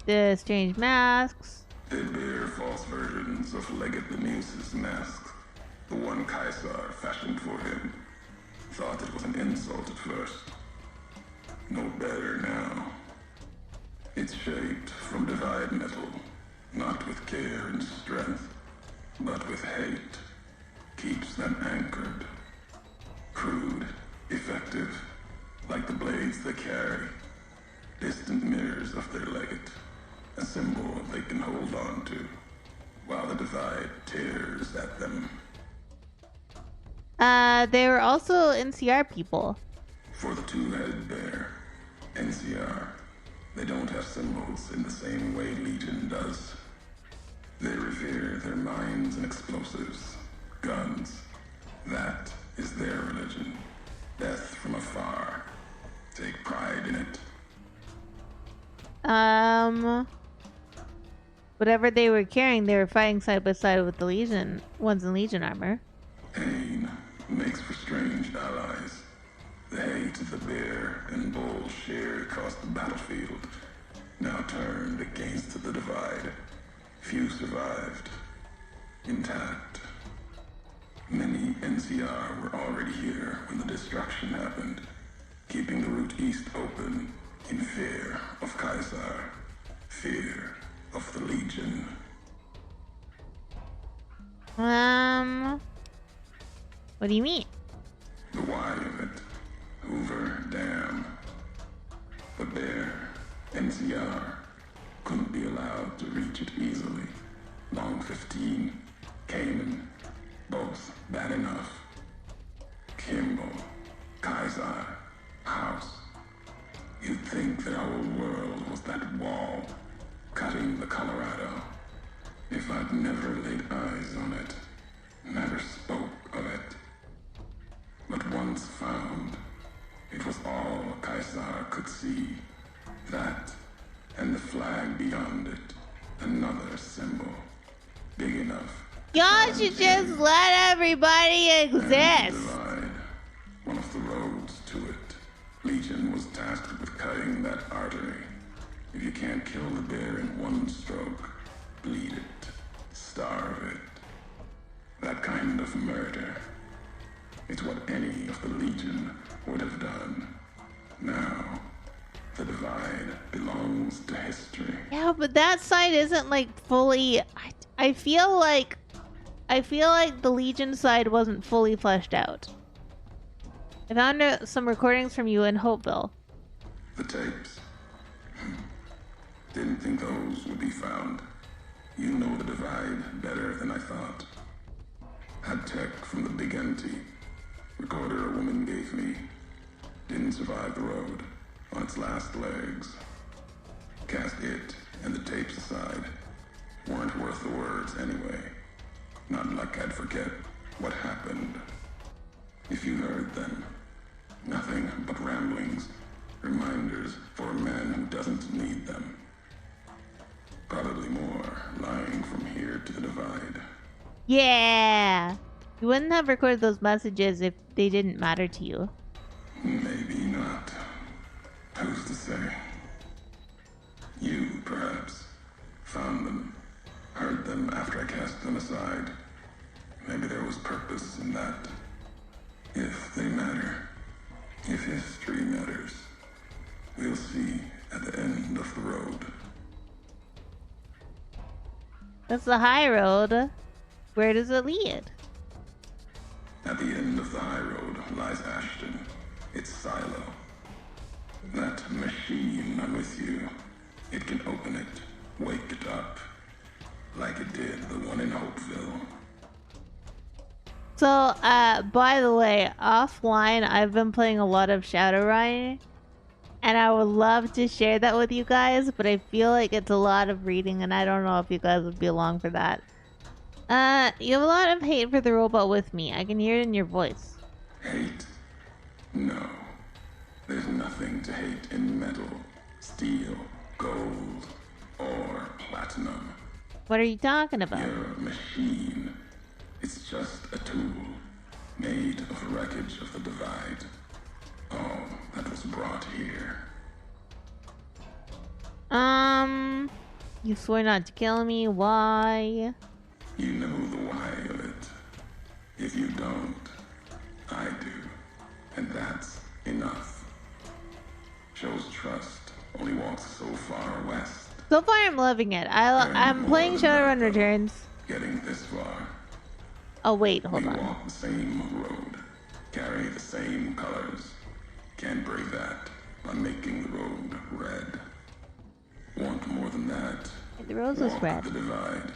The strange masks. They bear false versions of Legate Bemuse's masks. The one Caesar fashioned for him. Thought it was an insult at first. No better now. It's shaped from divide metal, not with care and strength, but with hate. Keeps them anchored. Crude, effective, like the blades they carry. Distant mirrors of their legate, a symbol they can hold on to, while the divide tears at them. They were also NCR people. For the two-headed bear, NCR, they don't have symbols in the same way Legion does. They revere their mines and explosives, guns. That is their religion. Death from afar. Take pride in it. Whatever they were carrying, they were fighting side by side with the Legion ones in Legion armor. Pain makes for strange allies. The hate the bear and bull shared across the battlefield, now turned against the divide. Few survived. Intact. Many NCR were already here when the destruction happened, keeping the route east open in fear of Caesar, fear of the Legion. What do you mean? The why of it, Hoover Dam. The bear, NCR, couldn't be allowed to reach it easily. Long 15, Cayman, both bad enough. Kimball, Kaiser, House. You'd think their whole world was that wall, cutting the Colorado. If I'd never laid eyes on it, never spoke of it. But once found, it was all Kaiser could see. That, and the flag beyond it, another symbol, big enough. Y'all should just let everybody exist. Divide, one of the roads to it. Legion was tasked with cutting that artery. If you can't kill the bear in one stroke, bleed it, starve it. That kind of murder. It's what any of the Legion would have done. Now, the divide belongs to history. Yeah, but that side isn't like fully. I feel like the Legion side wasn't fully fleshed out. I found some recordings from you in Hopeville. The tapes. Didn't think those would be found. You know the divide better than I thought. Had tech from the big empty. Recorder a woman gave me. Didn't survive the road. On its last legs. Cast it and the tapes aside. Weren't worth the words anyway. Not like I'd forget what happened. If you heard them. Nothing but ramblings. Reminders for a man who doesn't need them. Probably more lying from here to the divide. Yeah! You wouldn't have recorded those messages if they didn't matter to you. Maybe not. Who's to say? You, perhaps, found them, heard them after I cast them aside. Maybe there was purpose in that. If they matter, if history matters, we'll see at the end of the road. That's the high road. Where does it lead? At the end of the high road lies Ashton, its silo. That machine I'm with you, it can open it, wake it up, like it did the one in Hopeville. So, by the way, offline, I've been playing a lot of Shadowrun, and I would love to share that with you guys, but I feel like it's a lot of reading, and I don't know if you guys would be along for that. You have a lot of hate for the robot with me. I can hear it in your voice. Hate? No. There's nothing to hate in metal, steel, gold, or platinum. What are you talking about? Your machine. It's just a tool, made of wreckage of the divide. All that was brought here. You swore not to kill me. Why? You know the why of it. If you don't, I do. And that's enough. Shows trust only walks so far west. So far, I'm loving it. I'm playing Shadowrun Returns. Getting this far. Oh, wait, hold We on. walk the same road, carry the same colors. Can't break that by making the road red. Want more than that? The rose is Walk red. the divide.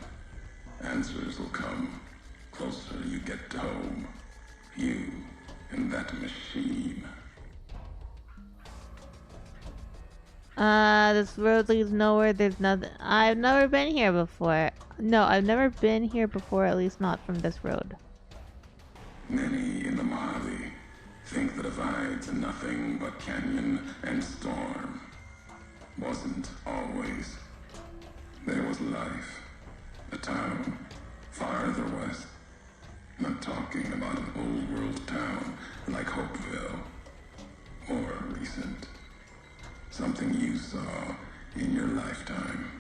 Answers will come. Closer you get to home. You and that machine. This road leads nowhere. There's nothing. I've never been here before. No, I've never been here before, at least not from this road. Many in the Mojave think the divide's nothing but canyon and storm. Wasn't always. There was life. A town farther west. Not talking about an old world town like Hopeville. More recent. Something you saw in your lifetime.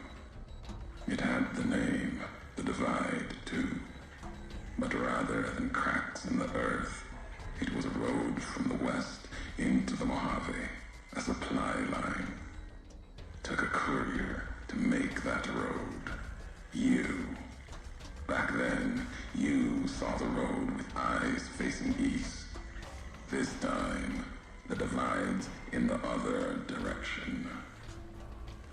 It had the name, the divide, too. But rather than cracks in the earth, it was a road from the west into the Mojave, a supply line. Took a courier to make that road. You. Back then, you saw the road with eyes facing east. This time, the divide's in the other direction.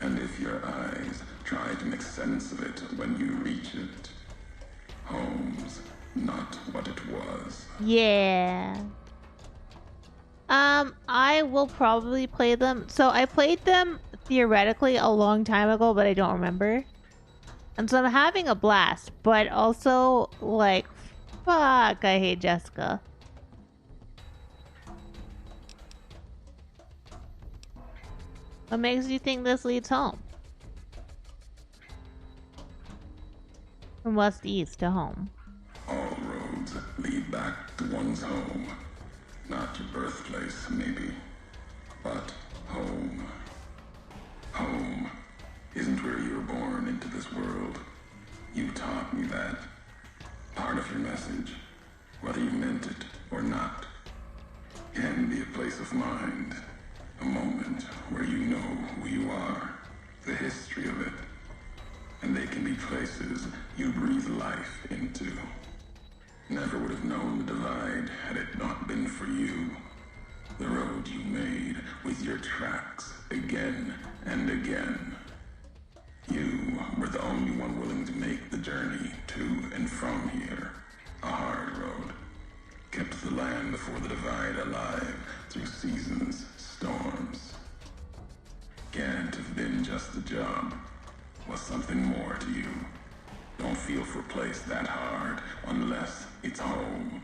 And if your eyes try to make sense of it when you reach it, home's not what it was. Yeah. I will probably play them. So I played them theoretically a long time ago, but I don't remember. And so I'm having a blast, but also, like, fuck, I hate Jessica. What makes you think this leads home? From west to east to home. All roads lead back to one's home. Not your birthplace, maybe, but home. Home where you were born into this world. You taught me that. Part of your message, whether you meant it or not, can be a place of mind. A moment where you know who you are, the history of it. And they can be places you breathe life into. Never would have known the divide had it not been for you. The road you made with your tracks again and again. You were the only one willing to make the journey to and from here. A hard road. Kept the land before the divide alive through seasons, storms. Can't have been just a job. Was something more to you. Don't feel for a place that hard unless it's home.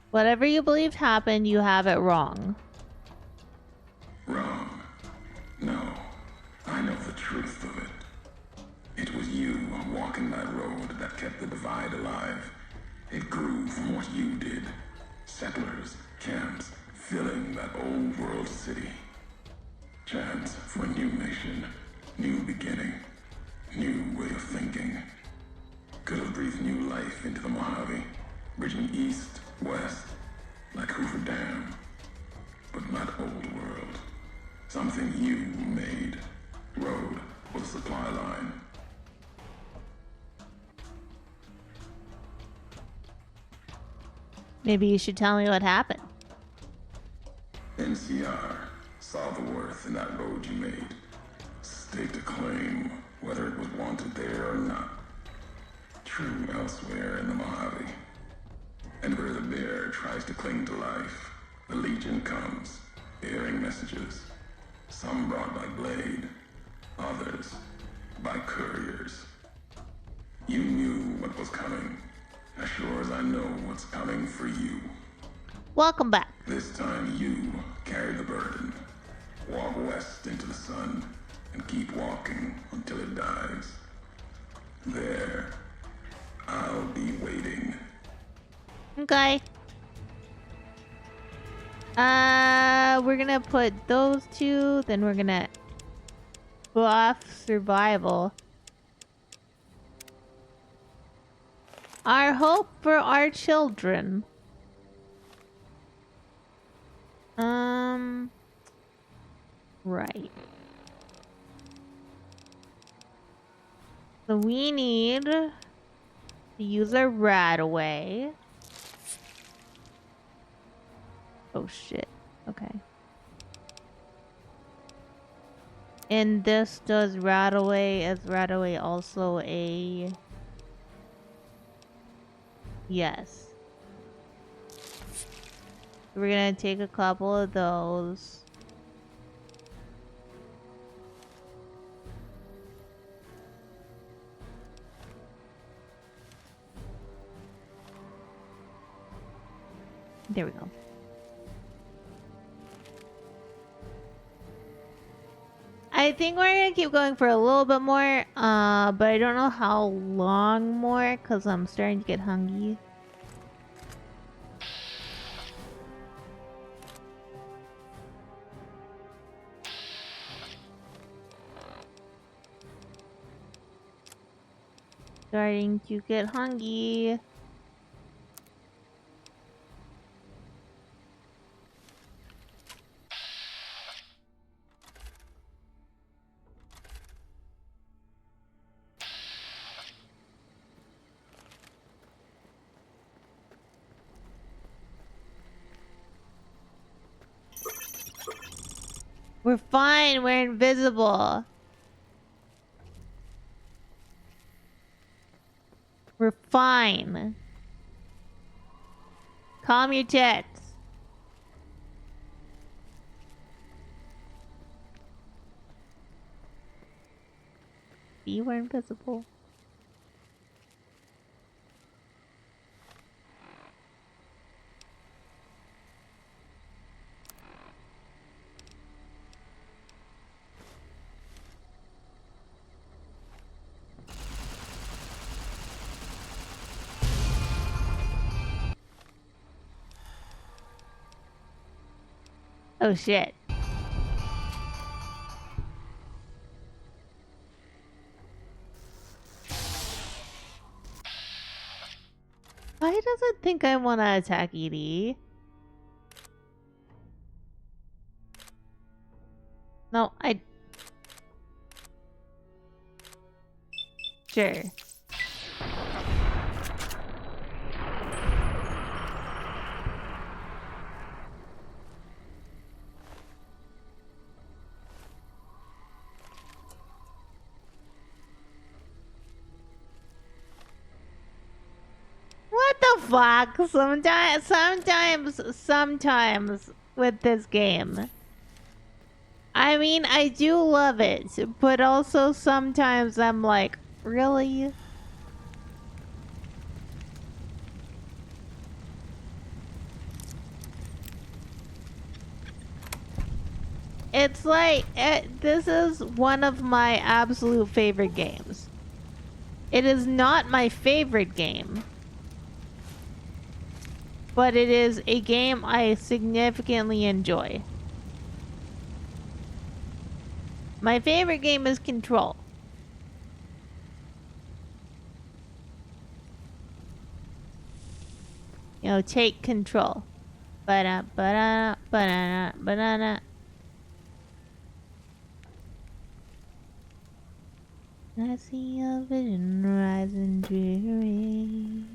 Whatever you believe happened, you have it wrong. Wrong. No. I know the truth of it. It was you walking that road that kept the divide alive. It grew from what you did. Settlers, camps, filling that old world city. Chance for a new nation, new beginning, new way of thinking. Could have breathed new life into the Mojave, bridging east, west, like Hoover Dam. But not old world. Something you made. Road with a supply line. Maybe you should tell me what happened. NCR saw the worth in that road you made. Staked a claim, whether it was wanted there or not. True elsewhere in the Mojave. And where the bear tries to cling to life, the Legion comes, bearing messages. Some brought by blade, others by couriers. You knew what was coming, as sure as I know what's coming for you. Welcome back. This time you carry the burden. Walk west into the sun and keep walking until it dies. There, I'll be waiting. Okay. We're gonna put those two, then we're gonna buff survival. Our hope for our children. Right. So we need to use a rat away. Oh shit. Okay. And this does rat away. Is rat away also a... Yes. We're gonna take a couple of those. There we go. I think we're gonna keep going for a little bit more, but I don't know how long more, because I'm starting to get hungry. Starting to get hungry. We're fine. We're invisible. We're fine. Calm your tits. See, we're invisible. Oh shit. Why does it think I want to attack Edie? No, I... Sure. What the fuck? Sometimes with this game. I mean, I do love it, but also sometimes I'm like, really? It's like, this is one of my absolute favorite games. It is not my favorite game, but it is a game I significantly enjoy. My favorite game is Control. You know, take control. Banana. I see a vision rising dreary,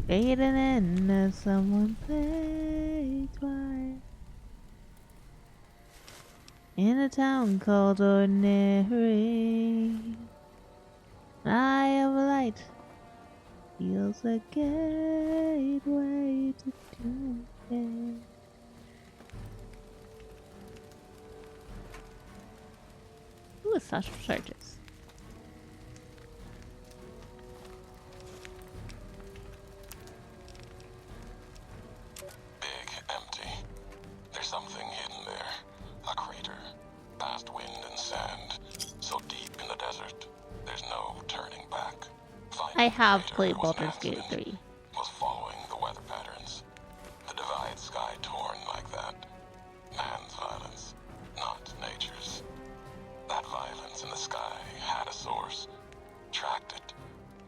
fading in as someone plays twice. In a town called Ordinary, an eye of light feels a gateway to doomsday. Ooh, social charges. Big, empty. There's something hidden there. A crater. Past wind and sand. So deep in the desert, there's no turning back. I have played Baldur's Gate 3. Was following the weather patterns. The divide sky torn like that. Man's violence, not nature's. That violence in the sky had a source. Tracked it,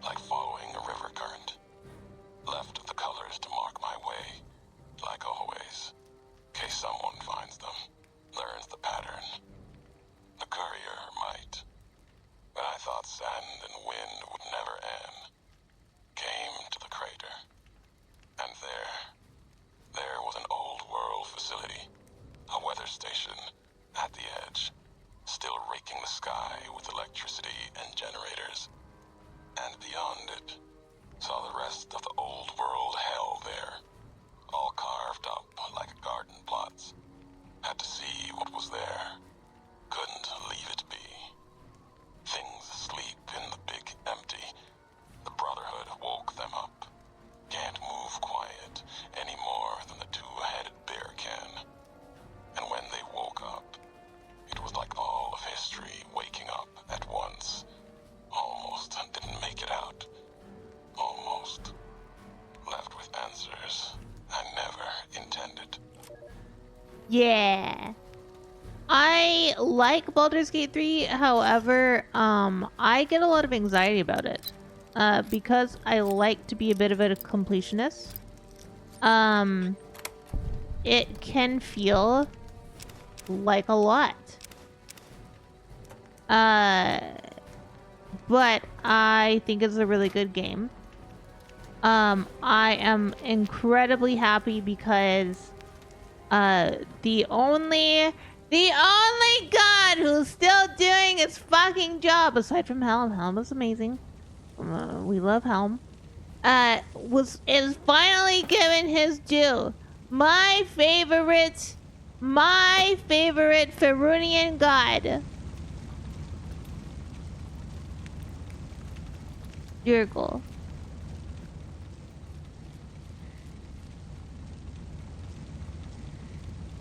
like following a river current. Left the colors to mark my way, like always. Case someone finds them, learns the pattern. The courier might. But I thought sand and wind would never end. Came to the crater. And there was an old world facility. A weather station at the edge. Still raking the sky with electricity and generators. And beyond it, saw the rest of the old world hell there. All carved up like garden plots. Had to see what was there. Couldn't leave it be. Things asleep in the big empty. The Brotherhood woke them up. Can't move quiet any more than the two-headed bear can. And when they woke up, it was like all of history waking up at once. Almost didn't make it out. Almost. Left with answers I never intended. Yeah. I like Baldur's Gate 3, however, I get a lot of anxiety about it. Because I like to be a bit of a completionist. It can feel like a lot. But I think it's a really good game. I am incredibly happy because the only god who's still doing his fucking job, aside from Helm is amazing. We love Helm. Is finally given his due. My favorite Ferunian god. Jurgle.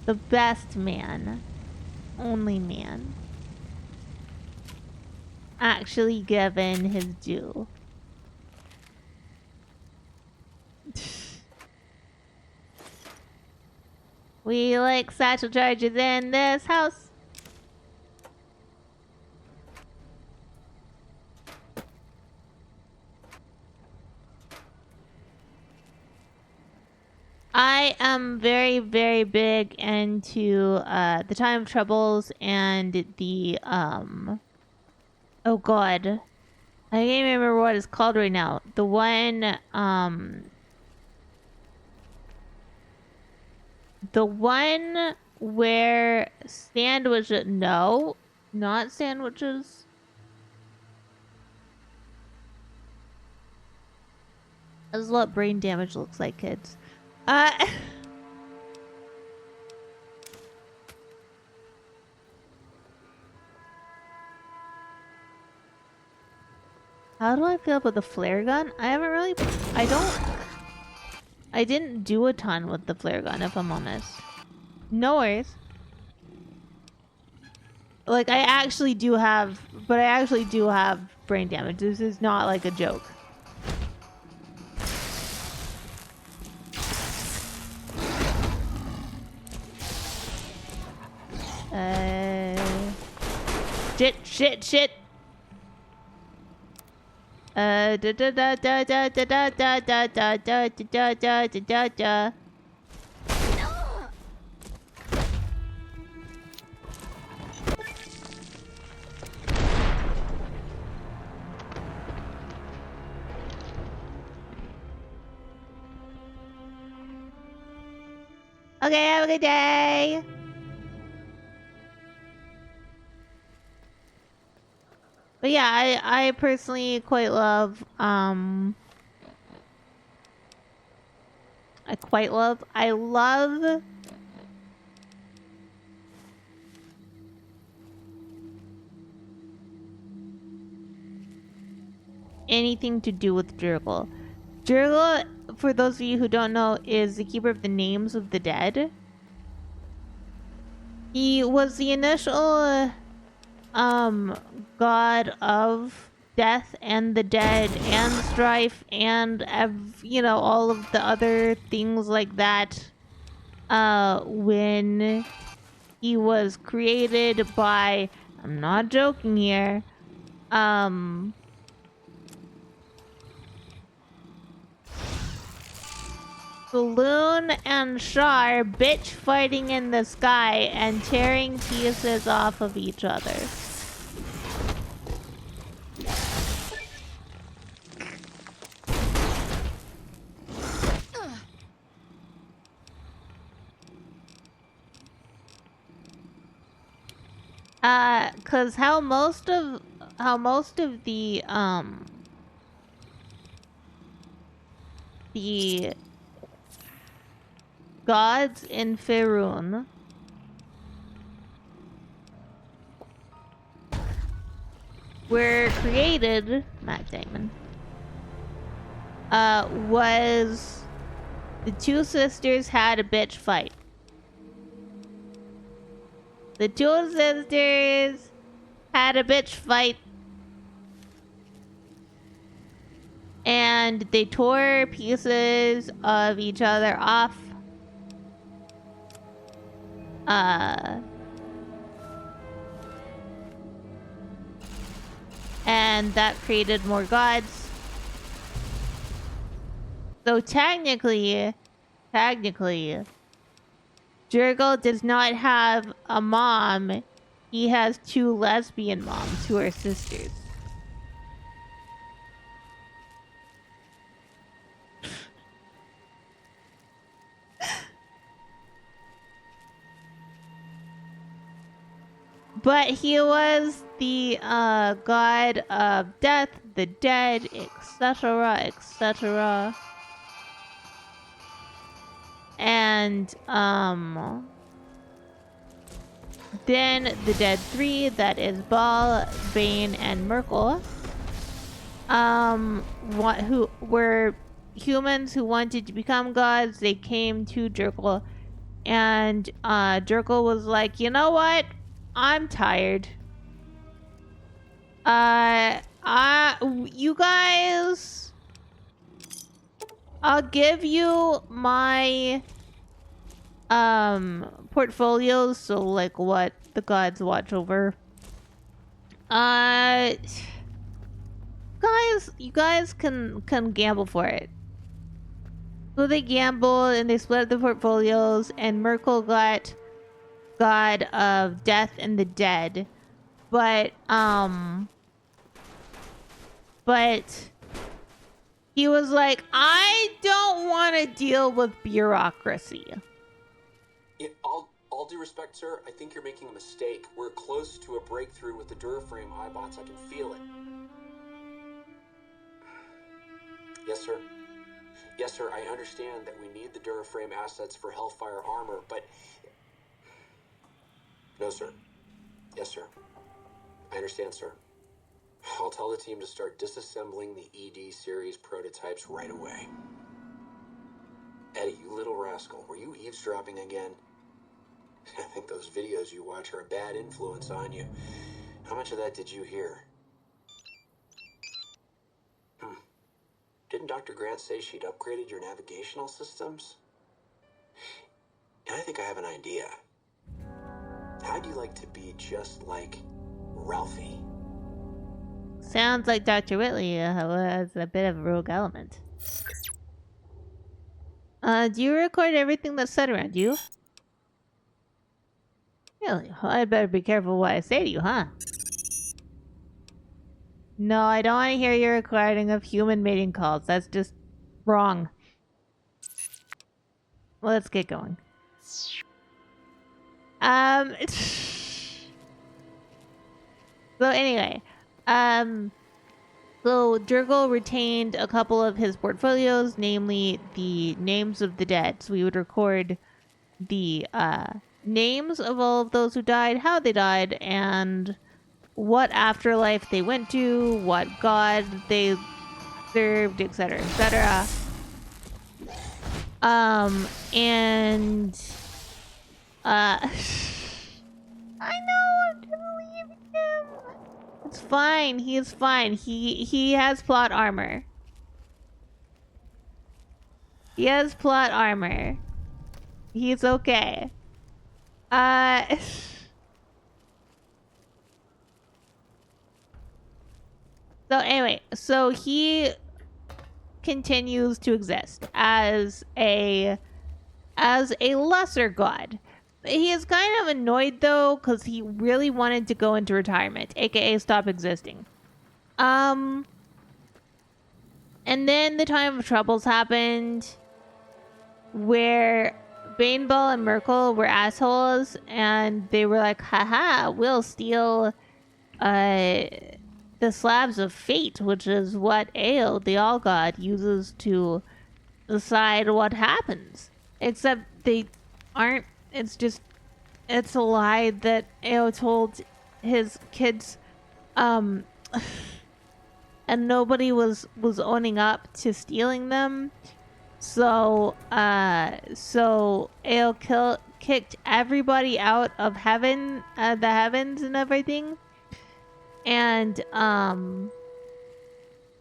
The best man. Only man. Actually given his due. We like satchel charges in this house. I am very, very big into the Time of Troubles and the oh god. I can't even remember what it's called right now. The one where sandwiches, no, not sandwiches. This is what brain damage looks like, kids. How do I feel about the flare gun? I didn't do a ton with the flare gun, if I'm honest. No worries. Like, I actually do have brain damage. This is not like a joke. Shit. Da da da da da da da da da da da da da da da. Okay, have a good day. But yeah, I personally quite love I love anything to do with Jurgle. Jurgle, for those of you who don't know, is the keeper of the names of the dead. He was the initial god of death and the dead and strife and all of the other things like that when he was created by, I'm not joking here, Balloon and Char bitch fighting in the sky and tearing pieces off of each other. Cause how most of the gods in Faerun were created, Matt Damon, was the two sisters had a bitch fight. The two sisters had a bitch fight. And they tore pieces of each other off. And that created more gods. So technically, Jurgle does not have a mom. He has two lesbian moms who are sisters. But he was the god of death, the dead, etc., etc. And then the dead three, that is Baal, Bane, and Merkel, who were humans who wanted to become gods. They came to Jurgle, and Jurgle was like, you know what? I'm tired. You guys, I'll give you my portfolios, so like what the gods watch over. Guys, you guys can gamble for it. So they gambled and they split up the portfolios, and Merkel got God of Death and the Dead. But he was like, I don't want to deal with bureaucracy. Yeah, all due respect, sir, I think you're making a mistake. We're close to a breakthrough with the Duraframe iBots. I can feel it. Yes, sir. Yes, sir, I understand that we need the Duraframe assets for Hellfire armor, but... No, sir. Yes, sir. I understand, sir. I'll tell the team to start disassembling the ED series prototypes right away. Eddie, you little rascal, were you eavesdropping again? I think those videos you watch are a bad influence on you. How much of that did you hear? Didn't Dr. Grant say she'd upgraded your navigational systems? I think I have an idea. How'd you like to be just like Ralphie? Sounds like Dr. Whitley has a bit of a rogue element. Do you record everything that's said around you? Really? Well, I better be careful what I say to you, huh? No, I don't want to hear your recording of human mating calls. That's just wrong. Let's get going. So anyway, so Jurgle retained a couple of his portfolios, namely the names of the dead. So we would record the names of all of those who died, how they died, and what afterlife they went to, what god they served, etc., etc. I know, I'm just leaving him. It's fine, he is fine. He has plot armor. He has plot armor. He's okay. So anyway, so he continues to exist as a lesser god. He is kind of annoyed though, because he really wanted to go into retirement, aka stop existing. And then the time of troubles happened, where Baneball and Merkel were assholes, and they were like, haha, we'll steal the slabs of fate, which is what Ao, the All God, uses to decide what happens. Except they aren't. It's a lie that Ao told his kids, and nobody was owning up to stealing them. So Ao kicked everybody out of heaven, the heavens and everything. And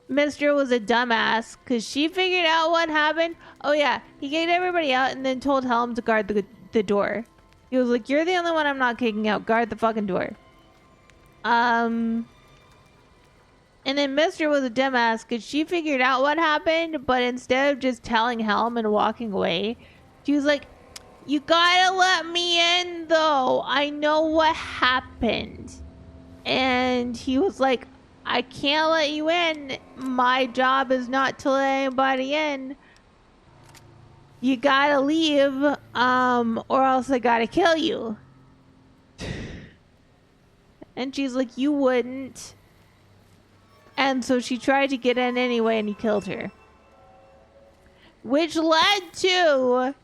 Mister was a dumbass because she figured out what happened. Oh yeah, he kicked everybody out and then told Helm to guard the door. He was like, "You're the only one I'm not kicking out. Guard the fucking door." And then Mister was a dumbass because she figured out what happened, but instead of just telling Helm and walking away, she was like, "You gotta let me in though. I know what happened." And he was like, I can't let you in. My job is not to let anybody in. You gotta leave, or else I gotta kill you. And she's like, you wouldn't. And so she tried to get in anyway, and he killed her. Which led to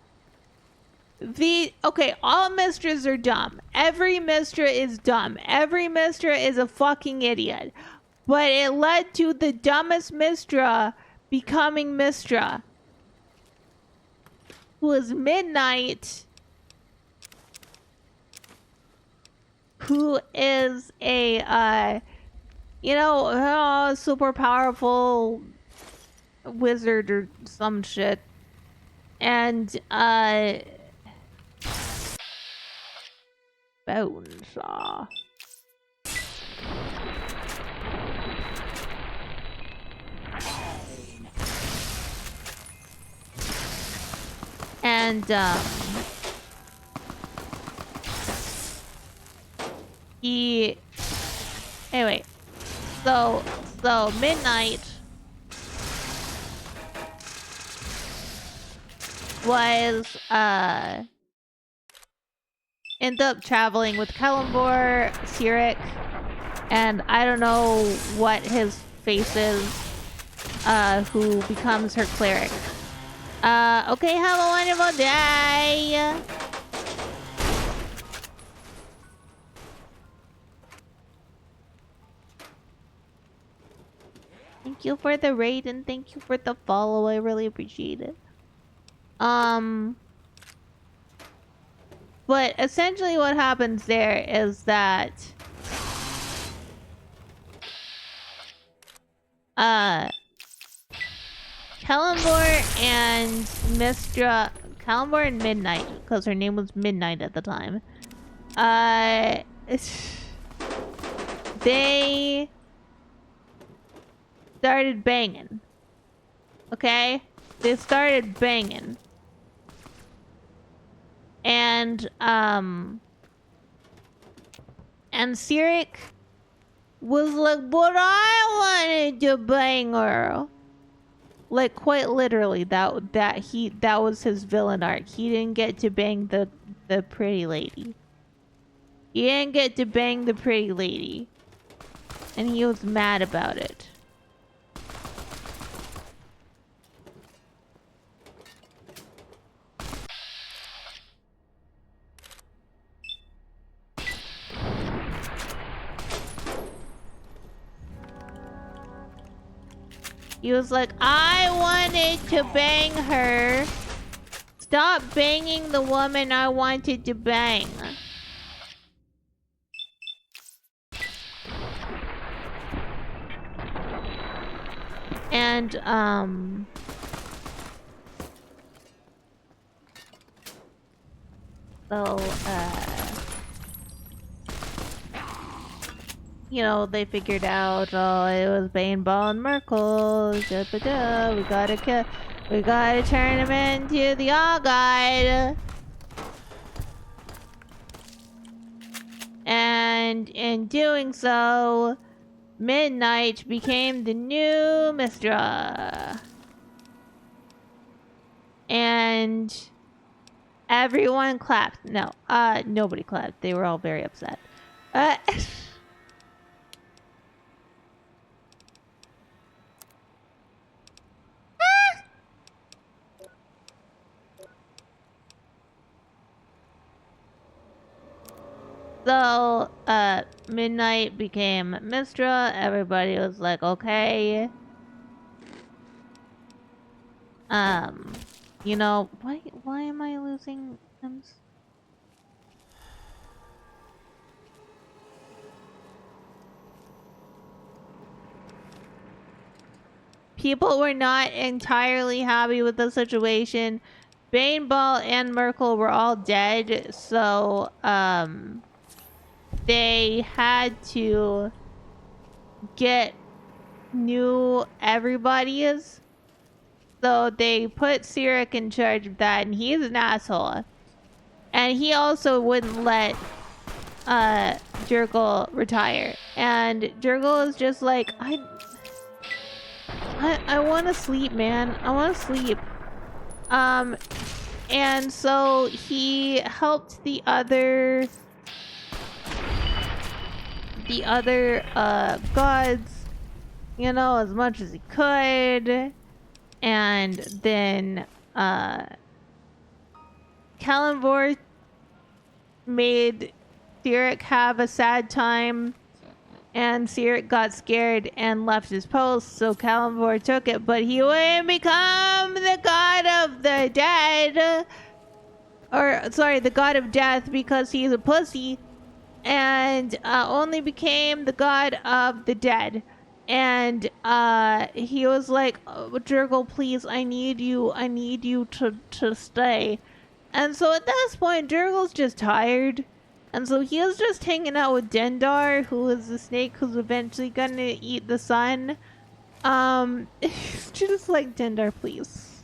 all Mistras are dumb. Every Mistra is dumb. Every Mistra is a fucking idiot. But it led to the dumbest Mistra becoming Mistra, who is Midnight, who is a super powerful wizard or some shit. And bone saw. And anyway, so Midnight was ended up traveling with Kalambor, Sirik, and I don't know what his face is, who becomes her cleric. Okay, have a wonderful day! Thank you for the raid and thank you for the follow. I really appreciate it. But essentially what happens there is that Kalambor and Kalambor and Midnight, because her name was Midnight at the time, they started banging. Okay? They started banging. And Sirik was like, but I wanted to bang her. Like, quite literally, that was his villain arc. He didn't get to bang the pretty lady. He didn't get to bang the pretty lady. And he was mad about it. He was like, I wanted to bang her. Stop banging the woman I wanted to bang. And, so, you know, they figured out, oh, it was Baneball and Merkel. We gotta turn him into the All Guide. And in doing so, Midnight became the new Mistra. And everyone clapped. No, nobody clapped. They were all very upset. So, Midnight became Mistra. Everybody was like, okay. You know, why am I losing them? People were not entirely happy with the situation. Baneball and Merkel were all dead, so, they had to get new everybody's. So they put Sirik in charge of that, and he's an asshole. And he also wouldn't let Jurgle retire. And Jurgle is just like, I want to sleep, man. I want to sleep. And so he helped the other gods, you know, as much as he could. And then Kalambor made Sirik have a sad time, and Sirik got scared and left his post, so Kalambor took it, but he wouldn't become the god of the dead, or sorry, the god of death, because he's a pussy, and only became the god of the dead. And he was like, oh, Jurgle, please, I need you to stay. And so at this point, Jurgle's just tired. And so he was just hanging out with Dendar, who is the snake who's eventually gonna eat the sun. Just like, Dendar, please.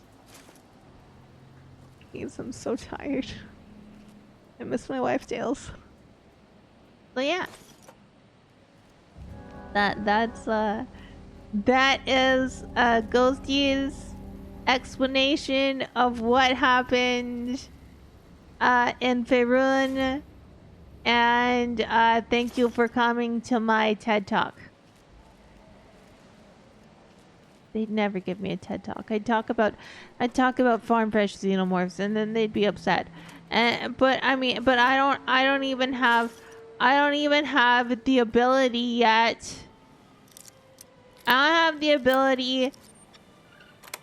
Please, I'm so tired. I miss my wife, Tails. But yeah. That is Ghostie's explanation of what happened in Faerun. And thank you for coming to my TED Talk. They'd never give me a TED Talk. I'd talk about farm fresh xenomorphs, and then they'd be upset. But I don't even have the ability yet. I don't have the ability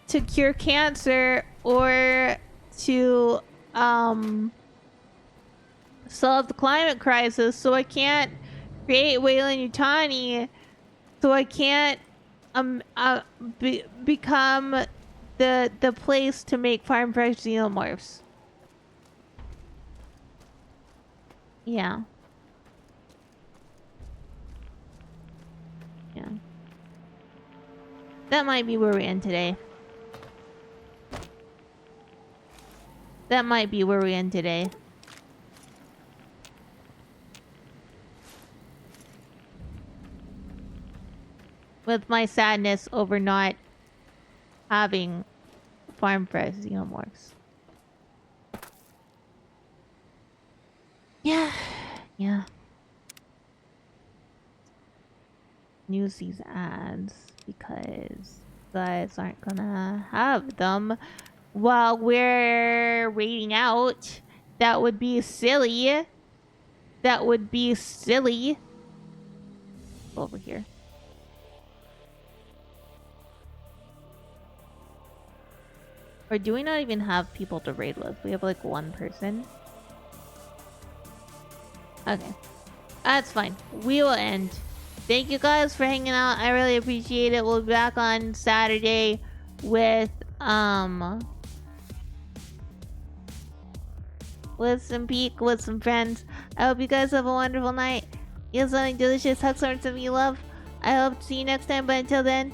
to cure cancer or to solve the climate crisis, so I can't create Weyland-Yutani, so I can't become the place to make farm fresh xenomorphs. Yeah. Yeah. That might be where we end today. That might be where we end today. With my sadness over not having farm fresh xenomorphs. Yeah. Yeah. Use these ads because you guys aren't gonna have them while we're waiting out. That would be silly. That would be silly. Over here. Or do we not even have people to raid with? We have like one person. Okay. That's fine. We will end. Thank you guys for hanging out. I really appreciate it. We'll be back on Saturday with some peak with some friends. I hope you guys have a wonderful night. Eat something delicious. Hug something you love. I hope to see you next time, but until then,